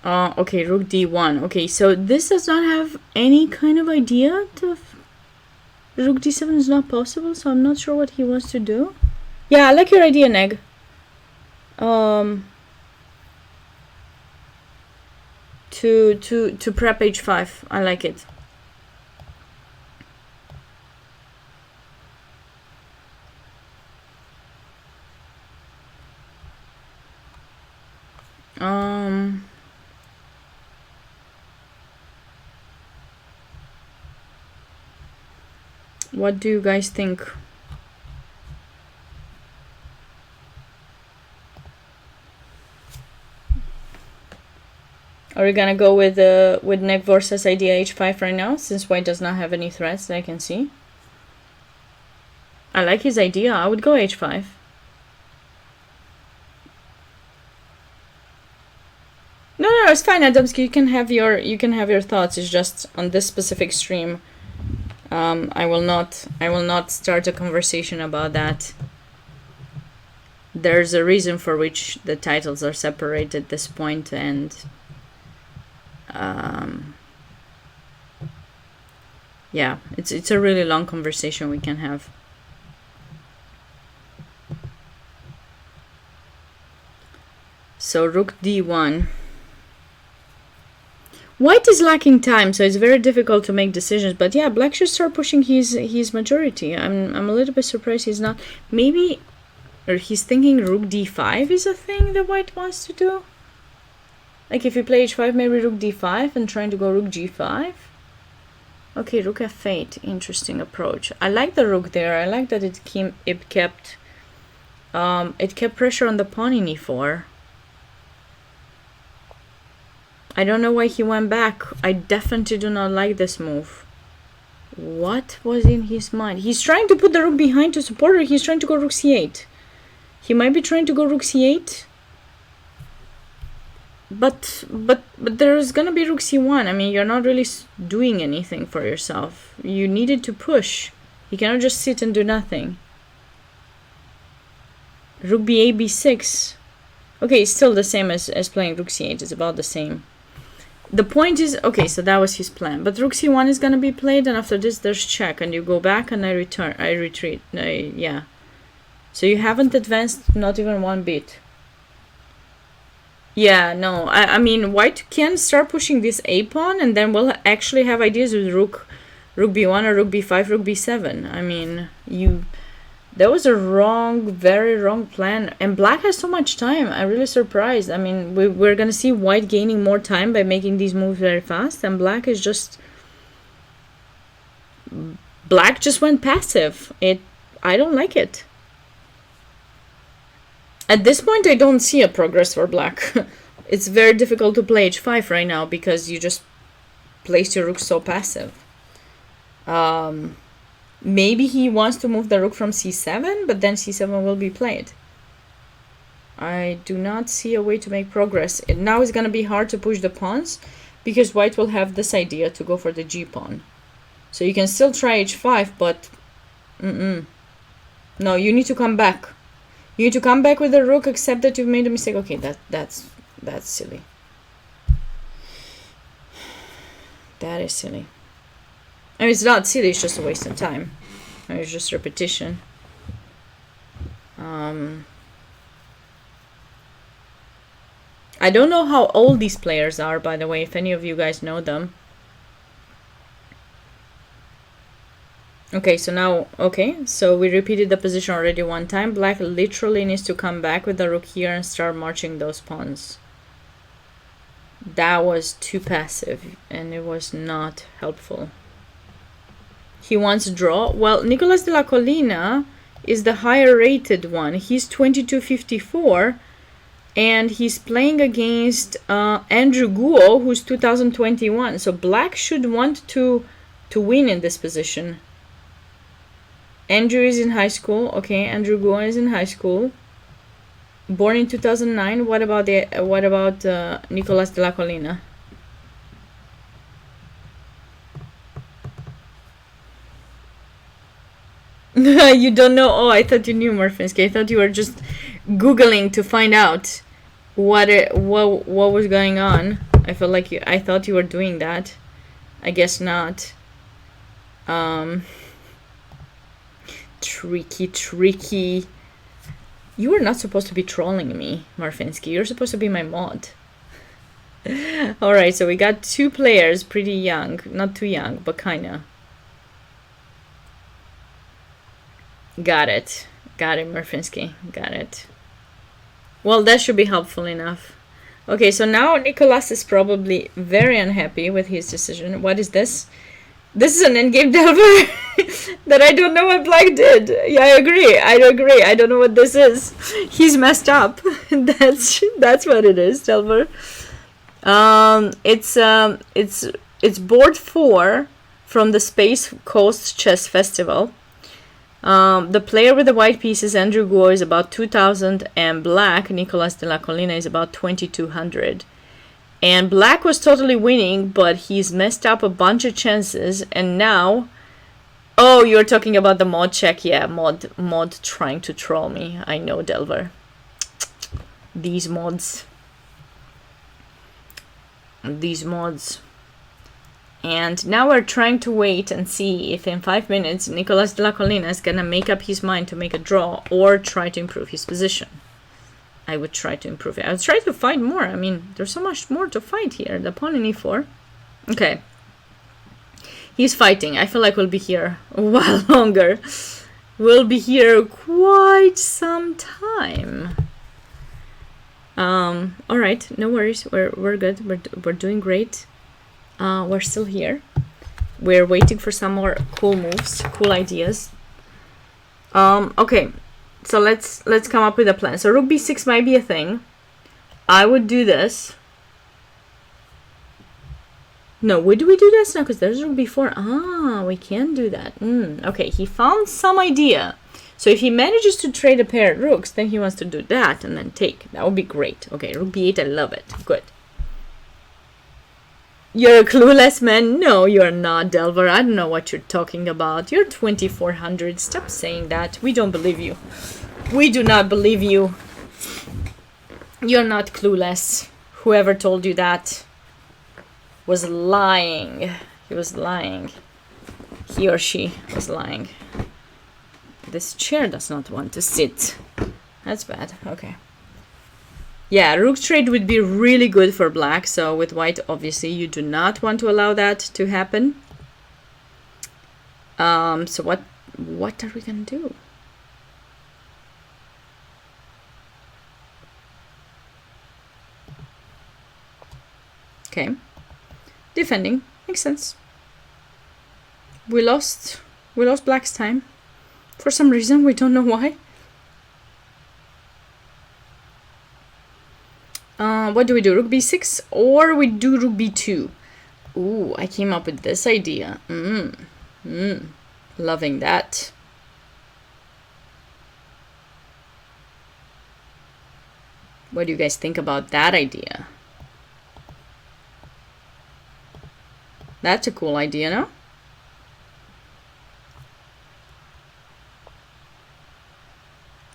Okay, rook d1. Okay, so this does not have any kind of idea to... Rook d7 is not possible, so I'm not sure what he wants to do. Yeah, I like your idea, Neg. To prep h5. I like it. What do you guys think? Are we gonna go with Neg Vorsa's idea h5 right now, since white does not have any threats that I can see? I like his idea. I would go h5. No, it's fine, Adamski. You can have your thoughts. It's just on this specific stream, I will not start a conversation about that. There's a reason for which the titles are separated at this point, and yeah, it's a really long conversation we can have. So rook d1. White is lacking time, so it's very difficult to make decisions. But yeah, black should start pushing his majority. I'm a little bit surprised he's not. Maybe Or he's thinking rook d5 is a thing that white wants to do? Like if you play h5, maybe rook d5 and trying to go rook g5? Okay, rook f8. Interesting approach. I like the rook there. I like that it kept pressure on the pawn in e4. I don't know why he went back. I definitely do not like this move. What was in his mind? He's trying to put the rook behind to support, or he's trying to go rook c8. He might be trying to go rook c8. But there's gonna be rook c1. I mean, you're not really doing anything for yourself. You needed to push. You cannot just sit and do nothing. Rook b8, b6. Okay, it's still the same as playing rook c8. It's about the same. The point is, okay, so that was his plan. But rook c1 is gonna be played, and after this there's check, and you go back, and I retreat. Yeah. So you haven't advanced not even one bit. Yeah, no, I mean, white can start pushing this a pawn, and then we'll actually have ideas with rook b1 or rook b5, rook b7. I mean, that was a very wrong plan. And black has so much time. I'm really surprised. I mean, we're gonna see white gaining more time by making these moves very fast, and black is just... Black just went passive. I don't like it. At this point, I don't see a progress for black. It's very difficult to play h5 right now because you just placed your rook so passive. Maybe he wants to move the rook from c7, but then c7 will be played. I do not see a way to make progress. Now it's going to be hard to push the pawns because white will have this idea to go for the g-pawn. So you can still try h5, but... No, you need to come back. You need to come back with the rook, accept that you've made a mistake. Okay, that's silly. That is silly. I mean, it's not silly, it's just a waste of time. I mean, it's just repetition. I don't know how old these players are, by the way, if any of you guys know them. Okay, so now, so we repeated the position already one time. Black literally needs to come back with the rook here and start marching those pawns. That was too passive, and it was not helpful. He wants a draw. Well, Nicolas de la Colina is the higher rated one. He's 2254, and he's playing against Andrew Guo, who's 2021. So black should want to win in this position. Andrew is in high school. Okay, Andrew Guo is in high school. Born in 2009. What about Nicolas de la Colina? You don't know? Oh, I thought you knew, Morfinsky. I thought you were just Googling to find out what was going on. I felt like I thought you were doing that. I guess not. Tricky. You were not supposed to be trolling me, Morfinsky. You're supposed to be my mod. Alright, so we got two players, pretty young. Not too young, but kinda. Got it, Morfinsky. Got it. Well, that should be helpful enough. Okay, so now Nicolas is probably very unhappy with his decision. What is this? This is an endgame delver that I don't know what black did. Yeah, I agree. I don't know what this is. He's messed up. That's what it is, delver. It's board 4 from the Space Coast Chess Festival. The player with the white piece is Andrew Guo, is about 2000, and black, Nicolas de la Colina, is about 2200. And black was totally winning, but he's messed up a bunch of chances, and now... Oh, you're talking about the mod check. Yeah, mod trying to troll me. I know, Delver. These mods. And now we're trying to wait and see if in 5 minutes Nicolas de la Colina is gonna make up his mind to make a draw or try to improve his position. I would try to improve it. I would try to fight more. I mean, there's so much more to fight here. The pawn in e4. Okay. He's fighting. I feel like we'll be here a while longer. We'll be here quite some time. All right, no worries. We're good. We're doing great. We're still here. We're waiting for some more cool moves, cool ideas. Okay, so let's come up with a plan. So rook b6 might be a thing. I would do this. No, would we do this? No, because there's rook b4. Ah, we can do that. Okay, he found some idea. So if he manages to trade a pair of rooks, then he wants to do that and then take. That would be great. Okay, rook b8, I love it. Good. You're a clueless man? No, you're not, Delver. I don't know what you're talking about. You're 2400. Stop saying that. We don't believe you. We do not believe you. You're not clueless. Whoever told you that was lying. He was lying. He or she was lying. This chair does not want to sit. That's bad. Okay. Yeah, rook trade would be really good for black. So with white, obviously, you do not want to allow that to happen. So what are we gonna do? Okay. Defending. Makes sense. We lost black's time. For some reason, we don't know why. What do we do? Rook b6 or we do rook b2? Ooh, I came up with this idea. Loving that. What do you guys think about that idea? That's a cool idea, no?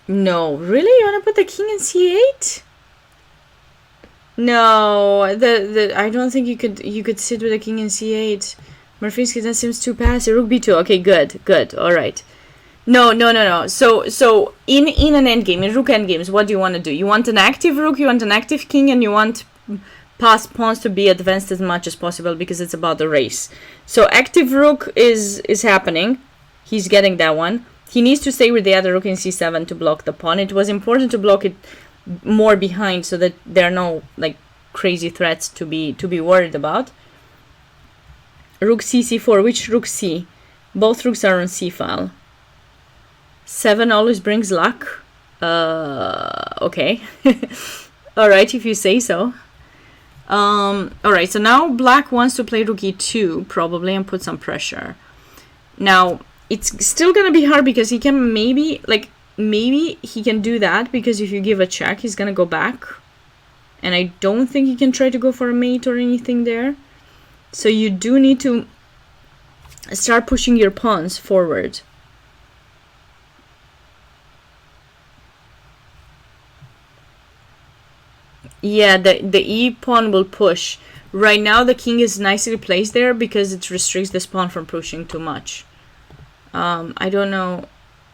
No, really? You want to put the king in c8? No, I don't think you could sit with the king in c8. Murphy's that seems too passive. Rook b2. Okay, good. All right. No. So in an endgame, in rook endgames, what do you want to do? You want an active rook, you want an active king, and you want past pawns to be advanced as much as possible because it's about the race. So active rook is happening. He's getting that one. He needs to stay with the other rook in c7 to block the pawn. It was important to block it more behind so that there are no like crazy threats to be worried about. Rook c4. Which rook c? Both rooks are on c file. 7 always brings luck. Okay. All right, if you say so. All right, so now black wants to play rook e2 probably and put some pressure. Now it's still gonna be hard because he can maybe he can do that because if you give a check, he's gonna go back. And I don't think he can try to go for a mate or anything there. So you do need to start pushing your pawns forward. Yeah, the e pawn will push. Right now the king is nicely placed there because it restricts this pawn from pushing too much. I don't know.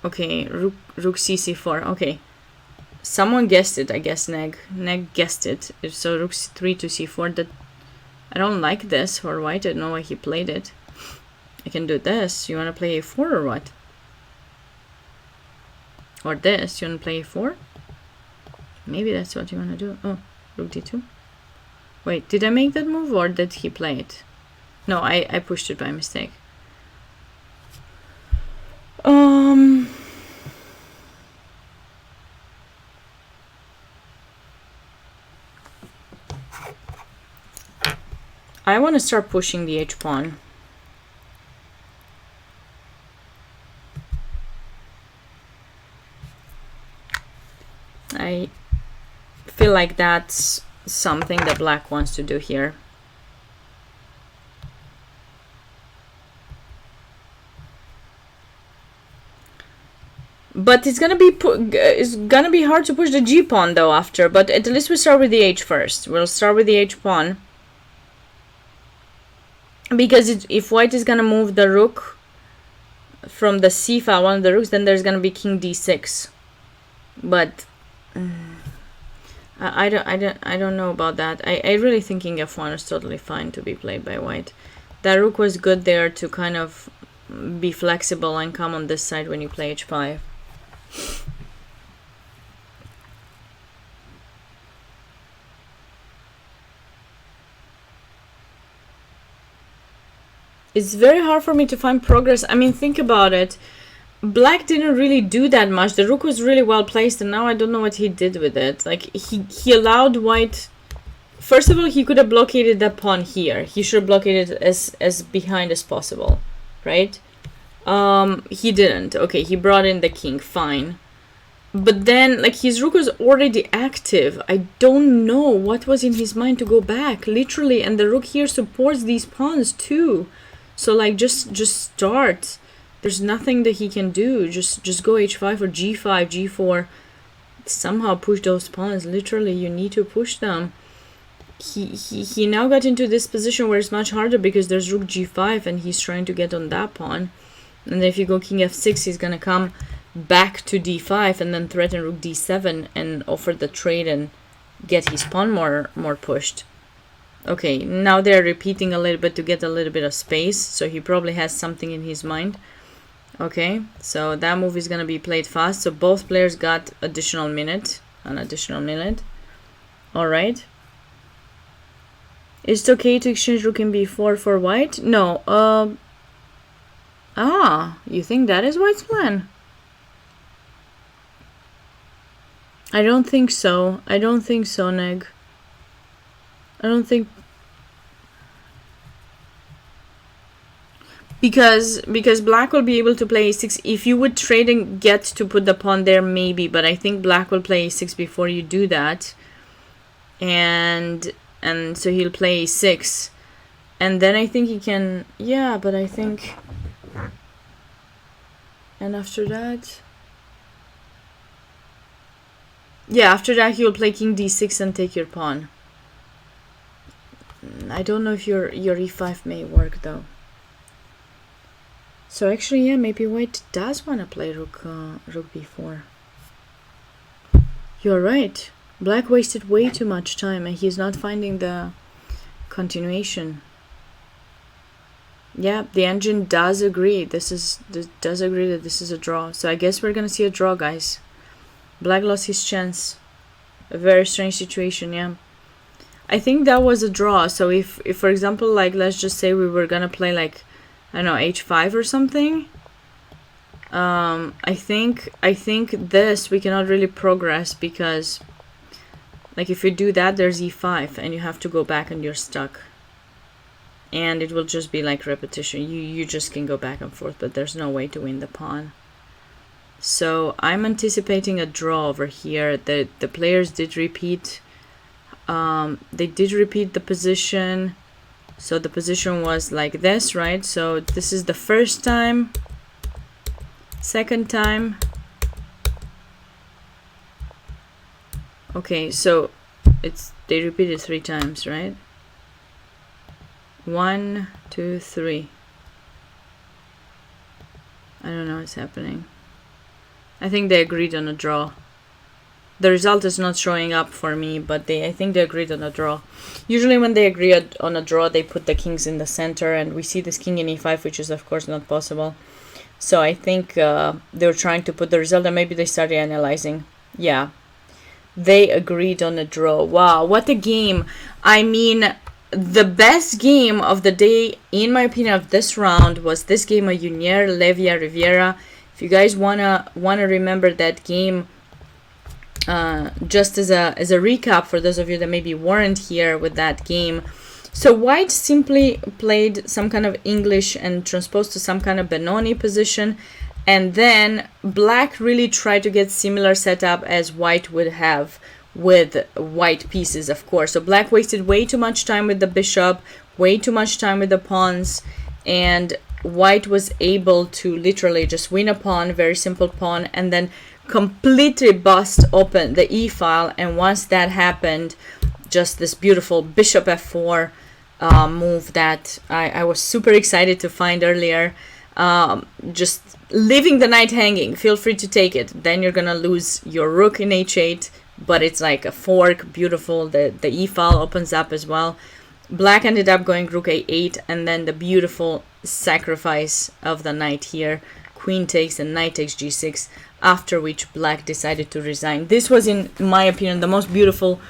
Okay, rook c4. Okay, someone guessed it. I guess Neg guessed it. So rook 3 to c4. That I don't like this for white. I don't know why he played it. I can do this. You want to play a4 or what? Or this? You want to play a4? Maybe that's what you want to do. Oh, rook d2. Wait, did I make that move or did he play it? No, I pushed it by mistake. I want to start pushing the h-pawn. I feel like that's something that black wants to do here. But it's gonna be hard to push the g pawn though after. But at least we start with the h first. We'll start with the h pawn because if white is gonna move the rook from the c file, one of the rooks, then there's gonna be king d6. But I don't know about that. I really think king f1 is totally fine to be played by white. That rook was good there to kind of be flexible and come on this side when you play h5. It's very hard for me to find progress. I mean, think about it. Black didn't really do that much. The rook was really well placed, and now I don't know what he did with it. Like, he allowed white... First of all, he could have blockaded that pawn here. He should have blockaded it as behind as possible, right? He didn't. Okay, he brought in the king, fine. But then, like, his rook was already active. I don't know what was in his mind to go back, literally. And the rook here supports these pawns too. So, like, just start. There's nothing that he can do. Just go h5 or g5, g4. Somehow push those pawns. Literally, you need to push them. He now got into this position where it's much harder because there's rook g5 and he's trying to get on that pawn. And then if you go king f6, he's gonna come back to d5 and then threaten rook d7 and offer the trade and get his pawn more pushed. Okay, now they're repeating a little bit to get a little bit of space, so he probably has something in his mind. Okay, so that move is gonna be played fast. So both players got an additional minute. All right. Is it okay to exchange rook in b4 for white? No. You think that is white's plan? I don't think so. I don't think so, Neg. I don't think... Because black will be able to play a6. If you would trade and get to put the pawn there, maybe. But I think black will play a6 before you do that. And so he'll play a6. And then I think he can... Yeah, but I think... And after that... Yeah, after that he'll play king d6 and take your pawn. I don't know if your e5 may work though. So actually, yeah, maybe white does want to play rook b4. You're right. Black wasted way too much time and he's not finding the continuation. Yeah, the engine does agree. Does agree that this is a draw. So I guess we're gonna see a draw, guys. Black lost his chance. A very strange situation, yeah. I think that was a draw. So if for example, like, let's just say we were gonna play like, I don't know, h5 or something. I think this we cannot really progress because, like, if you do that, there's e5 and you have to go back and you're stuck. And it will just be like repetition. You just can go back and forth, but there's no way to win the pawn. So I'm anticipating a draw over here. The players did repeat. They did repeat the position. So the position was like this, right? So this is the first time. Second time. Okay, so they repeated 3 times, right? 1, 2, 3. I don't know what's happening. I think they agreed on a draw. The result is not showing up for me, but I think they agreed on a draw. Usually when they agree on a draw, they put the kings in the center, and we see this king in e5, which is of course not possible. So I think they were trying to put the result, and maybe they started analyzing. Yeah, they agreed on a draw. Wow, what a game. I mean, the best game of the day, in my opinion, of this round was this game of Unier Levia Riviera. If you guys wanna remember that game, just as a recap for those of you that maybe weren't here with that game. So white simply played some kind of English and transposed to some kind of Benoni position, and then black really tried to get similar setup as white would have with white pieces, of course. So black wasted way too much time with the bishop, way too much time with the pawns, and white was able to literally just win a pawn, very simple pawn, and then completely bust open the e-file. And once that happened, just this beautiful bishop f4 move that I was super excited to find earlier. Just leaving the knight hanging, feel free to take it. Then you're gonna lose your rook in h8, but it's like a fork, beautiful. The e-file opens up as well. Black ended up going rook a8, and then the beautiful sacrifice of the knight here. Queen takes and knight takes g6, after which black decided to resign. This was, in my opinion, the most beautiful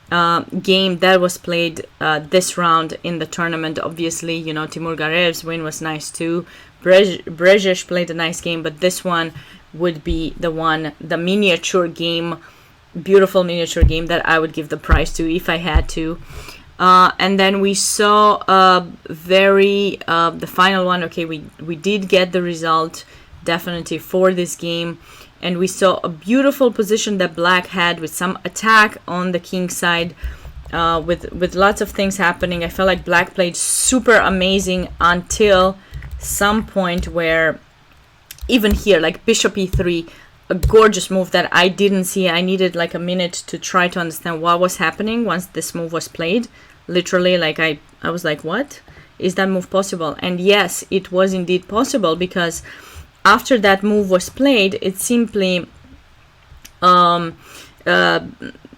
game that was played this round in the tournament. Obviously, you know, Timur Garev's win was nice too. Brzezic played a nice game, but this one would be the miniature game, beautiful miniature game that I would give the prize to if I had to. And then we saw the final one. Okay, we did get the result definitely for this game, and we saw a beautiful position that black had with some attack on the king side, with lots of things happening. I felt like black played super amazing until some point where, even here, like bishop e3, a gorgeous move that I didn't see. I needed like a minute to try to understand what was happening once this move was played. Literally, like I was like, what? Is that move possible? And yes, it was indeed possible, because after that move was played, it simply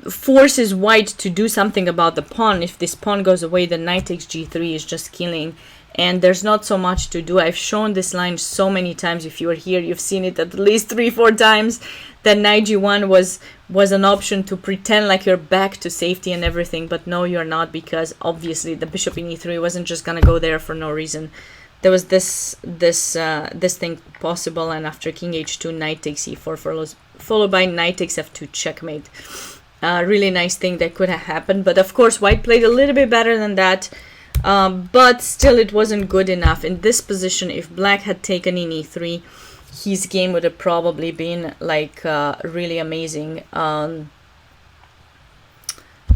forces white to do something about the pawn. If this pawn goes away, the knight takes g3 is just killing, and there's not so much to do. I've shown this line so many times. If you are here, you've seen it at least 3-4 times. That knight g1 was an option to pretend like you're back to safety and everything, but no, you're not, because obviously the bishop in e3 wasn't just gonna go there for no reason. There was this thing possible, and after king h2, knight takes e4 followed by knight takes f2 checkmate. Really nice thing that could have happened, but of course white played a little bit better than that. But still, it wasn't good enough. In this position, if black had taken in e3, his game would have probably been like really amazing.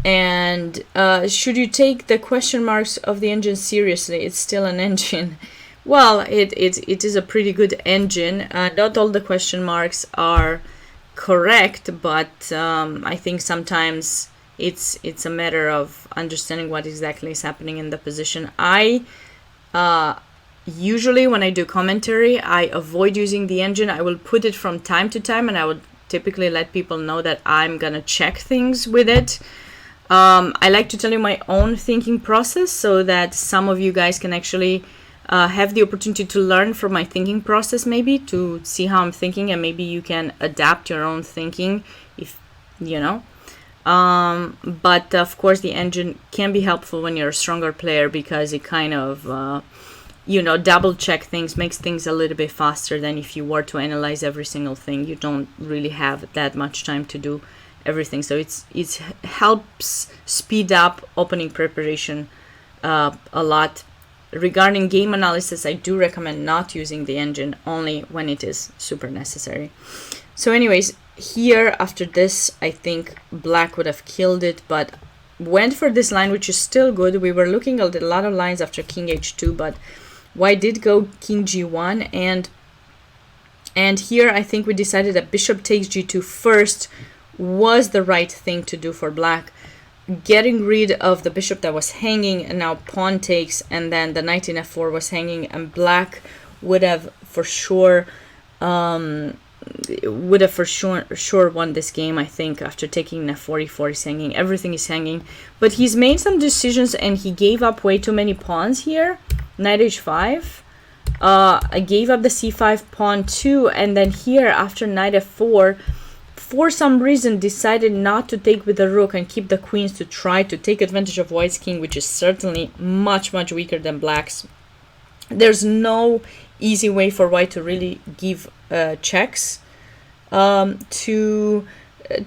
And should you take the question marks of the engine seriously? It's still an engine. Well, it is a pretty good engine. Not all the question marks are correct, but I think sometimes it's a matter of understanding what exactly is happening in the position. I usually, when I do commentary, I avoid using the engine. I will put it from time to time, and I would typically let people know that I'm gonna check things with it. I like to tell you my own thinking process, so that some of you guys can actually have the opportunity to learn from my thinking process, maybe to see how I'm thinking, and maybe you can adapt your own thinking, if you know. But of course the engine can be helpful when you're a stronger player, because it kind of double check things, makes things a little bit faster than if you were to analyze every single thing. You don't really have that much time to do everything, so it helps speed up opening preparation a lot. Regarding game analysis, I do recommend not using the engine, only when it is super necessary. So anyways, here after this, I think black would have killed it, but went for this line, which is still good. We were looking at a lot of lines after king h2, but white did go king g1, and here I think we decided that bishop takes g2 first was the right thing to do for black, getting rid of the bishop that was hanging, and now pawn takes, and then the knight in f4 was hanging, and black would have for sure won this game. I think after taking f4, e4 is hanging, everything is hanging, but he's made some decisions and he gave up way too many pawns here. Knight h5, I gave up the c5 pawn too, and then here after knight f4, for some reason decided not to take with the rook and keep the queens to try to take advantage of white's king, which is certainly much weaker than black's. There's no easy way for white to really give checks to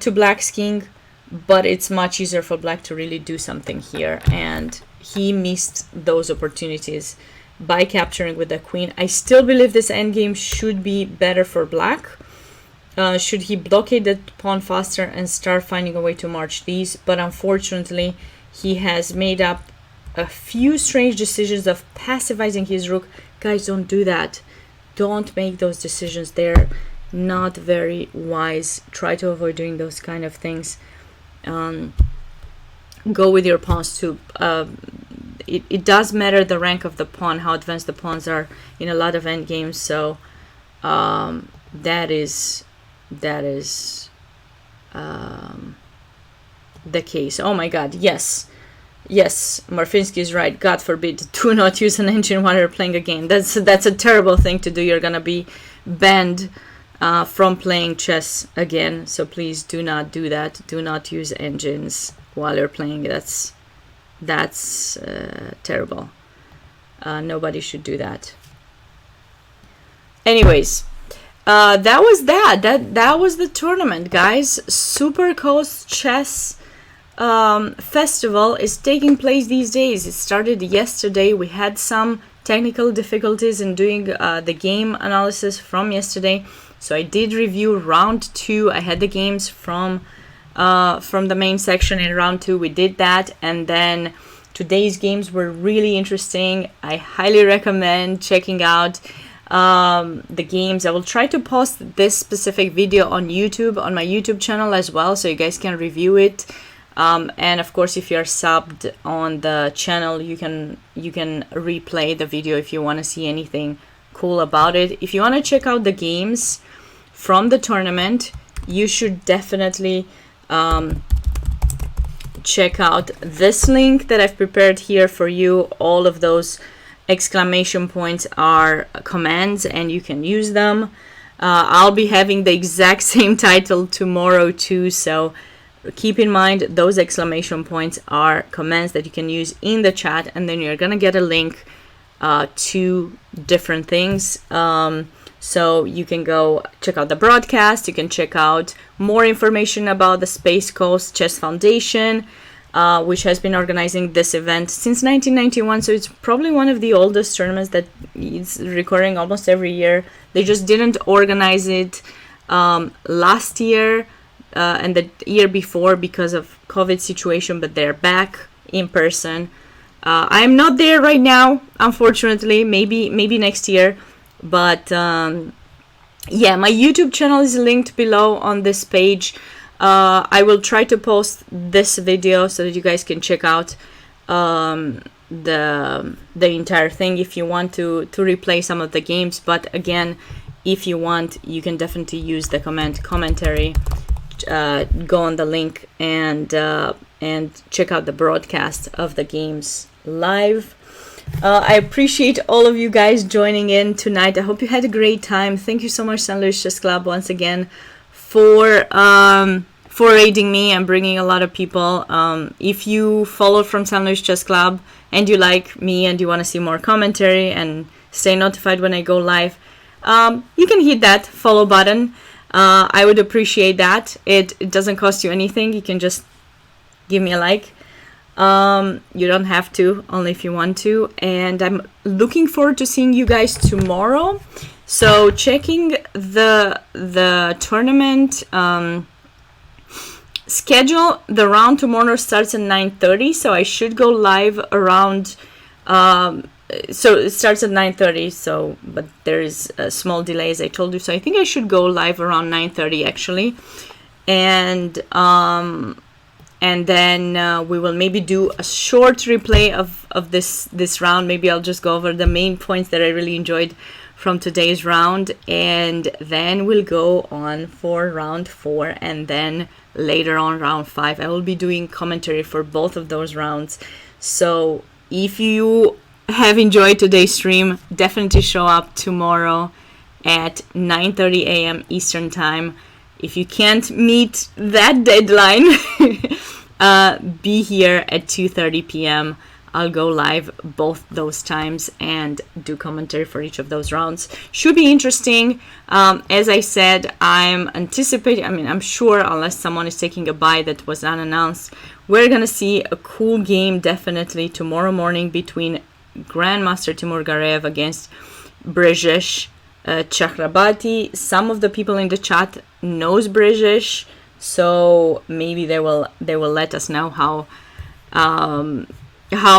black's king, but it's much easier for black to really do something here, and he missed those opportunities by capturing with the queen. I still believe this endgame should be better for black. Should he blockade the pawn faster and start finding a way to march these, but unfortunately he has made up a few strange decisions of pacifying his rook. Guys, don't do that. Don't make those decisions. They're not very wise. Try to avoid doing those kind of things. Go with your pawns too. It does matter the rank of the pawn, how advanced the pawns are in a lot of endgames, so that is the case. Oh my god, yes. Yes, Morfinsky is right. God forbid, do not use an engine while you're playing a game. That's a terrible thing to do. You're gonna be banned from playing chess again. So please do not do that. Do not use engines while you're playing. That's terrible. Nobody should do that. Anyways, that was that was the tournament, guys. Super Coast Chess Festival is taking place these days. It started yesterday. We had some technical difficulties in doing the game analysis from yesterday, so I did review round 2. I had the games from the main section in round 2. We did that, and then today's games were really interesting. I highly recommend checking out the games. I will try to post this specific video on YouTube, on my YouTube channel as well, so you guys can review it. And of course, if you're subbed on the channel, you can replay the video if you want to see anything cool about it. If you want to check out the games from the tournament, you should definitely check out this link that I've prepared here for you. All of those exclamation points are commands and you can use them. I'll be having the exact same title tomorrow too, so keep in mind those exclamation points are commands that you can use in the chat, and then you're gonna get a link to different things. So you can go check out the broadcast, you can check out more information about the Space Coast Chess Foundation, which has been organizing this event since 1991, so it's probably one of the oldest tournaments that is recurring almost every year. They just didn't organize it last year and the year before because of COVID situation, but they're back in person. I'm not there right now, unfortunately. Maybe next year, but yeah, my YouTube channel is linked below on this page. I will try to post this video so that you guys can check out the entire thing if you want to replay some of the games. But again, if you want, you can definitely use the commentary. Go on the link and check out the broadcast of the games live. I appreciate all of you guys joining in tonight. I hope you had a great time. Thank you so much, St. Louis Chess Club, once again for aiding me and bringing a lot of people. If you follow from St. Louis Chess Club and you like me and you want to see more commentary and stay notified when I go live, you can hit that follow button. I would appreciate that. It doesn't cost you anything. You can just give me a like. You don't have to, only if you want to. And I'm looking forward to seeing you guys tomorrow. So checking the tournament schedule, the round tomorrow starts at 9:30. So I should go live around. So it starts at 9:30. So, but there is a small delay, as I told you. So I think I should go live around 9:30 actually, and then we will maybe do a short replay of this round. Maybe I'll just go over the main points that I really enjoyed from today's round, and then we'll go on for round 4, and then later on round 5 I will be doing commentary for both of those rounds. So if you have enjoyed today's stream, definitely show up tomorrow at 9:30 a.m. Eastern time. If you can't meet that deadline, be here at 2:30 p.m. I'll go live both those times and do commentary for each of those rounds. Should be interesting. As I said, I'm anticipating, I'm sure, unless someone is taking a buy that was unannounced, we're gonna see a cool game definitely tomorrow morning between Grandmaster Timur Gareev against Brejesh Chakrabarti. Some of the people in the chat knows Brejesh, so maybe they will let us know how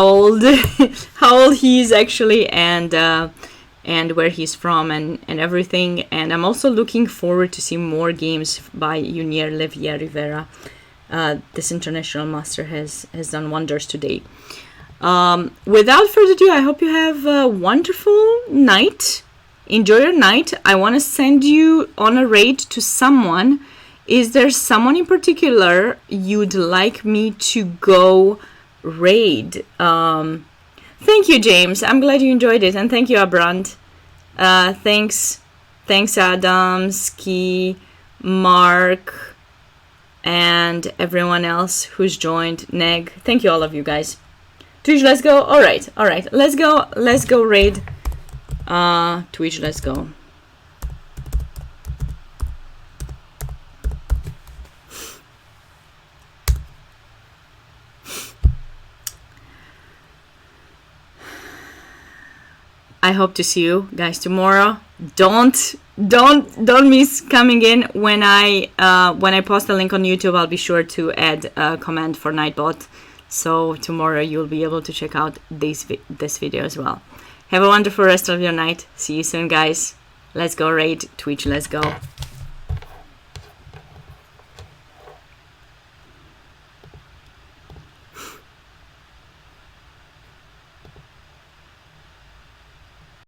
old how old he is actually, and where he's from and everything. And I'm also looking forward to see more games by Junior Levia Rivera. This international master has done wonders today. Without further ado, I hope you have a wonderful night. Enjoy your night. I want to send you on a raid to someone. Is there someone in particular you'd like me to go raid. Thank you, James. I'm glad you enjoyed it, and thank you, Abrand. Thanks, Adam, Ski, Mark, and everyone else who's joined. Neg, thank you, all of you guys. Twitch, let's go. All right, let's go raid. Twitch, let's go. I hope to see you guys tomorrow. Don't miss coming in. When I post a link on YouTube, I'll be sure to add a comment for Nightbot, so tomorrow you'll be able to check out this video as well. Have a wonderful rest of your night. See you soon, guys. Let's go raid. Twitch, let's go.